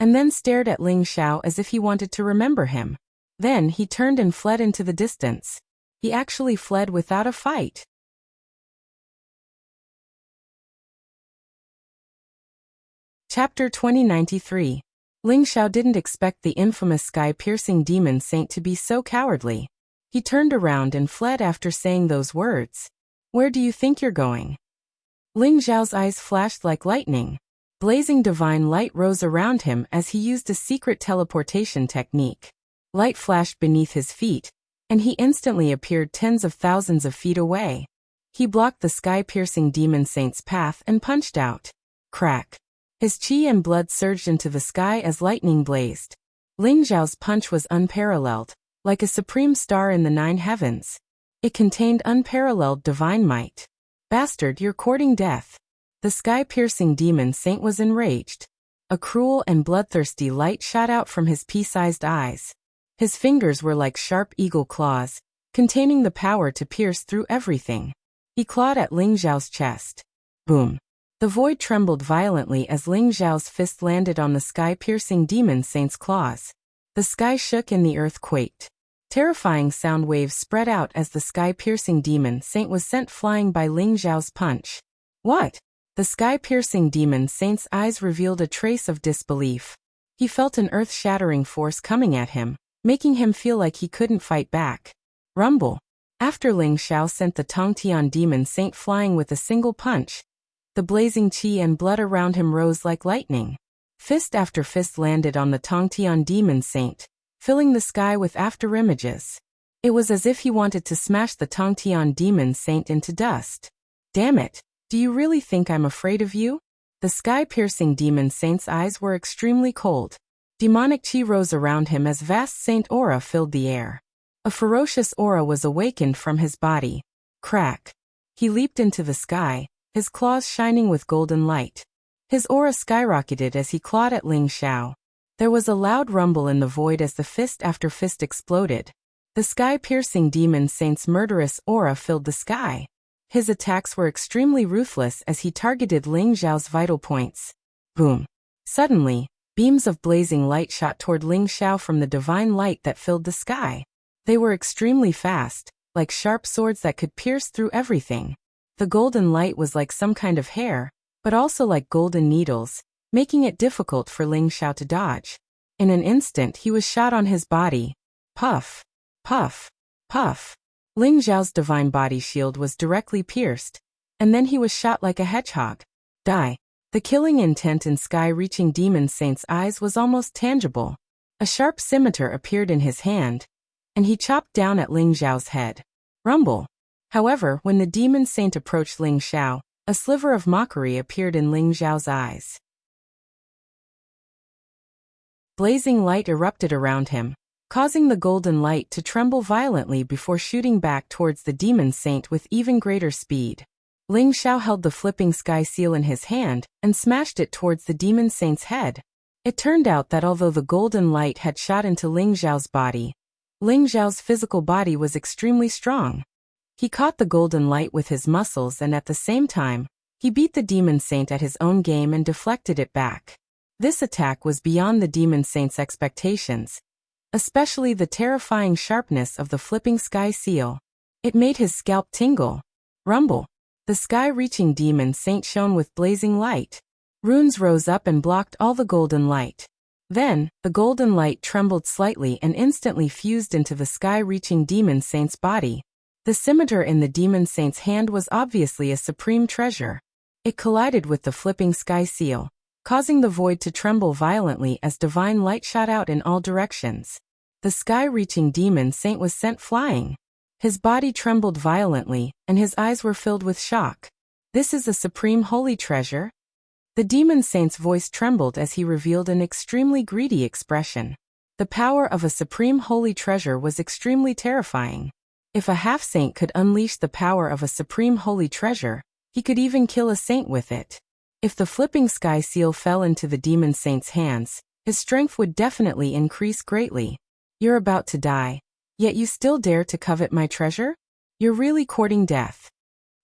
and then stared at Ling Xiao as if he wanted to remember him. Then he turned and fled into the distance. He actually fled without a fight. Chapter 2093. Ling Xiao didn't expect the infamous sky-piercing demon saint to be so cowardly. He turned around and fled after saying those words. "Where do you think you're going?" Ling Xiao's eyes flashed like lightning. Blazing divine light rose around him as he used a secret teleportation technique. Light flashed beneath his feet, and he instantly appeared tens of thousands of feet away. He blocked the sky-piercing demon saint's path and punched out. Crack! His qi and blood surged into the sky as lightning blazed. Ling Xiao's punch was unparalleled, like a supreme star in the 9 heavens. It contained unparalleled divine might. "Bastard, you're courting death." The sky-piercing demon saint was enraged. A cruel and bloodthirsty light shot out from his pea-sized eyes. His fingers were like sharp eagle claws, containing the power to pierce through everything. He clawed at Ling Xiao's chest. Boom! The void trembled violently as Ling Xiao's fist landed on the sky-piercing demon saint's claws. The sky shook and the earth quaked. Terrifying sound waves spread out as the sky-piercing demon saint was sent flying by Ling Xiao's punch. What? The sky-piercing demon saint's eyes revealed a trace of disbelief. He felt an earth-shattering force coming at him, making him feel like he couldn't fight back. Rumble! After Ling Xiao sent the Tongtian demon saint flying with a single punch, the blazing qi and blood around him rose like lightning. Fist after fist landed on the Tongtian demon saint, filling the sky with afterimages. It was as if he wanted to smash the Tongtian demon saint into dust. "Damn it! Do you really think I'm afraid of you?" The sky-piercing demon saint's eyes were extremely cold. Demonic qi rose around him as vast saint aura filled the air. A ferocious aura was awakened from his body. Crack! He leaped into the sky, his claws shining with golden light. His aura skyrocketed as he clawed at Ling Xiao. There was a loud rumble in the void as the fist after fist exploded. The sky-piercing demon saint's murderous aura filled the sky. His attacks were extremely ruthless as he targeted Ling Xiao's vital points. Boom! Suddenly, beams of blazing light shot toward Ling Xiao from the divine light that filled the sky. They were extremely fast, like sharp swords that could pierce through everything. The golden light was like some kind of hair, but also like golden needles, making it difficult for Ling Xiao to dodge. In an instant he was shot on his body. Puff! Puff! Puff! Ling Xiao's divine body shield was directly pierced, and then he was shot like a hedgehog. Die! The killing intent in sky-reaching demon saint's eyes was almost tangible. A sharp scimitar appeared in his hand, and he chopped down at Ling Xiao's head. Rumble! However, when the demon saint approached Ling Xiao, a sliver of mockery appeared in Ling Xiao's eyes. Blazing light erupted around him, causing the golden light to tremble violently before shooting back towards the demon saint with even greater speed. Ling Xiao held the flipping sky seal in his hand and smashed it towards the demon saint's head. It turned out that although the golden light had shot into Ling Xiao's body, Ling Xiao's physical body was extremely strong. He caught the golden light with his muscles and at the same time, he beat the demon saint at his own game and deflected it back. This attack was beyond the demon saint's expectations, especially the terrifying sharpness of the flipping sky seal. It made his scalp tingle. Rumble. The sky-reaching demon saint shone with blazing light. Runes rose up and blocked all the golden light. Then, the golden light trembled slightly and instantly fused into the sky-reaching demon saint's body. The scimitar in the demon saint's hand was obviously a supreme treasure. It collided with the flipping sky seal, causing the void to tremble violently as divine light shot out in all directions. The sky-reaching demon saint was sent flying. His body trembled violently, and his eyes were filled with shock. This is a supreme holy treasure? The demon saint's voice trembled as he revealed an extremely greedy expression. The power of a supreme holy treasure was extremely terrifying. If a half-saint could unleash the power of a supreme holy treasure, he could even kill a saint with it. If the flipping sky seal fell into the demon saint's hands, his strength would definitely increase greatly. You're about to die, yet you still dare to covet my treasure? You're really courting death.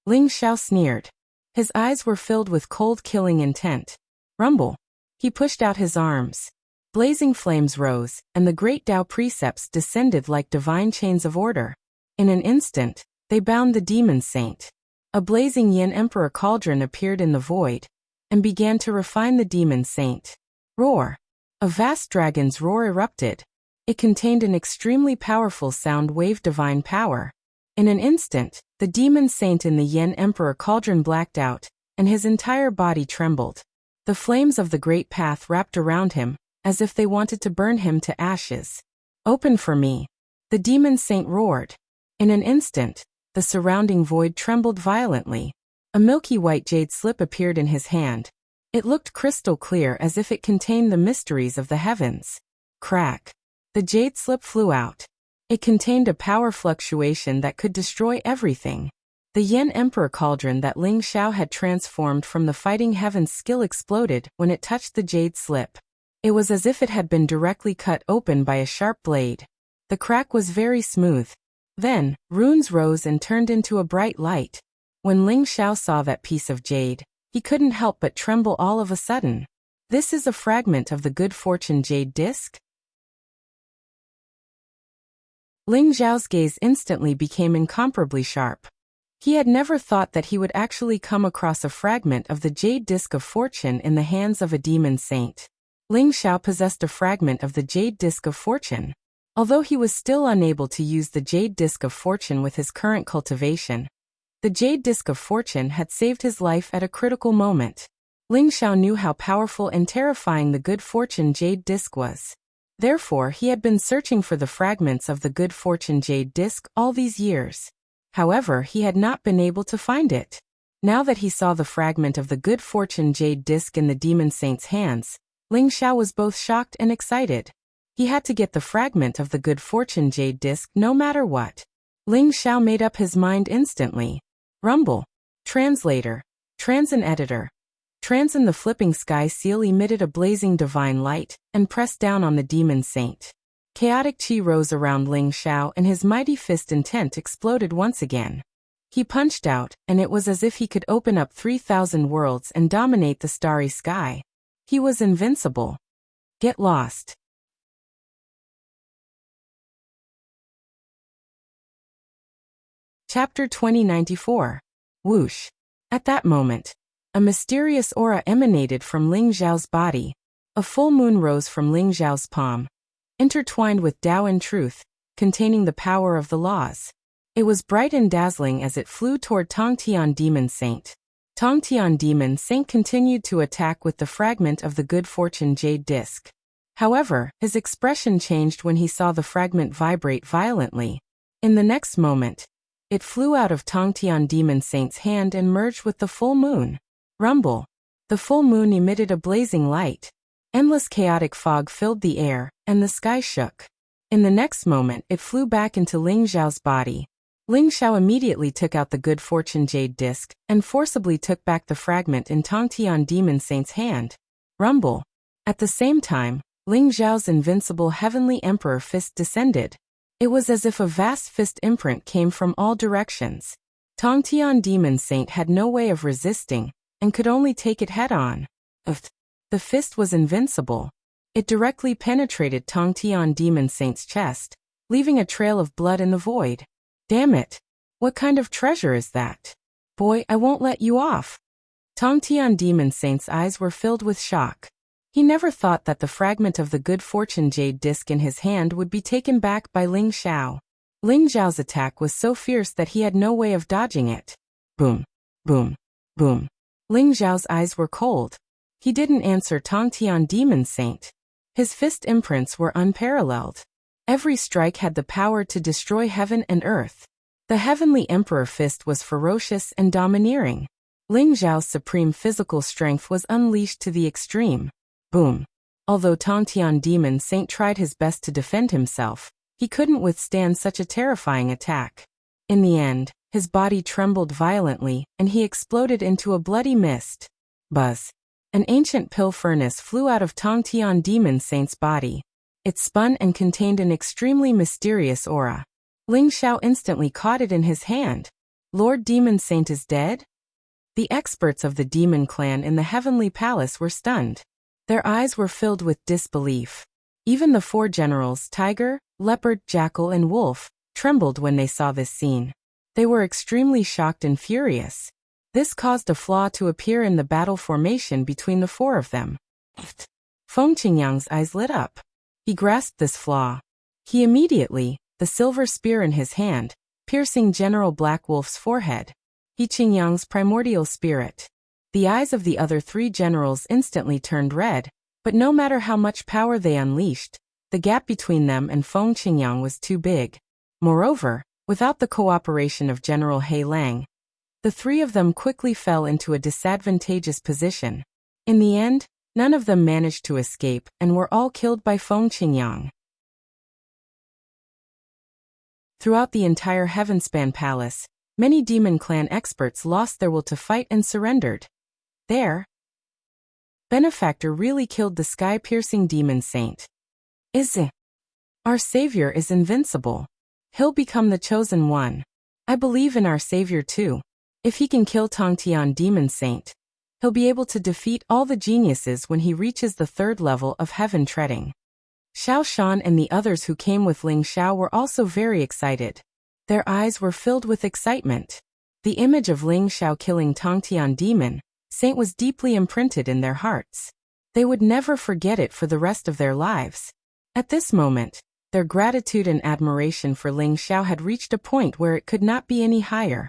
Ling Xiao sneered. His eyes were filled with cold killing intent. Rumble. He pushed out his arms. Blazing flames rose, and the great Tao precepts descended like divine chains of order. In an instant, they bound the demon saint. A blazing yin emperor cauldron appeared in the void, and began to refine the demon saint. Roar. A vast dragon's roar erupted. It contained an extremely powerful sound wave divine power. In an instant, the demon saint in the Yin Emperor cauldron blacked out, and his entire body trembled. The flames of the great path wrapped around him, as if they wanted to burn him to ashes. Open for me. The demon saint roared. In an instant, the surrounding void trembled violently. A milky white jade slip appeared in his hand. It looked crystal clear as if it contained the mysteries of the heavens. Crack. The jade slip flew out. It contained a power fluctuation that could destroy everything. The Yin Emperor cauldron that Ling Xiao had transformed from the fighting heavens skill exploded when it touched the jade slip. It was as if it had been directly cut open by a sharp blade. The crack was very smooth. Then, runes rose and turned into a bright light. When Ling Xiao saw that piece of jade, he couldn't help but tremble all of a sudden. This is a fragment of the good fortune jade disc? Ling Xiao's gaze instantly became incomparably sharp. He had never thought that he would actually come across a fragment of the Jade Disc of Fortune in the hands of a demon saint. Ling Xiao possessed a fragment of the Jade Disc of Fortune. Although he was still unable to use the Jade Disc of Fortune with his current cultivation, the Jade Disc of Fortune had saved his life at a critical moment. Ling Xiao knew how powerful and terrifying the Good Fortune Jade Disc was. Therefore, he had been searching for the fragments of the Good Fortune Jade Disc all these years. However, he had not been able to find it. Now that he saw the fragment of the Good Fortune Jade Disc in the demon saint's hands, Ling Xiao was both shocked and excited. He had to get the fragment of the Good Fortune Jade Disc no matter what. Ling Xiao made up his mind instantly. Rumble. Translator. Transin editor. Transin the flipping sky seal emitted a blazing divine light, and pressed down on the demon saint. Chaotic chi rose around Ling Xiao and his mighty fist intent exploded once again. He punched out, and it was as if he could open up 3,000 worlds and dominate the starry sky. He was invincible. Get lost. Chapter 2094. Whoosh. At that moment, a mysterious aura emanated from Ling Xiao's body. A full moon rose from Ling Xiao's palm, intertwined with Tao and truth, containing the power of the laws. It was bright and dazzling as it flew toward Tongtian Demon Saint. Tongtian Demon Saint continued to attack with the fragment of the Good Fortune Jade Disc. However, his expression changed when he saw the fragment vibrate violently. In the next moment, it flew out of Tongtian Demon Saint's hand and merged with the full moon. Rumble. The full moon emitted a blazing light. Endless chaotic fog filled the air, and the sky shook. In the next moment, it flew back into Ling Xiao's body. Ling Xiao immediately took out the good fortune jade disc, and forcibly took back the fragment in Tong Tian Demon Saint's hand. Rumble. At the same time, Ling Xiao's invincible heavenly emperor fist descended. It was as if a vast fist imprint came from all directions. Tong Tian Demon Saint had no way of resisting, and could only take it head-on. The fist was invincible. It directly penetrated Tong Tian Demon Saint's chest, leaving a trail of blood in the void. Damn it! What kind of treasure is that? Boy, I won't let you off. Tong Tian Demon Saint's eyes were filled with shock. He never thought that the fragment of the good fortune jade disc in his hand would be taken back by Ling Xiao. Ling Xiao's attack was so fierce that he had no way of dodging it. Boom, boom, boom. Ling Xiao's eyes were cold. He didn't answer Tong Tian Demon Saint. His fist imprints were unparalleled. Every strike had the power to destroy heaven and earth. The heavenly emperor fist was ferocious and domineering. Ling Xiao's supreme physical strength was unleashed to the extreme. Boom. Although Tong Tian Demon Saint tried his best to defend himself, he couldn't withstand such a terrifying attack. In the end, his body trembled violently, and he exploded into a bloody mist. Buzz. An ancient pill furnace flew out of Tong Tian Demon Saint's body. It spun and contained an extremely mysterious aura. Ling Xiao instantly caught it in his hand. Lord Demon Saint is dead? The experts of the demon clan in the heavenly palace were stunned. Their eyes were filled with disbelief. Even the four generals, Tiger, Leopard, Jackal, and Wolf, trembled when they saw this scene. They were extremely shocked and furious. This caused a flaw to appear in the battle formation between the four of them. Feng Qingyang's eyes lit up. He grasped this flaw. He immediately, the silver spear in his hand, piercing General Black Wolf's forehead. He Qingyang's primordial spirit. The eyes of the other three generals instantly turned red, but no matter how much power they unleashed, the gap between them and Feng Qingyang was too big. Moreover, without the cooperation of General He Lang, the three of them quickly fell into a disadvantageous position. In the end, none of them managed to escape and were all killed by Feng Qingyang. Throughout the entire Heavenspan Palace, many demon clan experts lost their will to fight and surrendered. Their benefactor really killed the sky-piercing demon saint. Our savior is invincible. He'll become the chosen one. I believe in our savior too. If he can kill Tong Tian Demon Saint, he'll be able to defeat all the geniuses when he reaches the third level of heaven treading. Xiao Shan and the others who came with Ling Xiao were also very excited. Their eyes were filled with excitement. The image of Ling Xiao killing Tong Tian Demon Saint was deeply imprinted in their hearts. They would never forget it for the rest of their lives. At this moment, their gratitude and admiration for Ling Xiao had reached a point where it could not be any higher.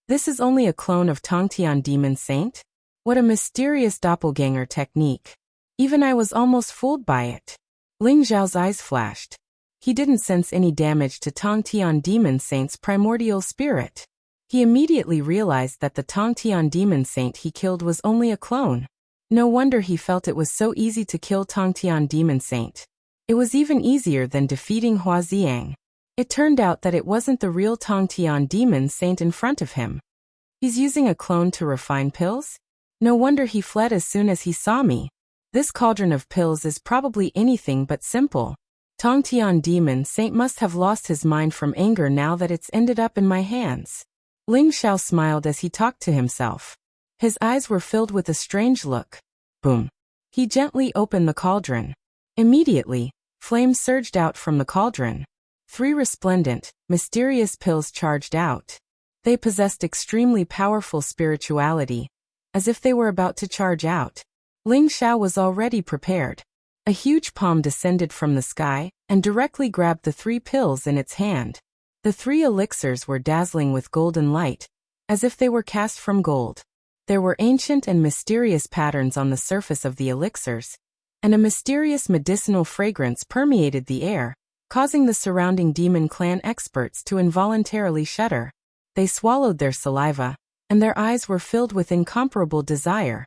This is only a clone of Tong Tian Demon Saint? What a mysterious doppelganger technique. Even I was almost fooled by it. Ling Xiao's eyes flashed. He didn't sense any damage to Tong Tian Demon Saint's primordial spirit. He immediately realized that the Tong Tian Demon Saint he killed was only a clone. No wonder he felt it was so easy to kill Tong Tian Demon Saint. It was even easier than defeating Hua Xiang. It turned out that it wasn't the real Tong Tian Demon Saint in front of him. He's using a clone to refine pills? No wonder he fled as soon as he saw me. This cauldron of pills is probably anything but simple. Tong Tian Demon Saint must have lost his mind from anger now that it's ended up in my hands. Ling Xiao smiled as he talked to himself. His eyes were filled with a strange look. Boom. He gently opened the cauldron. Immediately, flames surged out from the cauldron. 3 resplendent, mysterious pills charged out. They possessed extremely powerful spirituality, as if they were about to charge out. Ling Xiao was already prepared. A huge palm descended from the sky and directly grabbed the 3 pills in its hand. The 3 elixirs were dazzling with golden light, as if they were cast from gold. There were ancient and mysterious patterns on the surface of the elixirs, and a mysterious medicinal fragrance permeated the air, causing the surrounding demon clan experts to involuntarily shudder. They swallowed their saliva, and their eyes were filled with incomparable desire.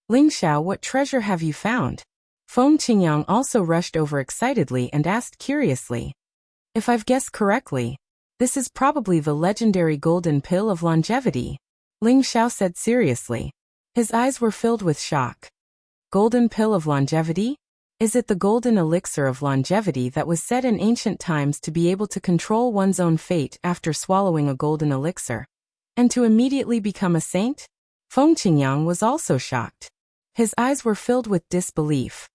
Ling Xiao, what treasure have you found? Feng Qingyang also rushed over excitedly and asked curiously. If I've guessed correctly, this is probably the legendary golden pill of longevity, Ling Xiao said seriously. His eyes were filled with shock. Golden pill of longevity? Is it the golden elixir of longevity that was said in ancient times to be able to control one's own fate after swallowing a golden elixir, and to immediately become a saint? Feng Qingyang was also shocked. His eyes were filled with disbelief.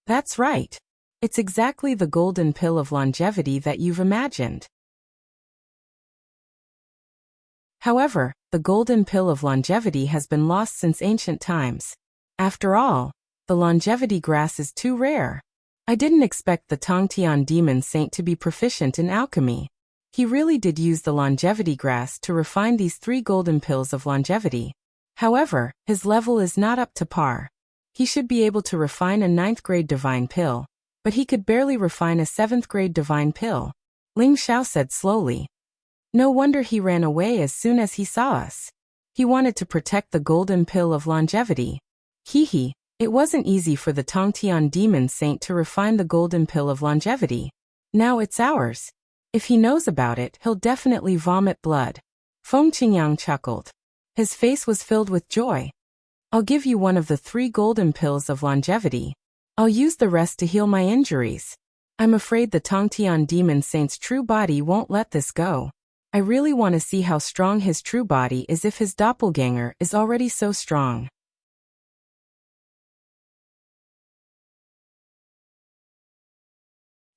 That's right. It's exactly the golden pill of longevity that you've imagined. However, the golden pill of longevity has been lost since ancient times. After all, the longevity grass is too rare. I didn't expect the Tongtian demon saint to be proficient in alchemy. He really did use the longevity grass to refine these 3 golden pills of longevity. However, his level is not up to par. He should be able to refine a 9th grade divine pill, but he could barely refine a 7th grade divine pill, Ling Xiao said slowly. No wonder he ran away as soon as he saw us. He wanted to protect the golden pill of longevity. Hee. It wasn't easy for the Tongtian demon saint to refine the golden pill of longevity. Now it's ours. If he knows about it, he'll definitely vomit blood. Feng Qingyang chuckled. His face was filled with joy. I'll give you one of the 3 golden pills of longevity. I'll use the rest to heal my injuries. I'm afraid the Tongtian demon saint's true body won't let this go. I really want to see how strong his true body is if his doppelganger is already so strong.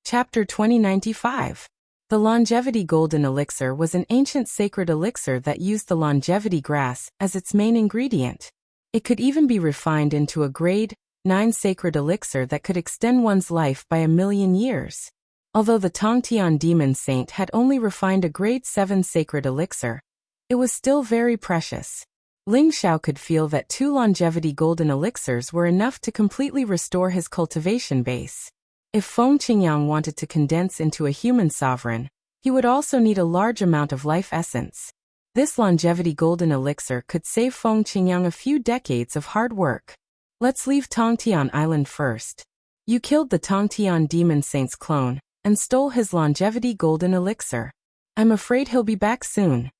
Chapter 2095. The longevity golden elixir was an ancient sacred elixir that used the longevity grass as its main ingredient. It could even be refined into a grade 9 sacred elixir that could extend one's life by 1,000,000 years. Although the Tongtian demon saint had only refined a grade 7 sacred elixir, it was still very precious. Ling Xiao could feel that 2 longevity golden elixirs were enough to completely restore his cultivation base. If Feng Qingyang wanted to condense into a human sovereign, he would also need a large amount of life essence. This longevity golden elixir could save Feng Qingyang a few decades of hard work. Let's leave Tongtian Island first. You killed the Tongtian demon saint's clone and stole his longevity golden elixir. I'm afraid he'll be back soon.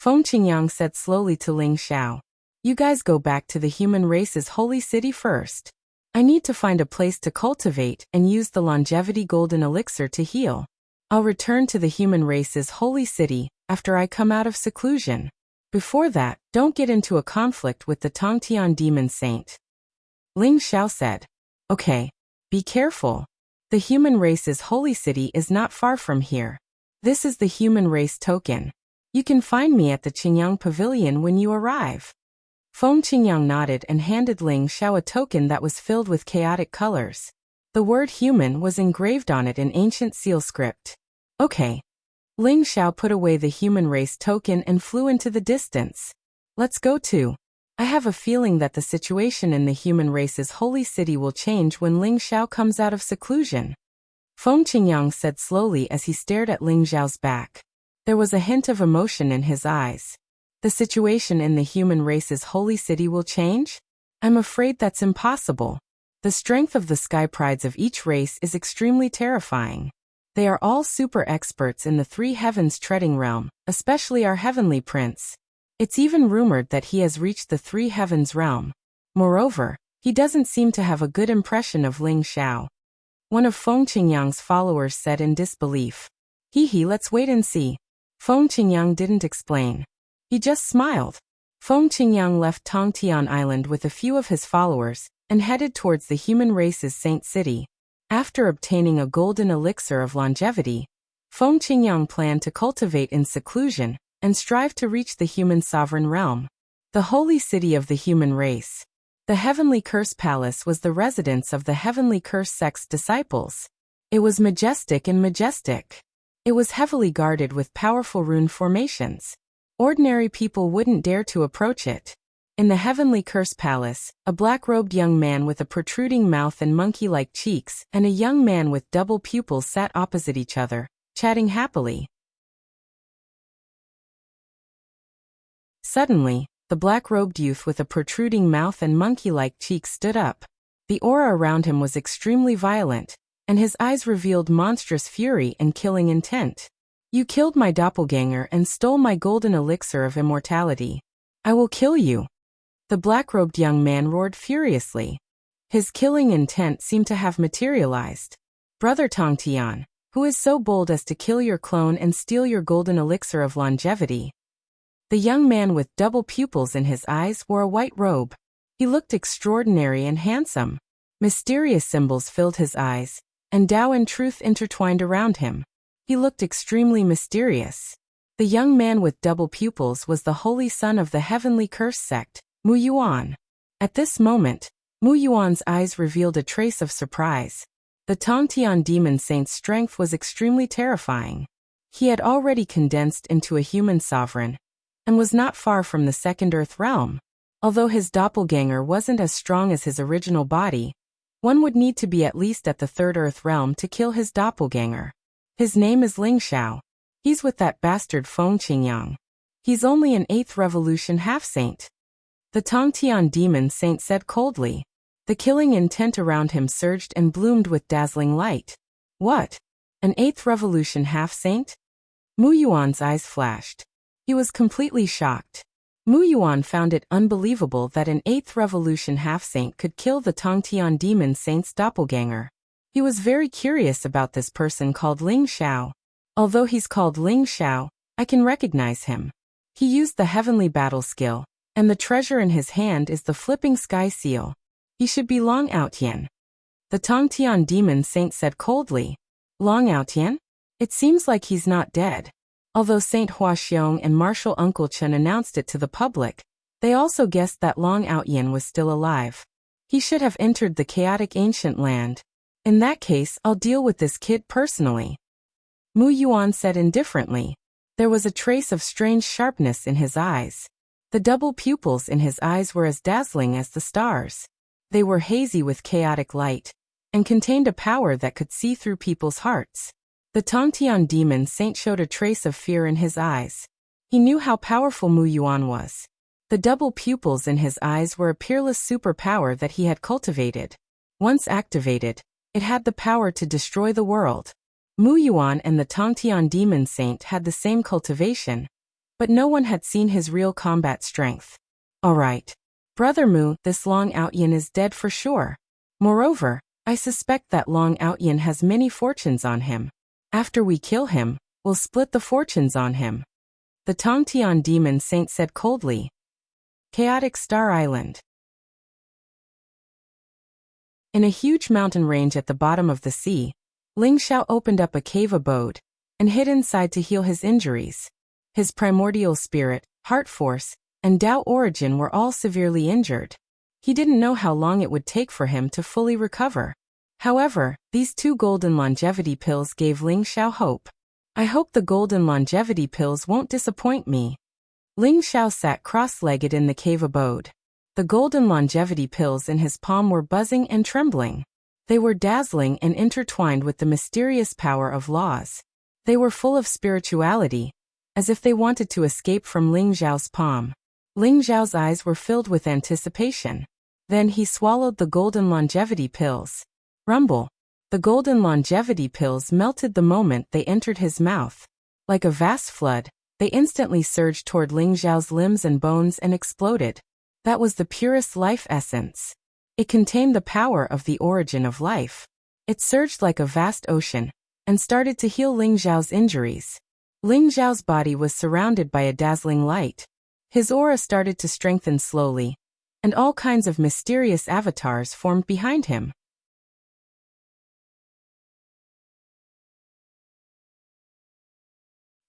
Feng Qingyang said slowly to Ling Xiao. You guys go back to the human race's holy city first. I need to find a place to cultivate and use the longevity golden elixir to heal. I'll return to the human race's holy city after I come out of seclusion. Before that, don't get into a conflict with the Tongtian demon saint. Ling Xiao said. Okay. Be careful. The human race's holy city is not far from here. This is the human race token. You can find me at the Qingyang Pavilion when you arrive. Feng Qingyang nodded and handed Ling Xiao a token that was filled with chaotic colors. The word human was engraved on it in ancient seal script. Okay. Ling Xiao put away the human race token and flew into the distance. Let's go too. I have a feeling that the situation in the human race's holy city will change when Ling Xiao comes out of seclusion. Feng Qingyang said slowly as he stared at Ling Xiao's back. There was a hint of emotion in his eyes. The situation in the human race's holy city will change? I'm afraid that's impossible. The strength of the sky prides of each race is extremely terrifying. They are all super experts in the 3 heavens treading realm, especially our heavenly prince. It's even rumored that he has reached the 3 heavens realm. Moreover, he doesn't seem to have a good impression of Ling Xiao. One of Feng Qingyang's followers said in disbelief. Hee, let's wait and see. Feng Qingyang didn't explain. He just smiled. Feng Qingyang left Tongtian Island with a few of his followers and headed towards the human race's saint city. After obtaining a golden elixir of longevity, Feng Qingyang planned to cultivate in seclusion and strive to reach the human sovereign realm, the holy city of the human race. The Heavenly Curse Palace was the residence of the Heavenly Curse sect's disciples. It was majestic and majestic. It was heavily guarded with powerful rune formations. Ordinary people wouldn't dare to approach it. In the Heavenly Curse Palace, a black-robed young man with a protruding mouth and monkey-like cheeks and a young man with double pupils sat opposite each other, chatting happily. Suddenly, The black-robed youth with a protruding mouth and monkey-like cheeks stood up. The aura around him was extremely violent, and his eyes revealed monstrous fury and killing intent. You killed my doppelganger and stole my golden elixir of immortality. I will kill you. The black-robed young man roared furiously. His killing intent seemed to have materialized. Brother Tongtian, who is so bold as to kill your clone and steal your golden elixir of longevity? The young man with double pupils in his eyes wore a white robe. He looked extraordinary and handsome. Mysterious symbols filled his eyes, and Tao and truth intertwined around him. He looked extremely mysterious. The young man with double pupils was the holy son of the heavenly curse sect, Mu Yuan. At this moment, Mu Yuan's eyes revealed a trace of surprise. The Tongtian demon saint's strength was extremely terrifying. He had already condensed into a human sovereign, and was not far from the second earth realm. Although his doppelganger wasn't as strong as his original body, one would need to be at least at the third earth realm to kill his doppelganger. His name is Ling Xiao. He's with that bastard Feng Qingyang. He's only an 8th revolution half-saint. The Tongtian demon saint said coldly. The killing intent around him surged and bloomed with dazzling light. What? An 8th revolution half-saint? Mu Yuan's eyes flashed. He was completely shocked. Mu Yuan found it unbelievable that an 8th revolution half-saint could kill the Tongtian demon saint's doppelganger. He was very curious about this person called Ling Xiao. Although he's called Ling Xiao, I can recognize him. He used the heavenly battle skill, and the treasure in his hand is the flipping sky seal. He should be Long Outyan. The Tongtian demon saint said coldly. Long Outyan? It seems like he's not dead. Although Saint Huaxiong and Martial Uncle Chen announced it to the public, they also guessed that Long Outyan was still alive. He should have entered the chaotic ancient land. In that case, I'll deal with this kid personally. Mu Yuan said indifferently. There was a trace of strange sharpness in his eyes. The double pupils in his eyes were as dazzling as the stars. They were hazy with chaotic light, and contained a power that could see through people's hearts. The Tongtian demon saint showed a trace of fear in his eyes. He knew how powerful Mu Yuan was. The double pupils in his eyes were a peerless superpower that he had cultivated. Once activated, it had the power to destroy the world. Mu Yuan and the Tongtian demon saint had the same cultivation, but no one had seen his real combat strength. Alright. Brother Mu, this Long Outyan is dead for sure. Moreover, I suspect that Long Outyan has many fortunes on him. After we kill him, we'll split the fortunes on him. The Tongtian demon saint said coldly. Chaotic Star Island. In a huge mountain range at the bottom of the sea, Ling Xiao opened up a cave abode and hid inside to heal his injuries. His primordial spirit, heart force, and Tao origin were all severely injured. He didn't know how long it would take for him to fully recover. However, these 2 golden longevity pills gave Ling Xiao hope. I hope the golden longevity pills won't disappoint me. Ling Xiao sat cross-legged in the cave abode. The golden longevity pills in his palm were buzzing and trembling. They were dazzling and intertwined with the mysterious power of laws. They were full of spirituality, as if they wanted to escape from Ling Xiao's palm. Ling Xiao's eyes were filled with anticipation. Then he swallowed the golden longevity pills. Rumble. The golden longevity pills melted the moment they entered his mouth. Like a vast flood, they instantly surged toward Ling Xiao's limbs and bones and exploded. That was the purest life essence. It contained the power of the origin of life. It surged like a vast ocean, and started to heal Ling Xiao's injuries. Ling Xiao's body was surrounded by a dazzling light. His aura started to strengthen slowly, and all kinds of mysterious avatars formed behind him.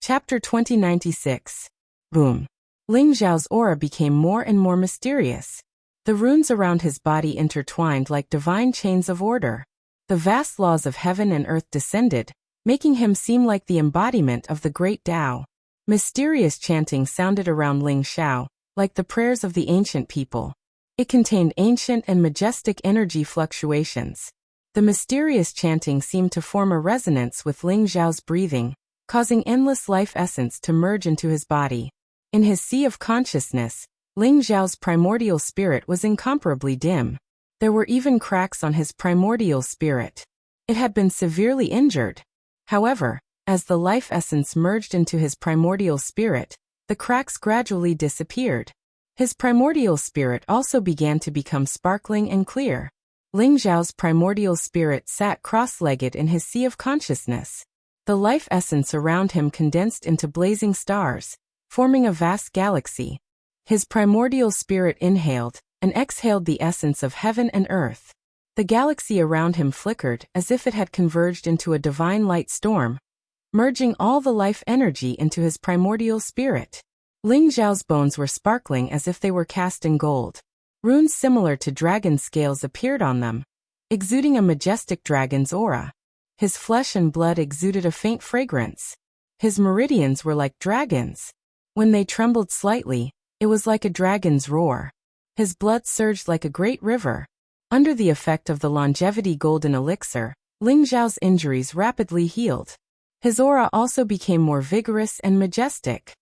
Chapter 2096. Boom. Ling Xiao's aura became more and more mysterious. The runes around his body intertwined like divine chains of order. The vast laws of heaven and earth descended, making him seem like the embodiment of the great Tao. Mysterious chanting sounded around Ling Xiao, like the prayers of the ancient people. It contained ancient and majestic energy fluctuations. The mysterious chanting seemed to form a resonance with Ling Xiao's breathing, causing endless life essence to merge into his body. In his sea of consciousness, Ling Xiao's primordial spirit was incomparably dim. There were even cracks on his primordial spirit. It had been severely injured. However, as the life essence merged into his primordial spirit, the cracks gradually disappeared. His primordial spirit also began to become sparkling and clear. Ling Xiao's primordial spirit sat cross-legged in his sea of consciousness. The life essence around him condensed into blazing stars, forming a vast galaxy. His primordial spirit inhaled and exhaled the essence of heaven and earth. The galaxy around him flickered as if it had converged into a divine light storm, merging all the life energy into his primordial spirit. Ling Xiao's bones were sparkling as if they were cast in gold. Runes similar to dragon scales appeared on them, exuding a majestic dragon's aura. His flesh and blood exuded a faint fragrance. His meridians were like dragons. When they trembled slightly, it was like a dragon's roar. His blood surged like a great river. Under the effect of the longevity golden elixir, Ling Xiao's injuries rapidly healed. His aura also became more vigorous and majestic.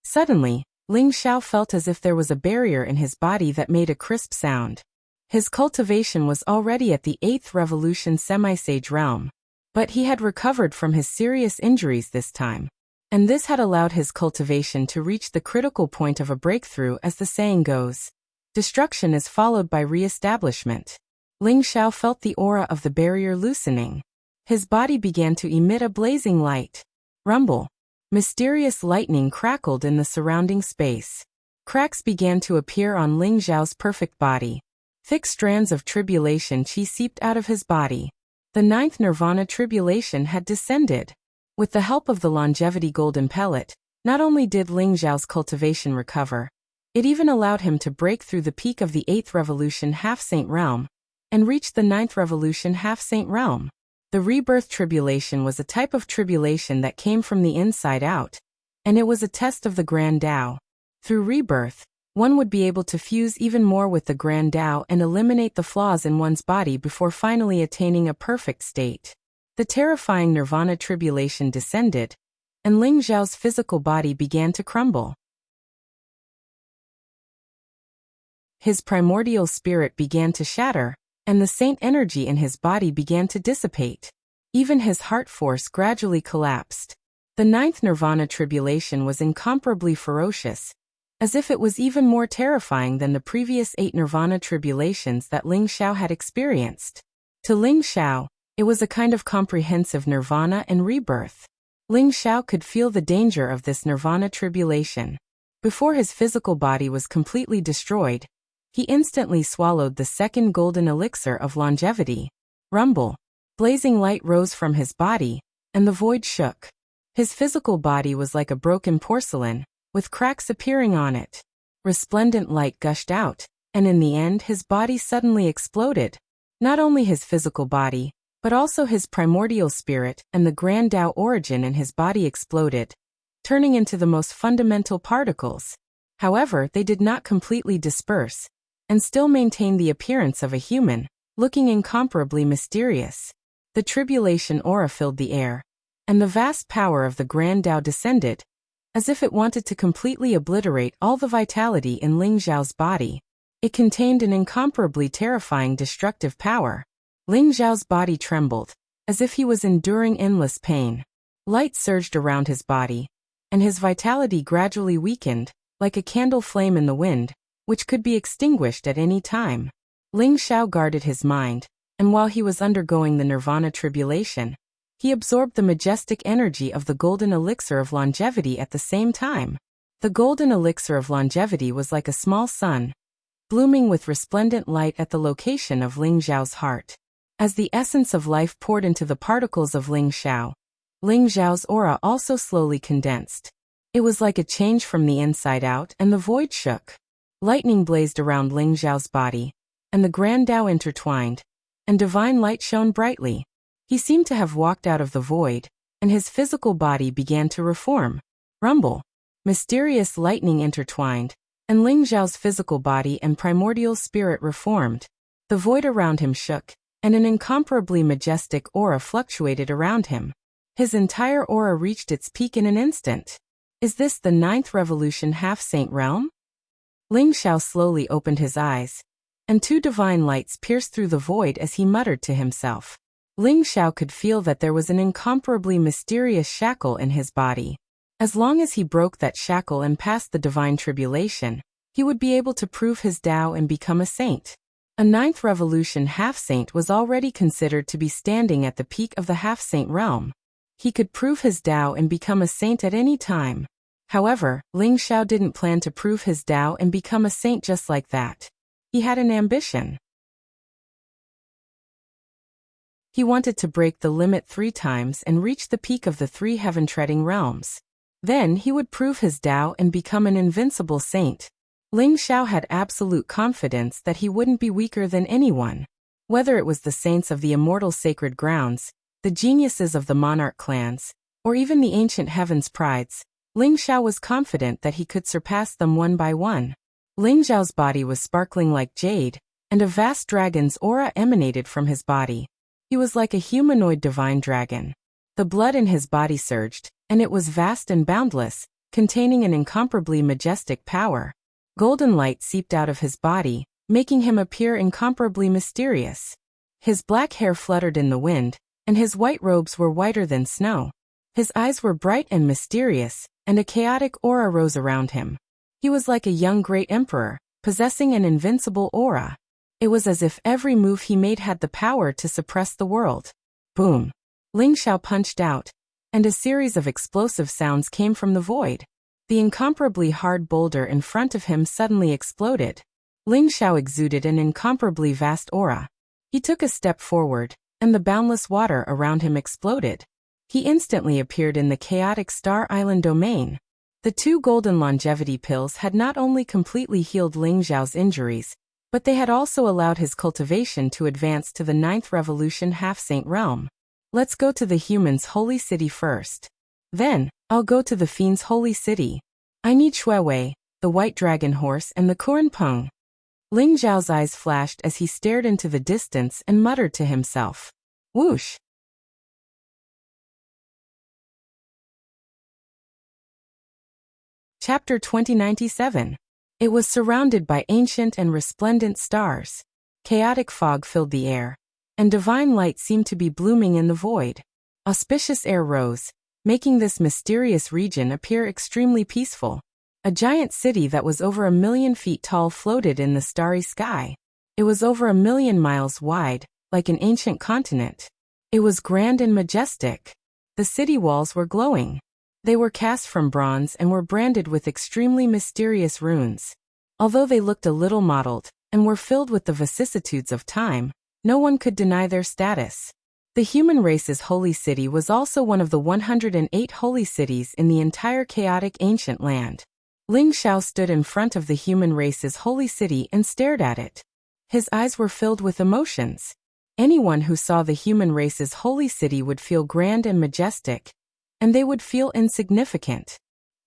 Suddenly, Ling Xiao felt as if there was a barrier in his body that made a crisp sound. His cultivation was already at the 8th revolution semi-sage realm. But he had recovered from his serious injuries this time. And this had allowed his cultivation to reach the critical point of a breakthrough, as the saying goes. Destruction is followed by re-establishment. Ling Xiao felt the aura of the barrier loosening. His body began to emit a blazing light. Rumble. Mysterious lightning crackled in the surrounding space. Cracks began to appear on Ling Xiao's perfect body. Thick strands of tribulation chi seeped out of his body. The 9th nirvana tribulation had descended. With the help of the longevity golden pellet, not only did Ling Xiao's cultivation recover, it even allowed him to break through the peak of the 8th revolution half-saint realm and reach the 9th revolution half-saint realm. The rebirth tribulation was a type of tribulation that came from the inside out, and it was a test of the Grand Tao. Through rebirth, one would be able to fuse even more with the Grand Tao and eliminate the flaws in one's body before finally attaining a perfect state. The terrifying nirvana tribulation descended, and Ling Xiao's physical body began to crumble. His primordial spirit began to shatter, and the saint energy in his body began to dissipate. Even his heart force gradually collapsed. The 9th nirvana tribulation was incomparably ferocious, as if it was even more terrifying than the previous 8 nirvana tribulations that Ling Xiao had experienced. To Ling Xiao, it was a kind of comprehensive nirvana and rebirth. Ling Xiao could feel the danger of this nirvana tribulation. Before his physical body was completely destroyed, he instantly swallowed the 2nd golden elixir of longevity. Rumble. Blazing light rose from his body, and the void shook. His physical body was like a broken porcelain, with cracks appearing on it. Resplendent light gushed out, and in the end his body suddenly exploded. Not only his physical body, but also his primordial spirit and the Grand Tao origin in his body exploded, turning into the most fundamental particles. However, they did not completely disperse, and still maintained the appearance of a human, looking incomparably mysterious. The tribulation aura filled the air, and the vast power of the Grand Tao descended, as if it wanted to completely obliterate all the vitality in Ling Xiao's body. It contained an incomparably terrifying destructive power. Ling Xiao's body trembled, as if he was enduring endless pain. Light surged around his body, and his vitality gradually weakened, like a candle flame in the wind, which could be extinguished at any time. Ling Xiao guarded his mind, and while he was undergoing the nirvana tribulation, he absorbed the majestic energy of the golden elixir of longevity at the same time. The golden elixir of longevity was like a small sun, blooming with resplendent light at the location of Ling Xiao's heart. As the essence of life poured into the particles of Ling Xiao's aura also slowly condensed. It was like a change from the inside out, and the void shook. Lightning blazed around Ling Xiao's body, and the Grand Tao intertwined, and divine light shone brightly. He seemed to have walked out of the void, and his physical body began to reform. Rumble. Mysterious lightning intertwined, and Ling Xiao's physical body and primordial spirit reformed. The void around him shook, and an incomparably majestic aura fluctuated around him. His entire aura reached its peak in an instant. Is this the 9th revolution half-saint realm? Ling Xiao slowly opened his eyes, and two divine lights pierced through the void as he muttered to himself. Ling Xiao could feel that there was an incomparably mysterious shackle in his body. As long as he broke that shackle and passed the divine tribulation, he would be able to prove his Tao and become a saint. A ninth revolution half-saint was already considered to be standing at the peak of the half-saint realm. He could prove his Tao and become a saint at any time. However, Ling Xiao didn't plan to prove his Tao and become a saint just like that. He had an ambition. He wanted to break the limit 3 times and reach the peak of the 3 heaven-treading realms. Then he would prove his Tao and become an invincible saint. Ling Xiao had absolute confidence that he wouldn't be weaker than anyone. Whether it was the saints of the immortal sacred grounds, the geniuses of the monarch clans, or even the ancient heavens prides, Ling Xiao was confident that he could surpass them one by one. Ling Xiao's body was sparkling like jade, and a vast dragon's aura emanated from his body. He was like a humanoid divine dragon. The blood in his body surged, and it was vast and boundless, containing an incomparably majestic power. Golden light seeped out of his body, making him appear incomparably mysterious. His black hair fluttered in the wind, and his white robes were whiter than snow. His eyes were bright and mysterious, and a chaotic aura rose around him. He was like a young great emperor, possessing an invincible aura. It was as if every move he made had the power to suppress the world. Boom! Ling Xiao punched out, and a series of explosive sounds came from the void. The incomparably hard boulder in front of him suddenly exploded. Ling Xiao exuded an incomparably vast aura. He took a step forward, and the boundless water around him exploded. He instantly appeared in the chaotic Star Island domain. The 2 golden longevity pills had not only completely healed Ling Xiao's injuries, but they had also allowed his cultivation to advance to the 9th revolution half-saint realm. Let's go to the humans' holy city first. Then, I'll go to the fiends' holy city. I need Shuiwei, the white dragon horse and the Kurenpeng. Ling Xiao's eyes flashed as he stared into the distance and muttered to himself. Whoosh! Chapter 2097. It was surrounded by ancient and resplendent stars. Chaotic fog filled the air, and divine light seemed to be blooming in the void. Auspicious air rose, making this mysterious region appear extremely peaceful. A giant city that was over 1,000,000 feet tall floated in the starry sky. It was over 1,000,000 miles wide, like an ancient continent. It was grand and majestic. The city walls were glowing. They were cast from bronze and were branded with extremely mysterious runes. Although they looked a little mottled, and were filled with the vicissitudes of time, no one could deny their status. The human race's holy city was also one of the 108 holy cities in the entire chaotic ancient land. Ling Xiao stood in front of the human race's holy city and stared at it. His eyes were filled with emotions. Anyone who saw the human race's holy city would feel grand and majestic, and they would feel insignificant.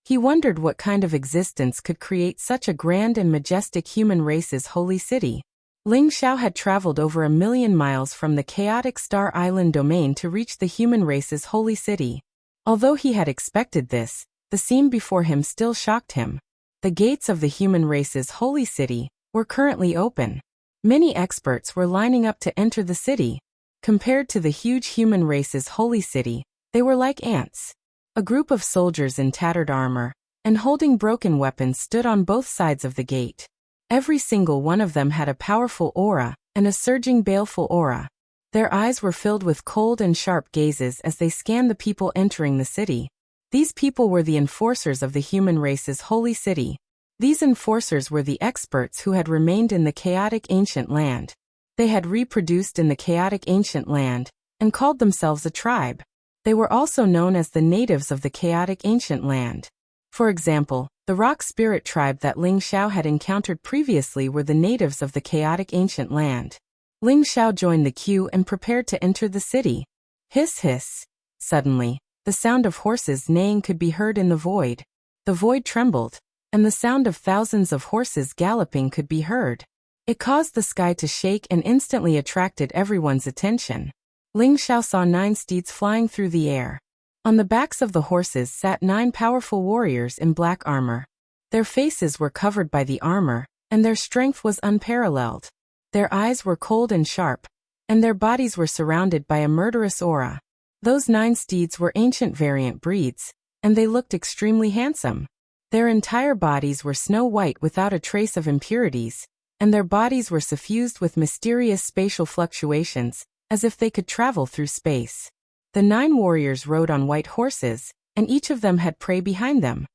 He wondered what kind of existence could create such a grand and majestic human race's holy city. Ling Xiao had traveled over 1,000,000 miles from the chaotic Star Island domain to reach the human race's holy city. Although he had expected this, the scene before him still shocked him. The gates of the human race's holy city were currently open. Many experts were lining up to enter the city. Compared to the huge human race's holy city, they were like ants. A group of soldiers in tattered armor and holding broken weapons stood on both sides of the gate. Every single one of them had a powerful aura and a surging baleful aura. Their eyes were filled with cold and sharp gazes as they scanned the people entering the city. These people were the enforcers of the human race's holy city. These enforcers were the experts who had remained in the chaotic ancient land. They had reproduced in the chaotic ancient land and called themselves a tribe. They were also known as the natives of the chaotic ancient land. For example, the rock spirit tribe that Ling Xiao had encountered previously were the natives of the chaotic ancient land. Ling Xiao joined the queue and prepared to enter the city. Hiss hiss. Suddenly, the sound of horses neighing could be heard in the void. The void trembled, and the sound of thousands of horses galloping could be heard. It caused the sky to shake and instantly attracted everyone's attention. Ling Xiao saw 9 steeds flying through the air. On the backs of the horses sat 9 powerful warriors in black armor. Their faces were covered by the armor, and their strength was unparalleled. Their eyes were cold and sharp, and their bodies were surrounded by a murderous aura. Those 9 steeds were ancient variant breeds, and they looked extremely handsome. Their entire bodies were snow white without a trace of impurities, and their bodies were suffused with mysterious spatial fluctuations, as if they could travel through space. The 9 warriors rode on white horses, and each of them had prey behind them.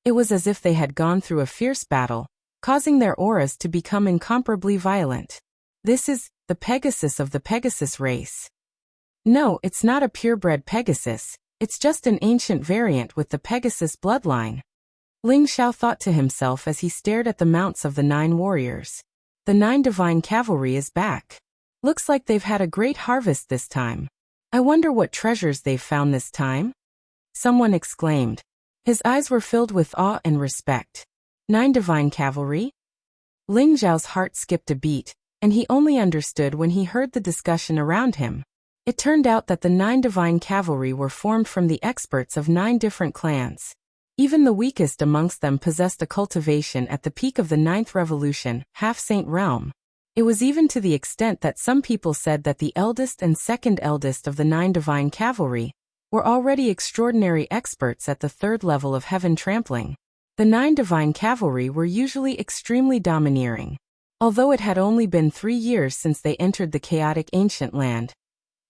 It was as if they had gone through a fierce battle, causing their auras to become incomparably violent. This is the Pegasus of the Pegasus race. No, it's not a purebred Pegasus, it's just an ancient variant with the Pegasus bloodline. Ling Xiao thought to himself as he stared at the mounts of the 9 warriors. The 9 divine cavalry is back. Looks like they've had a great harvest this time. I wonder what treasures they've found this time? Someone exclaimed. His eyes were filled with awe and respect. 9 divine cavalry? Ling Xiao's heart skipped a beat, and he only understood when he heard the discussion around him. It turned out that the 9 divine cavalry were formed from the experts of 9 different clans. Even the weakest amongst them possessed a cultivation at the peak of the 9th revolution, half-saint realm. It was even to the extent that some people said that the eldest and second eldest of the 9 divine cavalry were already extraordinary experts at the 3rd level of heaven trampling. The 9 divine cavalry were usually extremely domineering. Although it had only been 3 years since they entered the chaotic ancient land,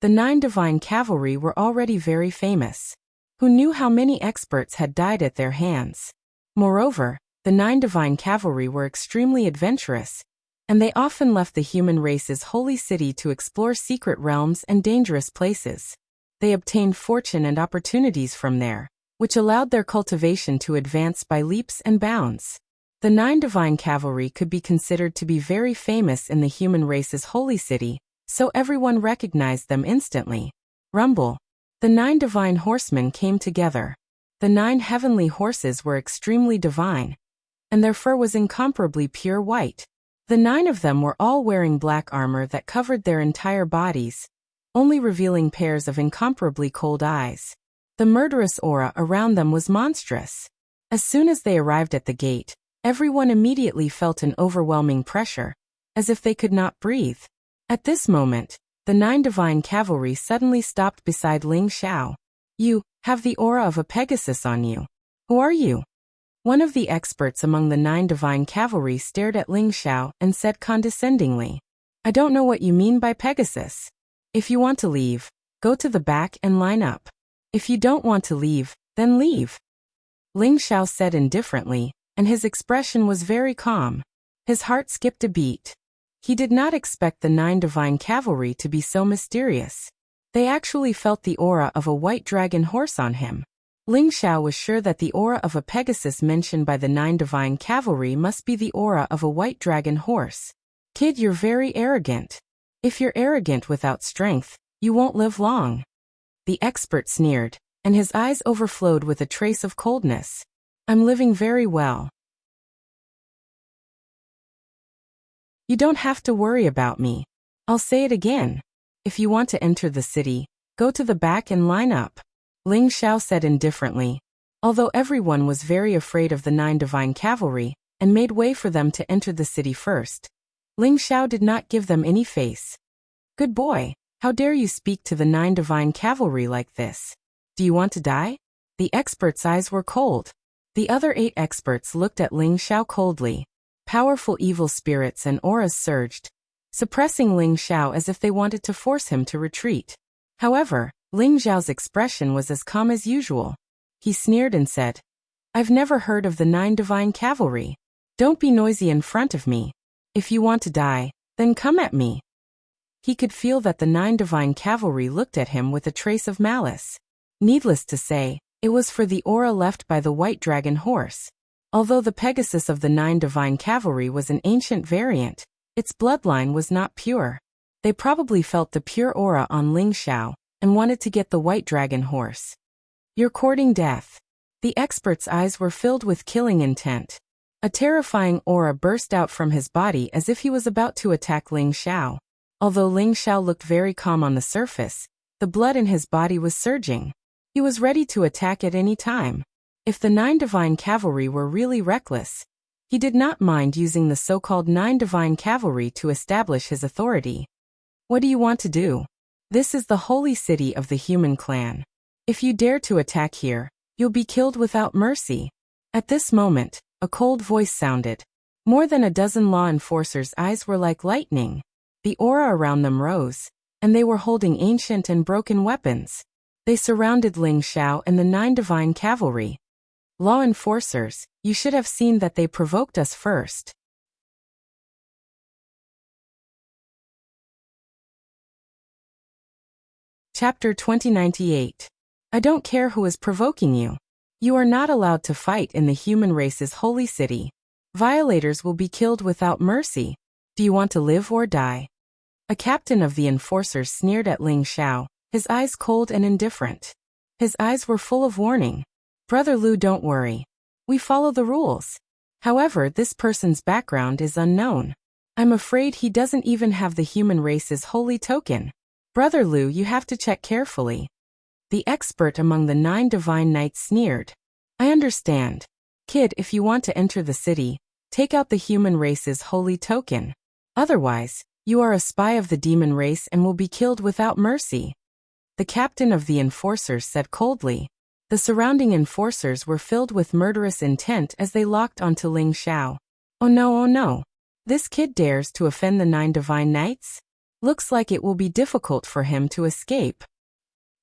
the 9 divine cavalry were already very famous. Who knew how many experts had died at their hands? Moreover, the 9 divine cavalry were extremely adventurous, and they often left the human race's holy city to explore secret realms and dangerous places. They obtained fortune and opportunities from there, which allowed their cultivation to advance by leaps and bounds. The 9 divine cavalry could be considered to be very famous in the human race's holy city, so everyone recognized them instantly. Rumble. The 9 divine horsemen came together. The 9 heavenly horses were extremely divine, and their fur was incomparably pure white. The 9 of them were all wearing black armor that covered their entire bodies, only revealing pairs of incomparably cold eyes. The murderous aura around them was monstrous. As soon as they arrived at the gate, everyone immediately felt an overwhelming pressure, as if they could not breathe. At this moment, the 9 divine cavalry suddenly stopped beside Ling Xiao. You have the aura of a Pegasus on you. Who are you? One of the experts among the 9 divine cavalry stared at Ling Xiao and said condescendingly, I don't know what you mean by Pegasus. If you want to leave, go to the back and line up. If you don't want to leave, then leave. Ling Xiao said indifferently, and his expression was very calm. His heart skipped a beat. He did not expect the 9 divine cavalry to be so mysterious. They actually felt the aura of a white dragon horse on him. Ling Xiao was sure that the aura of a Pegasus mentioned by the 9 divine cavalry must be the aura of a white dragon horse. Kid, you're very arrogant. If you're arrogant without strength, you won't live long. The expert sneered, and his eyes overflowed with a trace of coldness. I'm living very well. You don't have to worry about me. I'll say it again. If you want to enter the city, go to the back and line up. Ling Xiao said indifferently, although everyone was very afraid of the 9 divine cavalry and made way for them to enter the city first. Ling Xiao did not give them any face. Good boy, how dare you speak to the 9 divine cavalry like this? Do you want to die? The expert's eyes were cold. The other 8 experts looked at Ling Xiao coldly. Powerful evil spirits and auras surged, suppressing Ling Xiao as if they wanted to force him to retreat. However, Ling Xiao's expression was as calm as usual. He sneered and said, I've never heard of the 9 divine cavalry. Don't be noisy in front of me. If you want to die, then come at me. He could feel that the 9 divine cavalry looked at him with a trace of malice. Needless to say, it was for the aura left by the white dragon horse. Although the Pegasus of the 9 divine cavalry was an ancient variant, its bloodline was not pure. They probably felt the pure aura on Ling Xiao and wanted to get the white dragon horse. You're courting death. The expert's eyes were filled with killing intent. A terrifying aura burst out from his body as if he was about to attack Ling Xiao. Although Ling Xiao looked very calm on the surface, the blood in his body was surging. He was ready to attack at any time. If the 9 divine cavalry were really reckless, he did not mind using the so-called 9 divine cavalry to establish his authority. What do you want to do? This is the holy city of the human clan. If you dare to attack here, you'll be killed without mercy. At this moment, a cold voice sounded. More than a dozen law enforcers' eyes were like lightning. The aura around them rose, and they were holding ancient and broken weapons. They surrounded Ling Xiao and the 9 divine cavalry. Law enforcers, you should have seen that they provoked us first. Chapter 2098. I don't care who is provoking you. You are not allowed to fight in the human race's holy city. Violators will be killed without mercy. Do you want to live or die? A captain of the enforcers sneered at Ling Xiao, his eyes cold and indifferent. His eyes were full of warning. Brother Lu, don't worry. We follow the rules. However, this person's background is unknown. I'm afraid he doesn't even have the human race's holy token. Brother Lu, you have to check carefully. The expert among the 9 divine knights sneered. I understand. Kid, if you want to enter the city, take out the human race's holy token. Otherwise, you are a spy of the demon race and will be killed without mercy. The captain of the enforcers said coldly. The surrounding enforcers were filled with murderous intent as they locked onto Ling Xiao. Oh no, oh no. This kid dares to offend the 9 divine knights? Looks like it will be difficult for him to escape.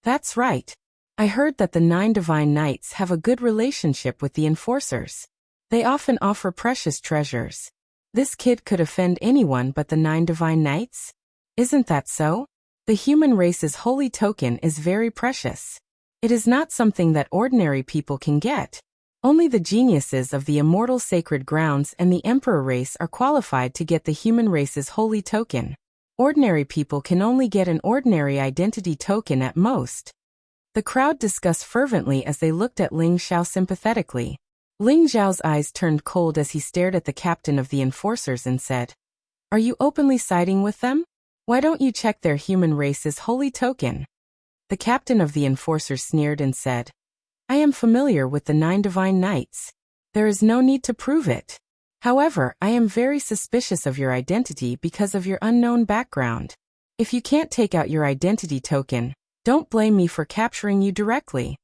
That's right. I heard that the 9 divine knights have a good relationship with the enforcers. They often offer precious treasures. This kid could offend anyone but the 9 divine knights? Isn't that so? The human race's holy token is very precious. It is not something that ordinary people can get. Only the geniuses of the immortal sacred grounds and the emperor race are qualified to get the human race's holy token. Ordinary people can only get an ordinary identity token at most. The crowd discussed fervently as they looked at Ling Xiao sympathetically. Ling Xiao's eyes turned cold as he stared at the captain of the enforcers and said, Are you openly siding with them? Why don't you check their human race's holy token? The captain of the enforcers sneered and said, I am familiar with the 9 divine knights. There is no need to prove it. However, I am very suspicious of your identity because of your unknown background. If you can't take out your identity token, don't blame me for capturing you directly.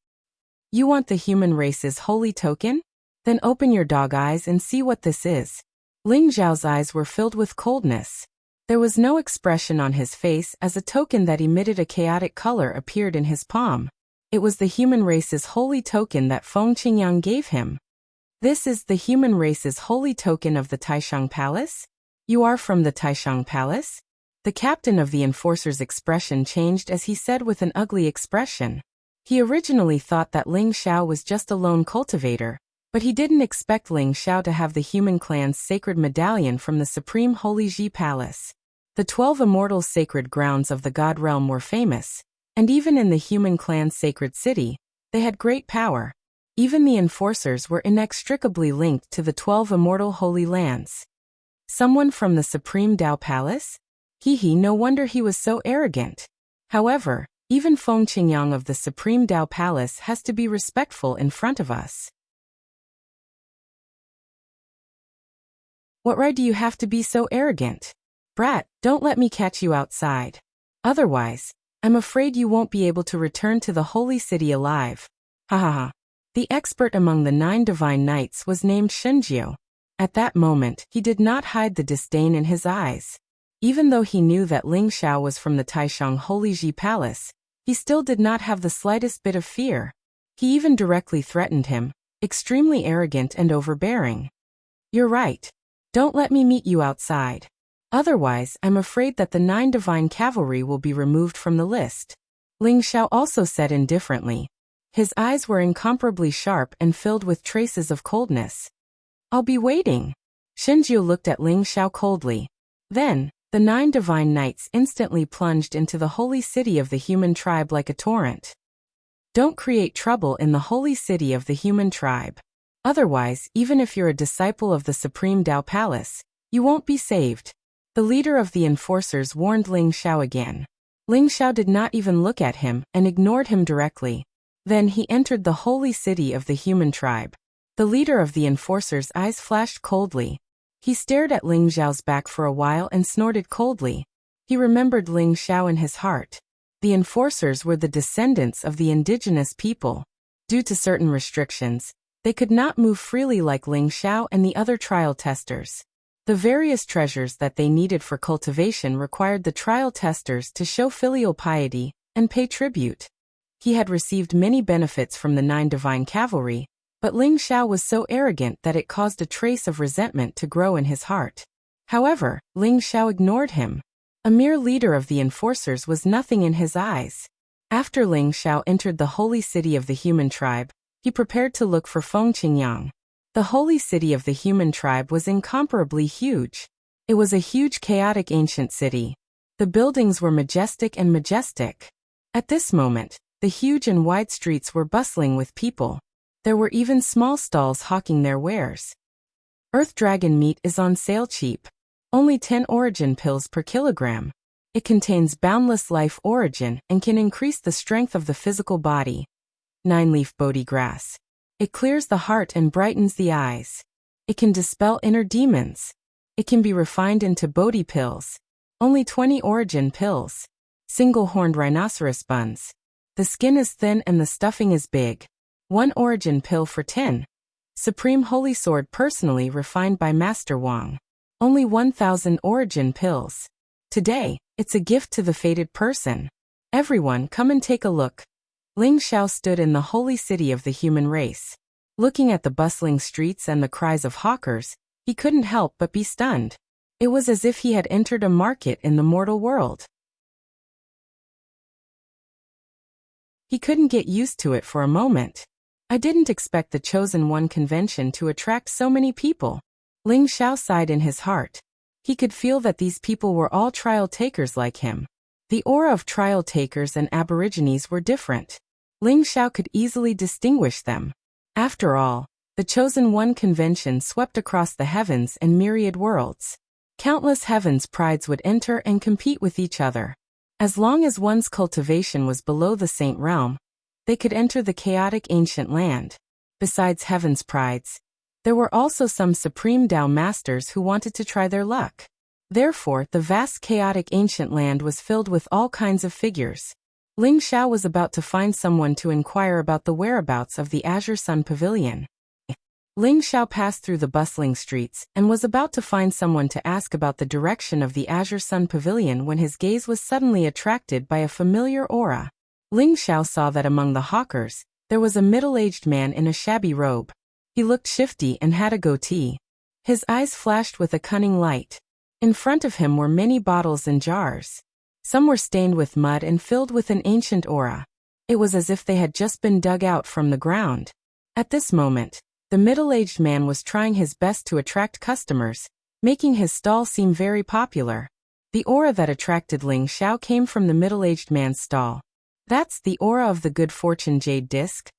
You want the human race's holy token? Then open your dog eyes and see what this is. Ling Xiao's eyes were filled with coldness. There was no expression on his face as a token that emitted a chaotic color appeared in his palm. It was the human race's holy token that Feng Qingyang gave him. This is the human race's holy token of the Taishang Palace? You are from the Taishang Palace? The captain of the enforcer's expression changed as he said with an ugly expression. He originally thought that Ling Xiao was just a lone cultivator, but he didn't expect Ling Xiao to have the human clan's sacred medallion from the supreme Holy Ji Palace. The 12 immortal sacred grounds of the God realm were famous, and even in the human clan's sacred city, they had great power. Even the enforcers were inextricably linked to the 12 immortal holy lands. Someone from the Supreme Dao Palace? No wonder he was so arrogant. However, even Feng Qingyang of the Supreme Dao Palace has to be respectful in front of us. What right do you have to be so arrogant? Brat, don't let me catch you outside. Otherwise, I'm afraid you won't be able to return to the holy city alive. Ha ha ha. The expert among the 9 divine knights was named Shenjiu. At that moment, he did not hide the disdain in his eyes. Even though he knew that Ling Xiao was from the Taishang Holy Ji Palace, he still did not have the slightest bit of fear. He even directly threatened him, extremely arrogant and overbearing. You're right. Don't let me meet you outside. Otherwise, I'm afraid that the 9 divine cavalry will be removed from the list. Ling Xiao also said indifferently. His eyes were incomparably sharp and filled with traces of coldness. I'll be waiting. Shenjiu looked at Ling Xiao coldly. Then, the 9 divine knights instantly plunged into the holy city of the human tribe like a torrent. Don't create trouble in the holy city of the human tribe. Otherwise, even if you're a disciple of the Supreme Dao Palace, you won't be saved. The leader of the enforcers warned Ling Xiao again. Ling Xiao did not even look at him and ignored him directly. Then he entered the holy city of the human tribe. The leader of the enforcers' eyes flashed coldly. He stared at Ling Xiao's back for a while and snorted coldly. He remembered Ling Xiao in his heart. The enforcers were the descendants of the indigenous people. Due to certain restrictions, they could not move freely like Ling Xiao and the other trial testers. The various treasures that they needed for cultivation required the trial testers to show filial piety and pay tribute. He had received many benefits from the 9 divine cavalry, but Ling Xiao was so arrogant that it caused a trace of resentment to grow in his heart. However, Ling Xiao ignored him. A mere leader of the enforcers was nothing in his eyes. After Ling Xiao entered the holy city of the human tribe, he prepared to look for Feng Qingyang. The holy city of the human tribe was incomparably huge. It was a huge chaotic ancient city. The buildings were majestic and majestic. At this moment, the huge and wide streets were bustling with people. There were even small stalls hawking their wares. Earth dragon meat is on sale cheap. Only 10 origin pills per kilogram. It contains boundless life origin and can increase the strength of the physical body. 9-leaf Bodhi grass. It clears the heart and brightens the eyes. It can dispel inner demons. It can be refined into Bodhi pills. Only 20 origin pills. Single-horned rhinoceros buns. The skin is thin and the stuffing is big. 1 origin pill for 10. Supreme Holy Sword personally refined by Master Wang. Only 1,000 origin pills. Today, it's a gift to the fated person. Everyone come and take a look. Ling Xiao stood in the holy city of the human race. Looking at the bustling streets and the cries of hawkers, he couldn't help but be stunned. It was as if he had entered a market in the mortal world. He couldn't get used to it for a moment. I didn't expect the Chosen One convention to attract so many people. Ling Xiao sighed in his heart. He could feel that these people were all trial takers like him. The aura of trial takers and aborigines were different. Ling Xiao could easily distinguish them. After all, the Chosen One convention swept across the heavens and myriad worlds. Countless heavens prides would enter and compete with each other. As long as one's cultivation was below the saint realm, they could enter the chaotic ancient land. Besides heaven's prides, there were also some supreme Tao masters who wanted to try their luck. Therefore, the vast chaotic ancient land was filled with all kinds of figures. Ling Xiao was about to find someone to inquire about the whereabouts of the Azure Sun Pavilion. Ling Xiao passed through the bustling streets and was about to find someone to ask about the direction of the Azure Sun Pavilion when his gaze was suddenly attracted by a familiar aura. Ling Xiao saw that among the hawkers, there was a middle-aged man in a shabby robe. He looked shifty and had a goatee. His eyes flashed with a cunning light. In front of him were many bottles and jars. Some were stained with mud and filled with an ancient aura. It was as if they had just been dug out from the ground. At this moment, the middle-aged man was trying his best to attract customers, making his stall seem very popular. The aura that attracted Ling Xiao came from the middle-aged man's stall. That's the aura of the good fortune jade disc.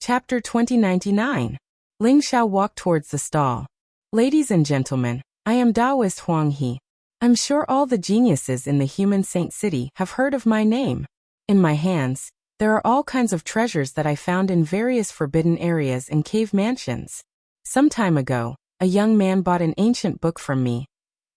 Chapter 2099. Ling Xiao walked towards the stall. Ladies and gentlemen, I am Taoist Huang He. I'm sure all the geniuses in the human saint city have heard of my name. In my hands, there are all kinds of treasures that I found in various forbidden areas and cave mansions. Some time ago, a young man bought an ancient book from me,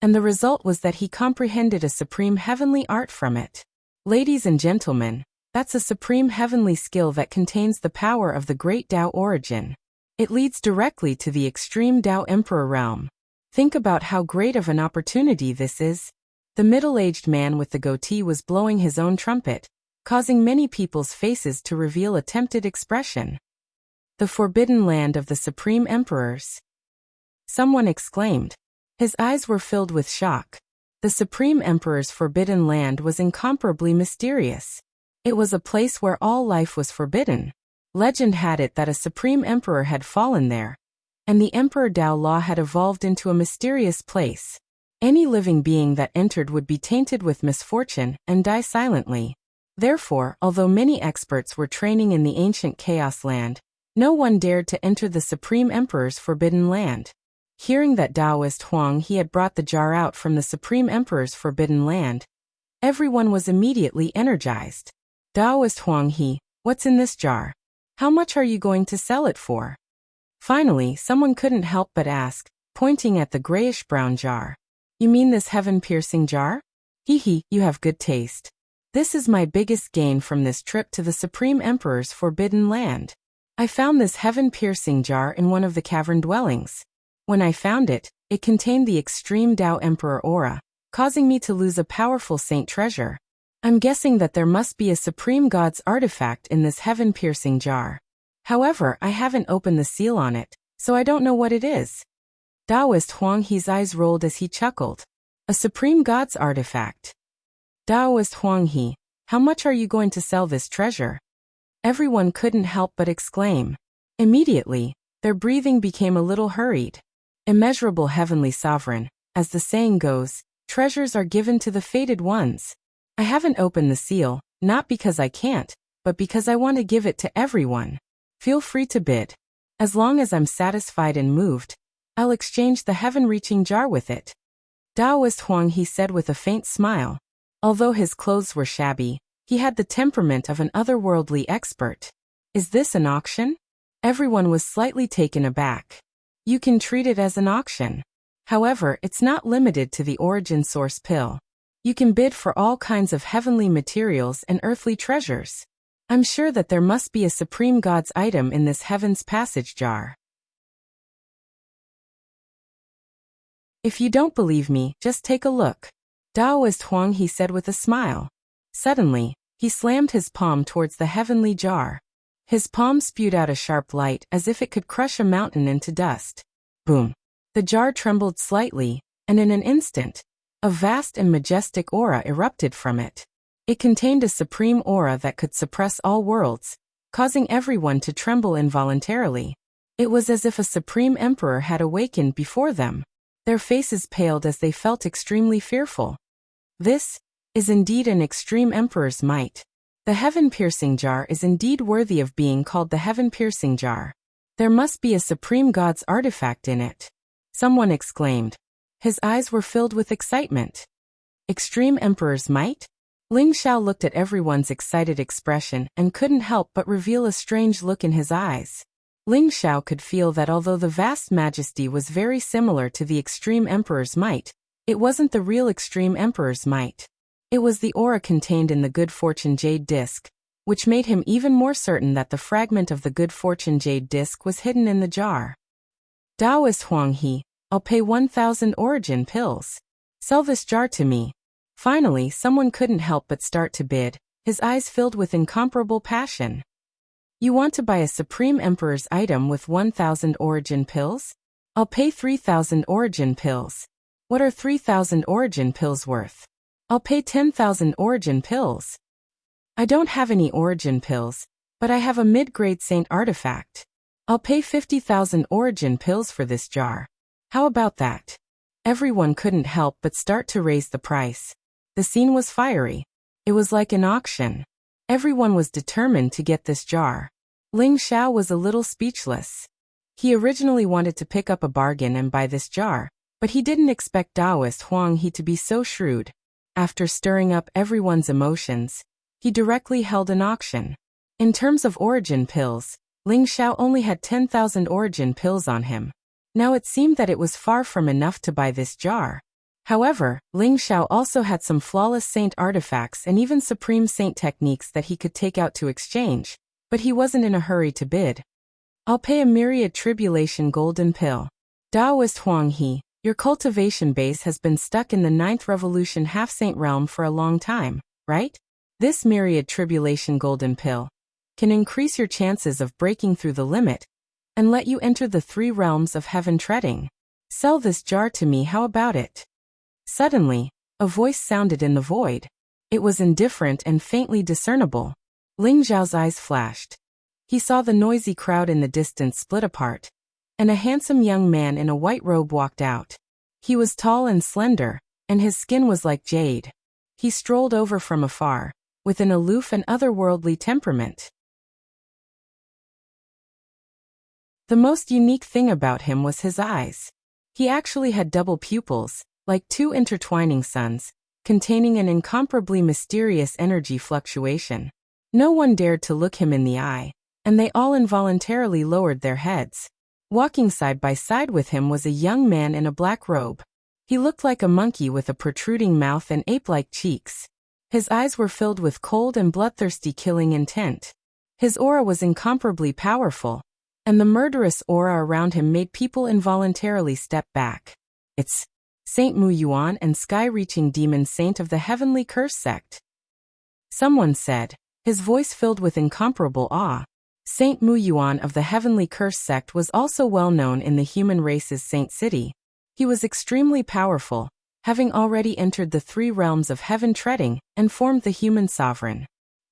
and the result was that he comprehended a supreme heavenly art from it. Ladies and gentlemen, that's a supreme heavenly skill that contains the power of the great Tao origin. It leads directly to the extreme Tao Emperor realm. Think about how great of an opportunity this is. The middle-aged man with the goatee was blowing his own trumpet, causing many people's faces to reveal a tempted expression. The forbidden land of the supreme emperors. Someone exclaimed. His eyes were filled with shock. The supreme emperor's forbidden land was incomparably mysterious. It was a place where all life was forbidden. Legend had it that a supreme emperor had fallen there, and the Emperor Tao Law had evolved into a mysterious place. Any living being that entered would be tainted with misfortune and die silently. Therefore, although many experts were training in the ancient chaos land, no one dared to enter the Supreme Emperor's forbidden land. Hearing that Taoist Huang He had brought the jar out from the Supreme Emperor's forbidden land, everyone was immediately energized. Taoist Huang He, what's in this jar? How much are you going to sell it for? Finally, someone couldn't help but ask, pointing at the grayish-brown jar. You mean this heaven-piercing jar? Hee, you have good taste. This is my biggest gain from this trip to the Supreme Emperor's forbidden land. I found this heaven-piercing jar in one of the cavern dwellings. When I found it, it contained the extreme Tao Emperor aura, causing me to lose a powerful saint treasure. I'm guessing that there must be a supreme god's artifact in this heaven-piercing jar. However, I haven't opened the seal on it, so I don't know what it is. Taoist Huang He's eyes rolled as he chuckled. A supreme god's artifact. Taoist Huang He, how much are you going to sell this treasure? Everyone couldn't help but exclaim. Immediately, their breathing became a little hurried. Immeasurable heavenly sovereign, as the saying goes, treasures are given to the fated ones. I haven't opened the seal, not because I can't, but because I want to give it to everyone. Feel free to bid. As long as I'm satisfied and moved, I'll exchange the heaven-reaching jar with it. Taoist Huang He said with a faint smile. Although his clothes were shabby, he had the temperament of an otherworldly expert. Is this an auction? Everyone was slightly taken aback. You can treat it as an auction. However, it's not limited to the origin source pill. You can bid for all kinds of heavenly materials and earthly treasures. I'm sure that there must be a supreme god's item in this heaven's passage jar. If you don't believe me, just take a look. Taoist Huang He said with a smile. Suddenly, he slammed his palm towards the heavenly jar. His palm spewed out a sharp light as if it could crush a mountain into dust. Boom. The jar trembled slightly, and in an instant, a vast and majestic aura erupted from it. It contained a supreme aura that could suppress all worlds, causing everyone to tremble involuntarily. It was as if a supreme emperor had awakened before them. Their faces paled as they felt extremely fearful. This is indeed an extreme emperor's might. The heaven-piercing jar is indeed worthy of being called the heaven-piercing jar. There must be a supreme god's artifact in it. Someone exclaimed. His eyes were filled with excitement. Extreme emperor's might? Ling Xiao looked at everyone's excited expression and couldn't help but reveal a strange look in his eyes. Ling Xiao could feel that although the vast majesty was very similar to the extreme emperor's might, it wasn't the real extreme emperor's might. It was the aura contained in the Good Fortune Jade Disc, which made him even more certain that the fragment of the Good Fortune Jade Disc was hidden in the jar. Taoist Huang He, I'll pay 1,000 origin pills. Sell this jar to me. Finally, someone couldn't help but start to bid, his eyes filled with incomparable passion. You want to buy a Supreme Emperor's item with 1,000 origin pills? I'll pay 3,000 origin pills. What are 3,000 origin pills worth? I'll pay 10,000 origin pills. I don't have any origin pills, but I have a mid-grade saint artifact. I'll pay 50,000 origin pills for this jar. How about that? Everyone couldn't help but start to raise the price. The scene was fiery. It was like an auction. Everyone was determined to get this jar. Ling Xiao was a little speechless. He originally wanted to pick up a bargain and buy this jar, but he didn't expect Taoist Huang He to be so shrewd. After stirring up everyone's emotions, he directly held an auction. In terms of origin pills, Ling Xiao only had 10,000 origin pills on him. Now it seemed that it was far from enough to buy this jar. However, Ling Xiao also had some flawless saint artifacts and even supreme saint techniques that he could take out to exchange, but he wasn't in a hurry to bid. I'll pay a myriad tribulation golden pill. Taoist Huang He, your cultivation base has been stuck in the 9th revolution half-saint realm for a long time, right? This myriad tribulation golden pill can increase your chances of breaking through the limit and let you enter the 3 realms of heaven treading. Sell this jar to me, how about it? Suddenly, a voice sounded in the void. It was indifferent and faintly discernible. Ling Xiao's eyes flashed. He saw the noisy crowd in the distance split apart, and a handsome young man in a white robe walked out. He was tall and slender, and his skin was like jade. He strolled over from afar, with an aloof and otherworldly temperament. The most unique thing about him was his eyes. He actually had double pupils, like two intertwining suns, containing an incomparably mysterious energy fluctuation. No one dared to look him in the eye, and they all involuntarily lowered their heads. Walking side by side with him was a young man in a black robe. He looked like a monkey with a protruding mouth and ape-like cheeks. His eyes were filled with cold and bloodthirsty killing intent. His aura was incomparably powerful, and the murderous aura around him made people involuntarily step back. It's Saint Mu Yuan and sky-reaching demon saint of the Heavenly Curse sect, someone said, his voice filled with incomparable awe. Saint Mu Yuan of the Heavenly Curse sect was also well known in the human race's saint city. He was extremely powerful, having already entered the three realms of heaven treading and formed the human sovereign.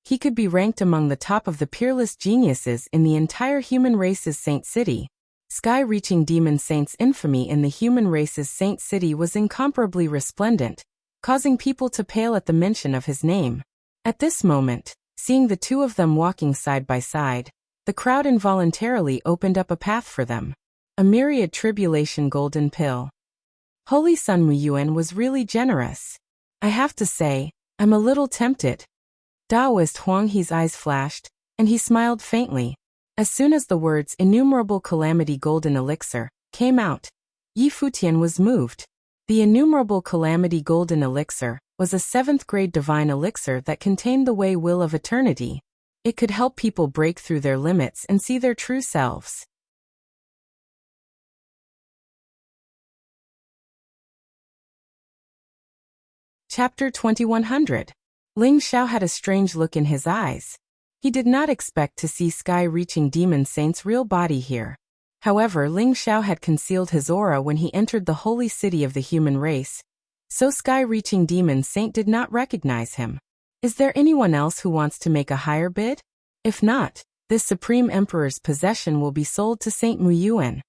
He could be ranked among the top of the peerless geniuses in the entire human race's saint city. Sky-reaching demon saint's infamy in the human race's saint city was incomparably resplendent, causing people to pale at the mention of his name. At this moment, seeing the two of them walking side by side, the crowd involuntarily opened up a path for them. A myriad tribulation golden pill. Holy Sun Muyuan was really generous. I have to say, I'm a little tempted. Taoist Huang He's eyes flashed, and he smiled faintly. As soon as the words innumerable calamity golden elixir came out, Yi Futian was moved. The innumerable calamity golden elixir was a 7th grade divine elixir that contained the way will of eternity. It could help people break through their limits and see their true selves. Chapter 2100. Ling Xiao had a strange look in his eyes. He did not expect to see sky-reaching demon saint's real body here. However, Ling Xiao had concealed his aura when he entered the holy city of the human race, so sky-reaching demon saint did not recognize him. Is there anyone else who wants to make a higher bid? If not, this Supreme Emperor's possession will be sold to Saint Mu Yuan.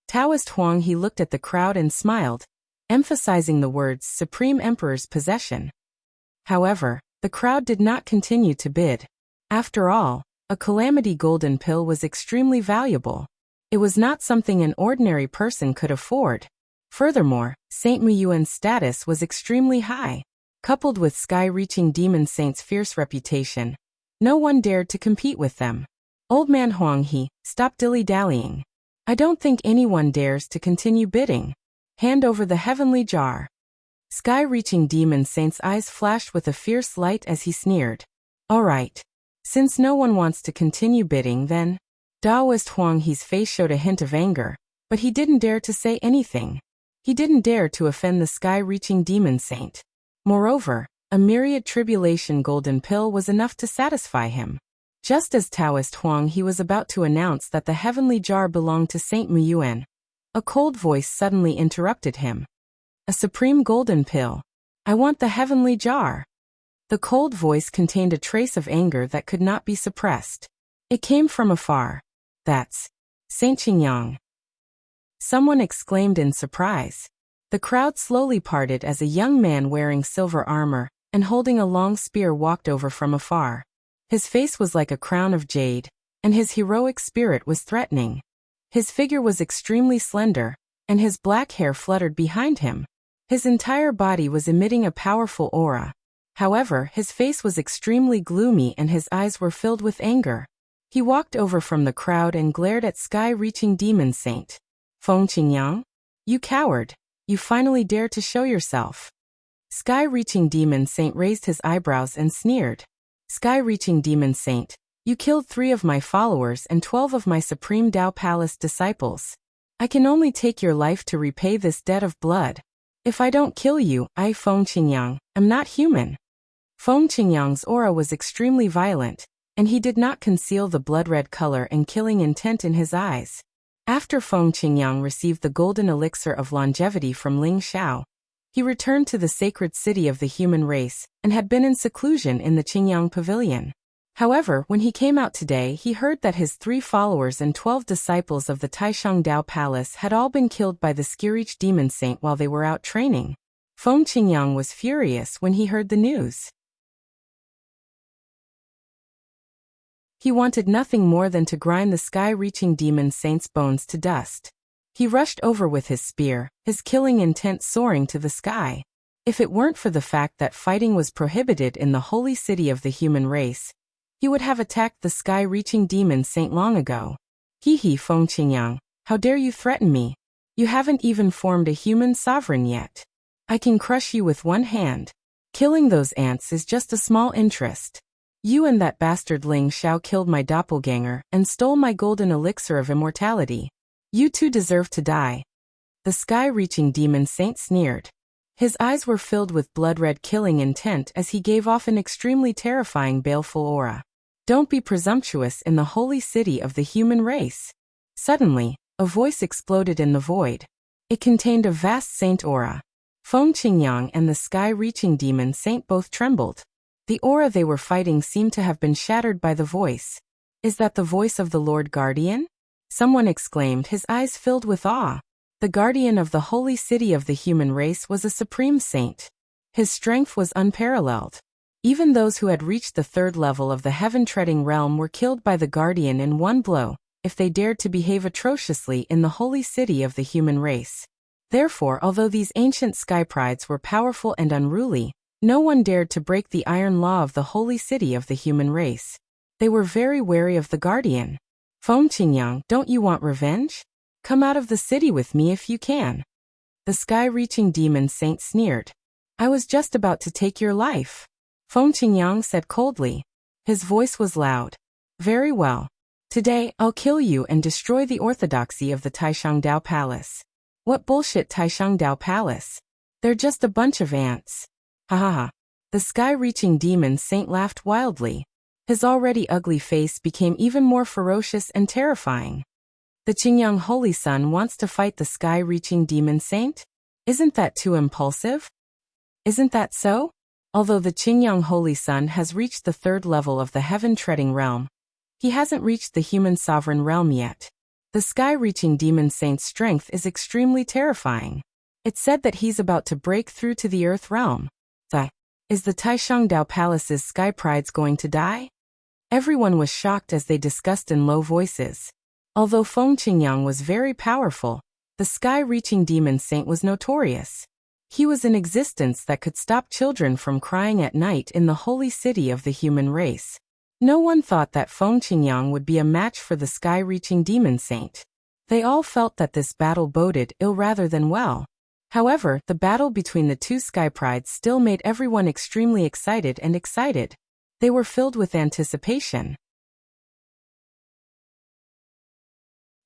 Taoist Huang He looked at the crowd and smiled, emphasizing the words Supreme Emperor's possession. However, the crowd did not continue to bid. After all, a calamity golden pill was extremely valuable. It was not something an ordinary person could afford. Furthermore, Saint Mu Yuan's status was extremely high. Coupled with sky-reaching demon saint's fierce reputation, no one dared to compete with them. Old man Huang He, stop dilly-dallying. I don't think anyone dares to continue bidding. Hand over the heavenly jar. Sky-reaching demon saint's eyes flashed with a fierce light as he sneered. All right. Since no one wants to continue bidding, then. Taoist Huang He's face showed a hint of anger, but he didn't dare to say anything. He didn't dare to offend the sky-reaching demon saint. Moreover, a myriad tribulation golden pill was enough to satisfy him. Just as Taoist Huang He was about to announce that the heavenly jar belonged to Saint Mu Yuan, a cold voice suddenly interrupted him. A supreme golden pill. I want the heavenly jar. The cold voice contained a trace of anger that could not be suppressed. It came from afar. That's Saint Qingyang. Someone exclaimed in surprise. The crowd slowly parted as a young man wearing silver armor and holding a long spear walked over from afar. His face was like a crown of jade, and his heroic spirit was threatening. His figure was extremely slender, and his black hair fluttered behind him. His entire body was emitting a powerful aura. However, his face was extremely gloomy and his eyes were filled with anger. He walked over from the crowd and glared at sky-reaching demon saint. Feng Qingyang? You coward! You finally dare to show yourself. Sky-reaching demon saint raised his eyebrows and sneered. Sky-reaching demon saint, you killed 3 of my followers and 12 of my Supreme Tao Palace disciples. I can only take your life to repay this debt of blood. If I don't kill you, I, Feng Qingyang, am not human. Feng Qingyang's aura was extremely violent, and he did not conceal the blood-red color and killing intent in his eyes. After Feng Qingyang received the golden elixir of longevity from Ling Xiao, he returned to the sacred city of the human race and had been in seclusion in the Qingyang Pavilion. However, when he came out today, he heard that his 3 followers and 12 disciples of the Taishang Dao Palace had all been killed by the Skirich demon saint while they were out training. Feng Qingyang was furious when he heard the news. He wanted nothing more than to grind the sky-reaching demon saint's bones to dust. He rushed over with his spear, his killing intent soaring to the sky. If it weren't for the fact that fighting was prohibited in the holy city of the human race, he would have attacked the sky-reaching demon saint long ago. Hee Feng Qingyang, how dare you threaten me? You haven't even formed a human sovereign yet. I can crush you with one hand. Killing those ants is just a small interest. You and that bastard Ling Xiao killed my doppelganger and stole my golden elixir of immortality. You two deserve to die. The sky-reaching demon saint sneered. His eyes were filled with blood-red killing intent as he gave off an extremely terrifying baleful aura. Don't be presumptuous in the holy city of the human race. Suddenly, a voice exploded in the void. It contained a vast saint aura. Feng Qingyang and the sky-reaching demon saint both trembled. The aura they were fighting seemed to have been shattered by the voice. Is that the voice of the Lord Guardian? Someone exclaimed, his eyes filled with awe. The guardian of the holy city of the human race was a supreme saint. His strength was unparalleled. Even those who had reached the third level of the heaven-treading realm were killed by the guardian in one blow, if they dared to behave atrociously in the holy city of the human race. Therefore, although these ancient sky prides were powerful and unruly, no one dared to break the iron law of the holy city of the human race. They were very wary of the guardian. Feng Qingyang, don't you want revenge? Come out of the city with me if you can. The sky-reaching demon saint sneered. I was just about to take your life. Feng Qingyang said coldly. His voice was loud. Very well. Today, I'll kill you and destroy the orthodoxy of the Taishangdao Palace. What bullshit Taishangdao Palace? They're just a bunch of ants. Ha ha ha. The sky-reaching demon saint laughed wildly. His already ugly face became even more ferocious and terrifying. The Qingyang Holy Sun wants to fight the sky-reaching demon saint? Isn't that too impulsive? Isn't that so? Although the Qingyang Holy Sun has reached the third level of the heaven-treading realm, he hasn't reached the human sovereign realm yet. The sky-reaching demon saint's strength is extremely terrifying. It's said that he's about to break through to the earth realm. Is the Taishangdao Palace's sky prides going to die? Everyone was shocked as they discussed in low voices. Although Feng Qingyang was very powerful, the sky-reaching demon saint was notorious. He was an existence that could stop children from crying at night in the holy city of the human race. No one thought that Feng Qingyang would be a match for the sky-reaching demon saint. They all felt that this battle boded ill rather than well. However, the battle between the two sky prides still made everyone extremely excited. They were filled with anticipation.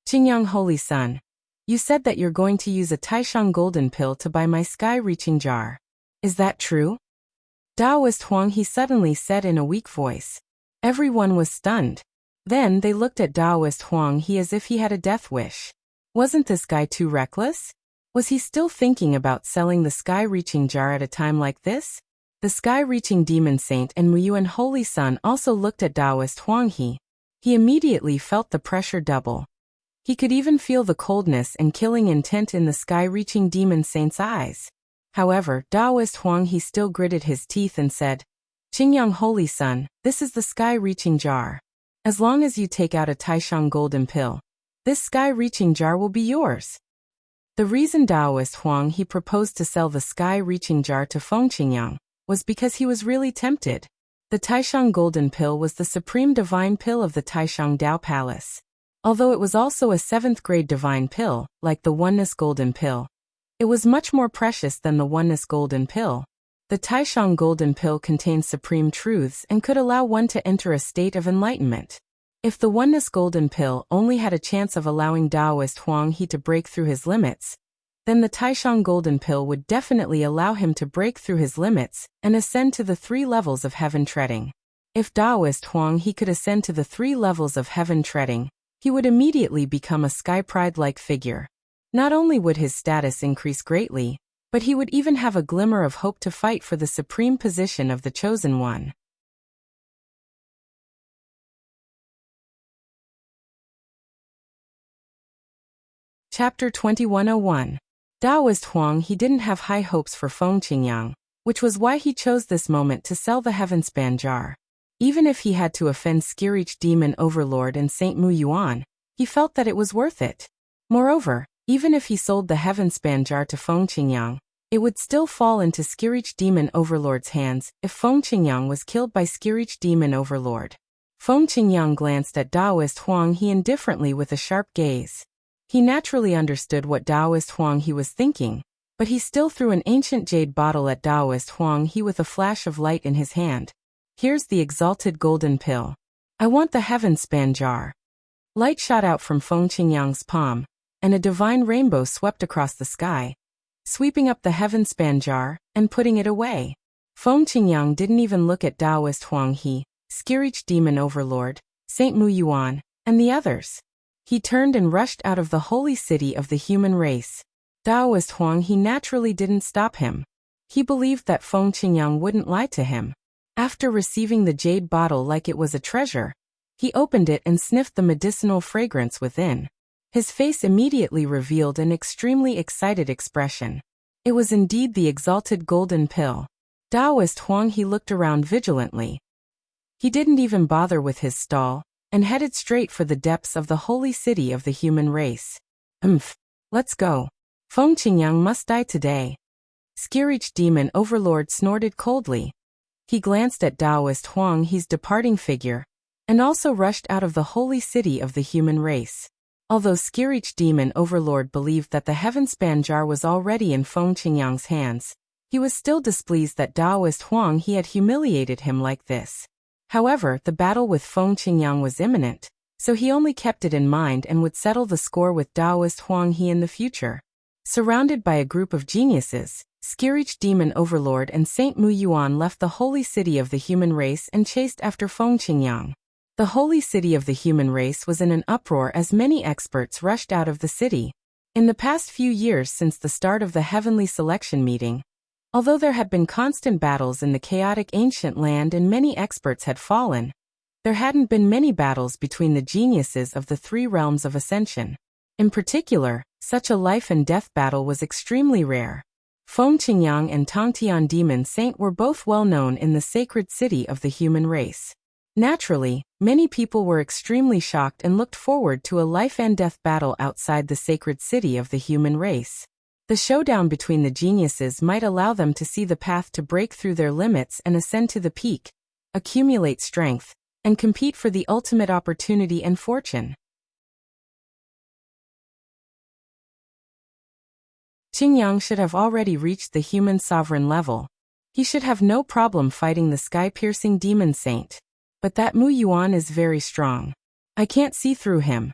Qingyang Holy Sun, you said that you're going to use a Taishang golden pill to buy my sky-reaching jar. Is that true? Daoist Huang he suddenly said in a weak voice. Everyone was stunned. Then they looked at Daoist Huang he as if he had a death wish. Wasn't this guy too reckless? Was he still thinking about selling the sky-reaching jar at a time like this? The sky-reaching demon saint and Muyuan Holy Sun also looked at Daoist Huang he. He immediately felt the pressure double. He could even feel the coldness and killing intent in the sky-reaching demon saint's eyes. However, Daoist Huang he still gritted his teeth and said, Qingyang Holy Sun, this is the sky-reaching jar. As long as you take out a Taishang golden pill, this sky-reaching jar will be yours. The reason Daoist Huang he proposed to sell the sky-reaching jar to Feng Qingyang was because he was really tempted. The Taishang golden pill was the supreme divine pill of the Taishangdao Palace. Although it was also a 7th-grade divine pill, like the Oneness Golden Pill, it was much more precious than the Oneness Golden Pill. The Taishang Golden Pill contained supreme truths and could allow one to enter a state of enlightenment. If the Oneness Golden Pill only had a chance of allowing Daoist Huang he to break through his limits, then the Taishang Golden Pill would definitely allow him to break through his limits and ascend to the 3 levels of heaven treading. If Daoist Huang he could ascend to the 3 levels of heaven treading, he would immediately become a sky pride-like figure. Not only would his status increase greatly, but he would even have a glimmer of hope to fight for the supreme position of the Chosen One. Chapter 2101. Daoist Huang he didn't have high hopes for Feng Qingyang, which was why he chose this moment to sell the Heavenspan jar. Even if he had to offend Skirich Demon Overlord and Saint Mu Yuan, he felt that it was worth it. Moreover, Even if he sold the heavenspan jar to Feng Qingyang, it would still fall into Skirich Demon Overlord's hands if Feng Qingyang was killed by Skirich Demon Overlord. Feng Qingyang glanced at Taoist Huang He indifferently with a sharp gaze. He naturally understood what Taoist Huang He was thinking, but he still threw an ancient jade bottle at Taoist Huang He with a flash of light in his hand. Here's the exalted golden pill. I want the heavenspan jar. Light shot out from Feng Qingyang's palm, and a divine rainbow swept across the sky, sweeping up the heavenspan jar and putting it away. Feng Qingyang didn't even look at Taoist Huang He, Skirich Demon Overlord, Saint Mu Yuan, and the others. He turned and rushed out of the holy city of the human race. Taoist Huang He naturally didn't stop him. He believed that Feng Qingyang wouldn't lie to him. After receiving the jade bottle like it was a treasure, he opened it and sniffed the medicinal fragrance within. His face immediately revealed an extremely excited expression. It was indeed the exalted golden pill. Taoist Huang He looked around vigilantly. He didn't even bother with his stall, and headed straight for the depths of the holy city of the human race. Let's go. Feng Qingyang must die today. Skirich Demon Overlord snorted coldly. He glanced at Taoist Huang He's departing figure, and also rushed out of the holy city of the human race. Although Skirich Demon Overlord believed that the heavenspan jar was already in Feng Qingyang's hands, he was still displeased that Taoist Huang He had humiliated him like this. However, the battle with Feng Qingyang was imminent, so he only kept it in mind and would settle the score with Taoist Huang He in the future. Surrounded by a group of geniuses, Skirich Demon Overlord and Saint Mu Yuan left the holy city of the human race and chased after Feng Qingyang. The holy city of the human race was in an uproar as many experts rushed out of the city. In the past few years since the start of the heavenly selection meeting, although there had been constant battles in the chaotic ancient land and many experts had fallen, there hadn't been many battles between the geniuses of the three realms of ascension. In particular, such a life and death battle was extremely rare. Feng Qingyang and Tongtian Demon Saint were both well known in the sacred city of the human race. Naturally, many people were extremely shocked and looked forward to a life and death battle outside the sacred city of the human race. The showdown between the geniuses might allow them to see the path to break through their limits and ascend to the peak, accumulate strength, and compete for the ultimate opportunity and fortune. Qingyang should have already reached the human sovereign level. He should have no problem fighting the sky-piercing demon saint. But that Mu Yuan is very strong. I can't see through him.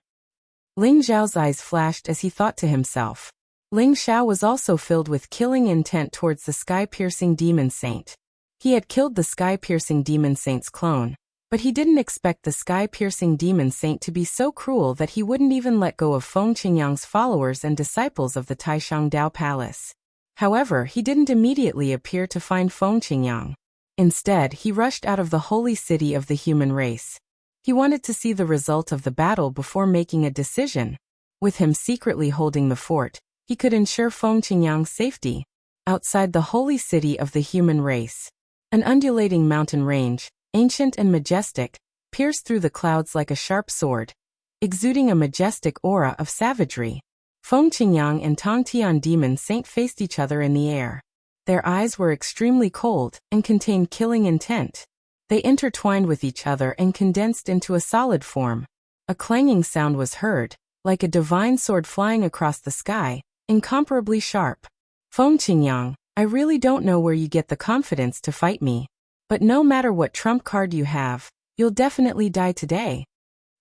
Ling Zhao's eyes flashed as he thought to himself. Ling Xiao was also filled with killing intent towards the sky-piercing demon saint. He had killed the sky-piercing demon saint's clone, but he didn't expect the sky-piercing demon saint to be so cruel that he wouldn't even let go of Feng Qingyang's followers and disciples of the Taishang Dao Palace. However, he didn't immediately appear to find Feng Qingyang. Instead, he rushed out of the holy city of the human race. He wanted to see the result of the battle before making a decision. With him secretly holding the fort, he could ensure Feng Qingyang's safety. Outside the holy city of the human race, an undulating mountain range, ancient and majestic, pierced through the clouds like a sharp sword, exuding a majestic aura of savagery. Feng Qingyang and Tongtian Demon Saint faced each other in the air. Their eyes were extremely cold and contained killing intent. They intertwined with each other and condensed into a solid form. A clanging sound was heard, like a divine sword flying across the sky, incomparably sharp. Feng Qingyang, I really don't know where you get the confidence to fight me. But no matter what trump card you have, you'll definitely die today.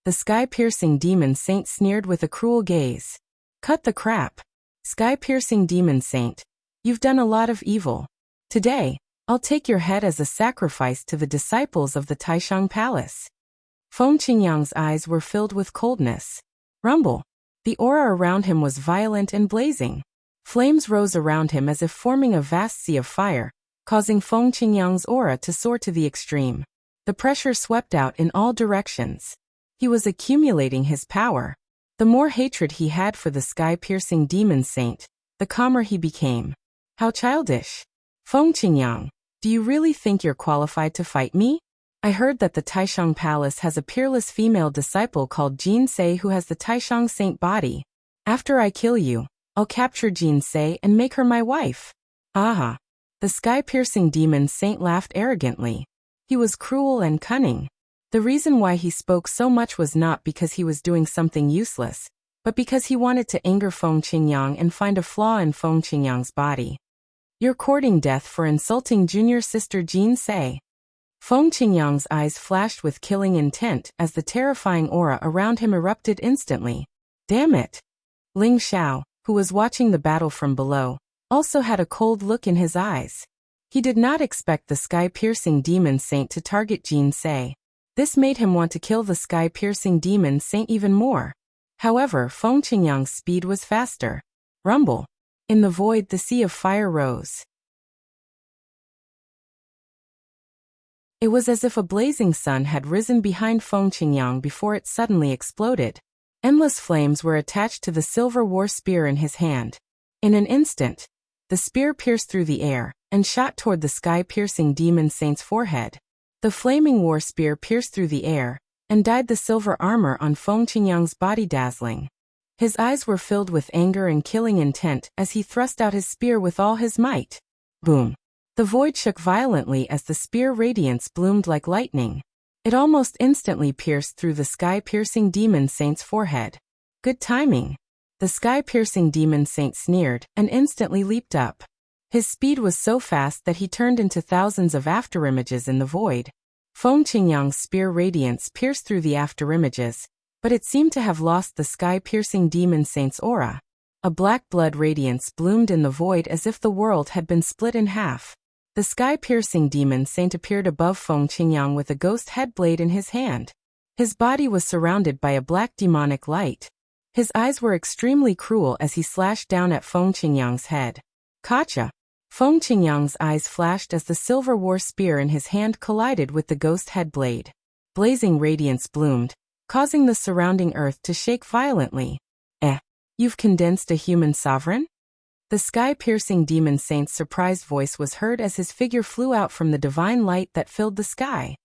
The sky-piercing demon saint sneered with a cruel gaze. Cut the crap. Sky-piercing demon saint, you've done a lot of evil. Today, I'll take your head as a sacrifice to the disciples of the Taishang Palace. Feng Qingyang's eyes were filled with coldness. Rumble. The aura around him was violent and blazing. Flames rose around him as if forming a vast sea of fire, causing Feng Qingyang's aura to soar to the extreme. The pressure swept out in all directions. He was accumulating his power. The more hatred he had for the sky-piercing demon saint, the calmer he became. How childish. Feng Qingyang, do you really think you're qualified to fight me? I heard that the Taishang Palace has a peerless female disciple called Jin Se who has the Taishang Saint body. After I kill you, I'll capture Jin Se and make her my wife. Aha. The sky-piercing demon saint laughed arrogantly. He was cruel and cunning. The reason why he spoke so much was not because he was doing something useless, but because he wanted to anger Feng Qingyang and find a flaw in Feng Qingyang's body. You're courting death for insulting junior sister Jin Se. Feng Qingyang's eyes flashed with killing intent as the terrifying aura around him erupted instantly. Damn it! Ling Xiao, who was watching the battle from below, also had a cold look in his eyes. He did not expect the sky-piercing demon saint to target Jin Se. This made him want to kill the sky-piercing demon saint even more. However, Feng Qingyang's speed was faster. Rumble. In the void, the sea of fire rose. It was as if a blazing sun had risen behind Feng Qingyang before it suddenly exploded. Endless flames were attached to the silver war spear in his hand. In an instant, the spear pierced through the air and shot toward the sky-piercing demon saint's forehead. The flaming war spear pierced through the air and dyed the silver armor on Feng Qingyang's body dazzling. His eyes were filled with anger and killing intent as he thrust out his spear with all his might. Boom! The void shook violently as the spear radiance bloomed like lightning. It almost instantly pierced through the sky-piercing demon saint's forehead. Good timing. The sky-piercing demon saint sneered and instantly leaped up. His speed was so fast that he turned into thousands of afterimages in the void. Feng Qingyang's spear radiance pierced through the afterimages, but it seemed to have lost the sky-piercing demon saint's aura. A black blood radiance bloomed in the void as if the world had been split in half. The sky-piercing demon saint appeared above Feng Qingyang with a ghost head blade in his hand. His body was surrounded by a black demonic light. His eyes were extremely cruel as he slashed down at Feng Qingyang's head. Gotcha! Feng Qingyang's eyes flashed as the silver war spear in his hand collided with the ghost head blade. Blazing radiance bloomed, causing the surrounding earth to shake violently. You've condensed a human sovereign? The sky-piercing demon saint's surprised voice was heard as his figure flew out from the divine light that filled the sky.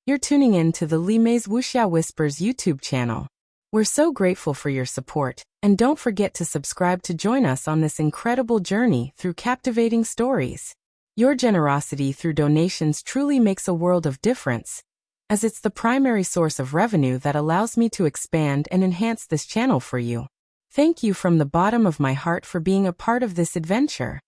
You're tuning in to the Li Mei's Wuxia Whispers YouTube channel. We're so grateful for your support, and don't forget to subscribe to join us on this incredible journey through captivating stories. Your generosity through donations truly makes a world of difference, as it's the primary source of revenue that allows me to expand and enhance this channel for you. Thank you from the bottom of my heart for being a part of this adventure.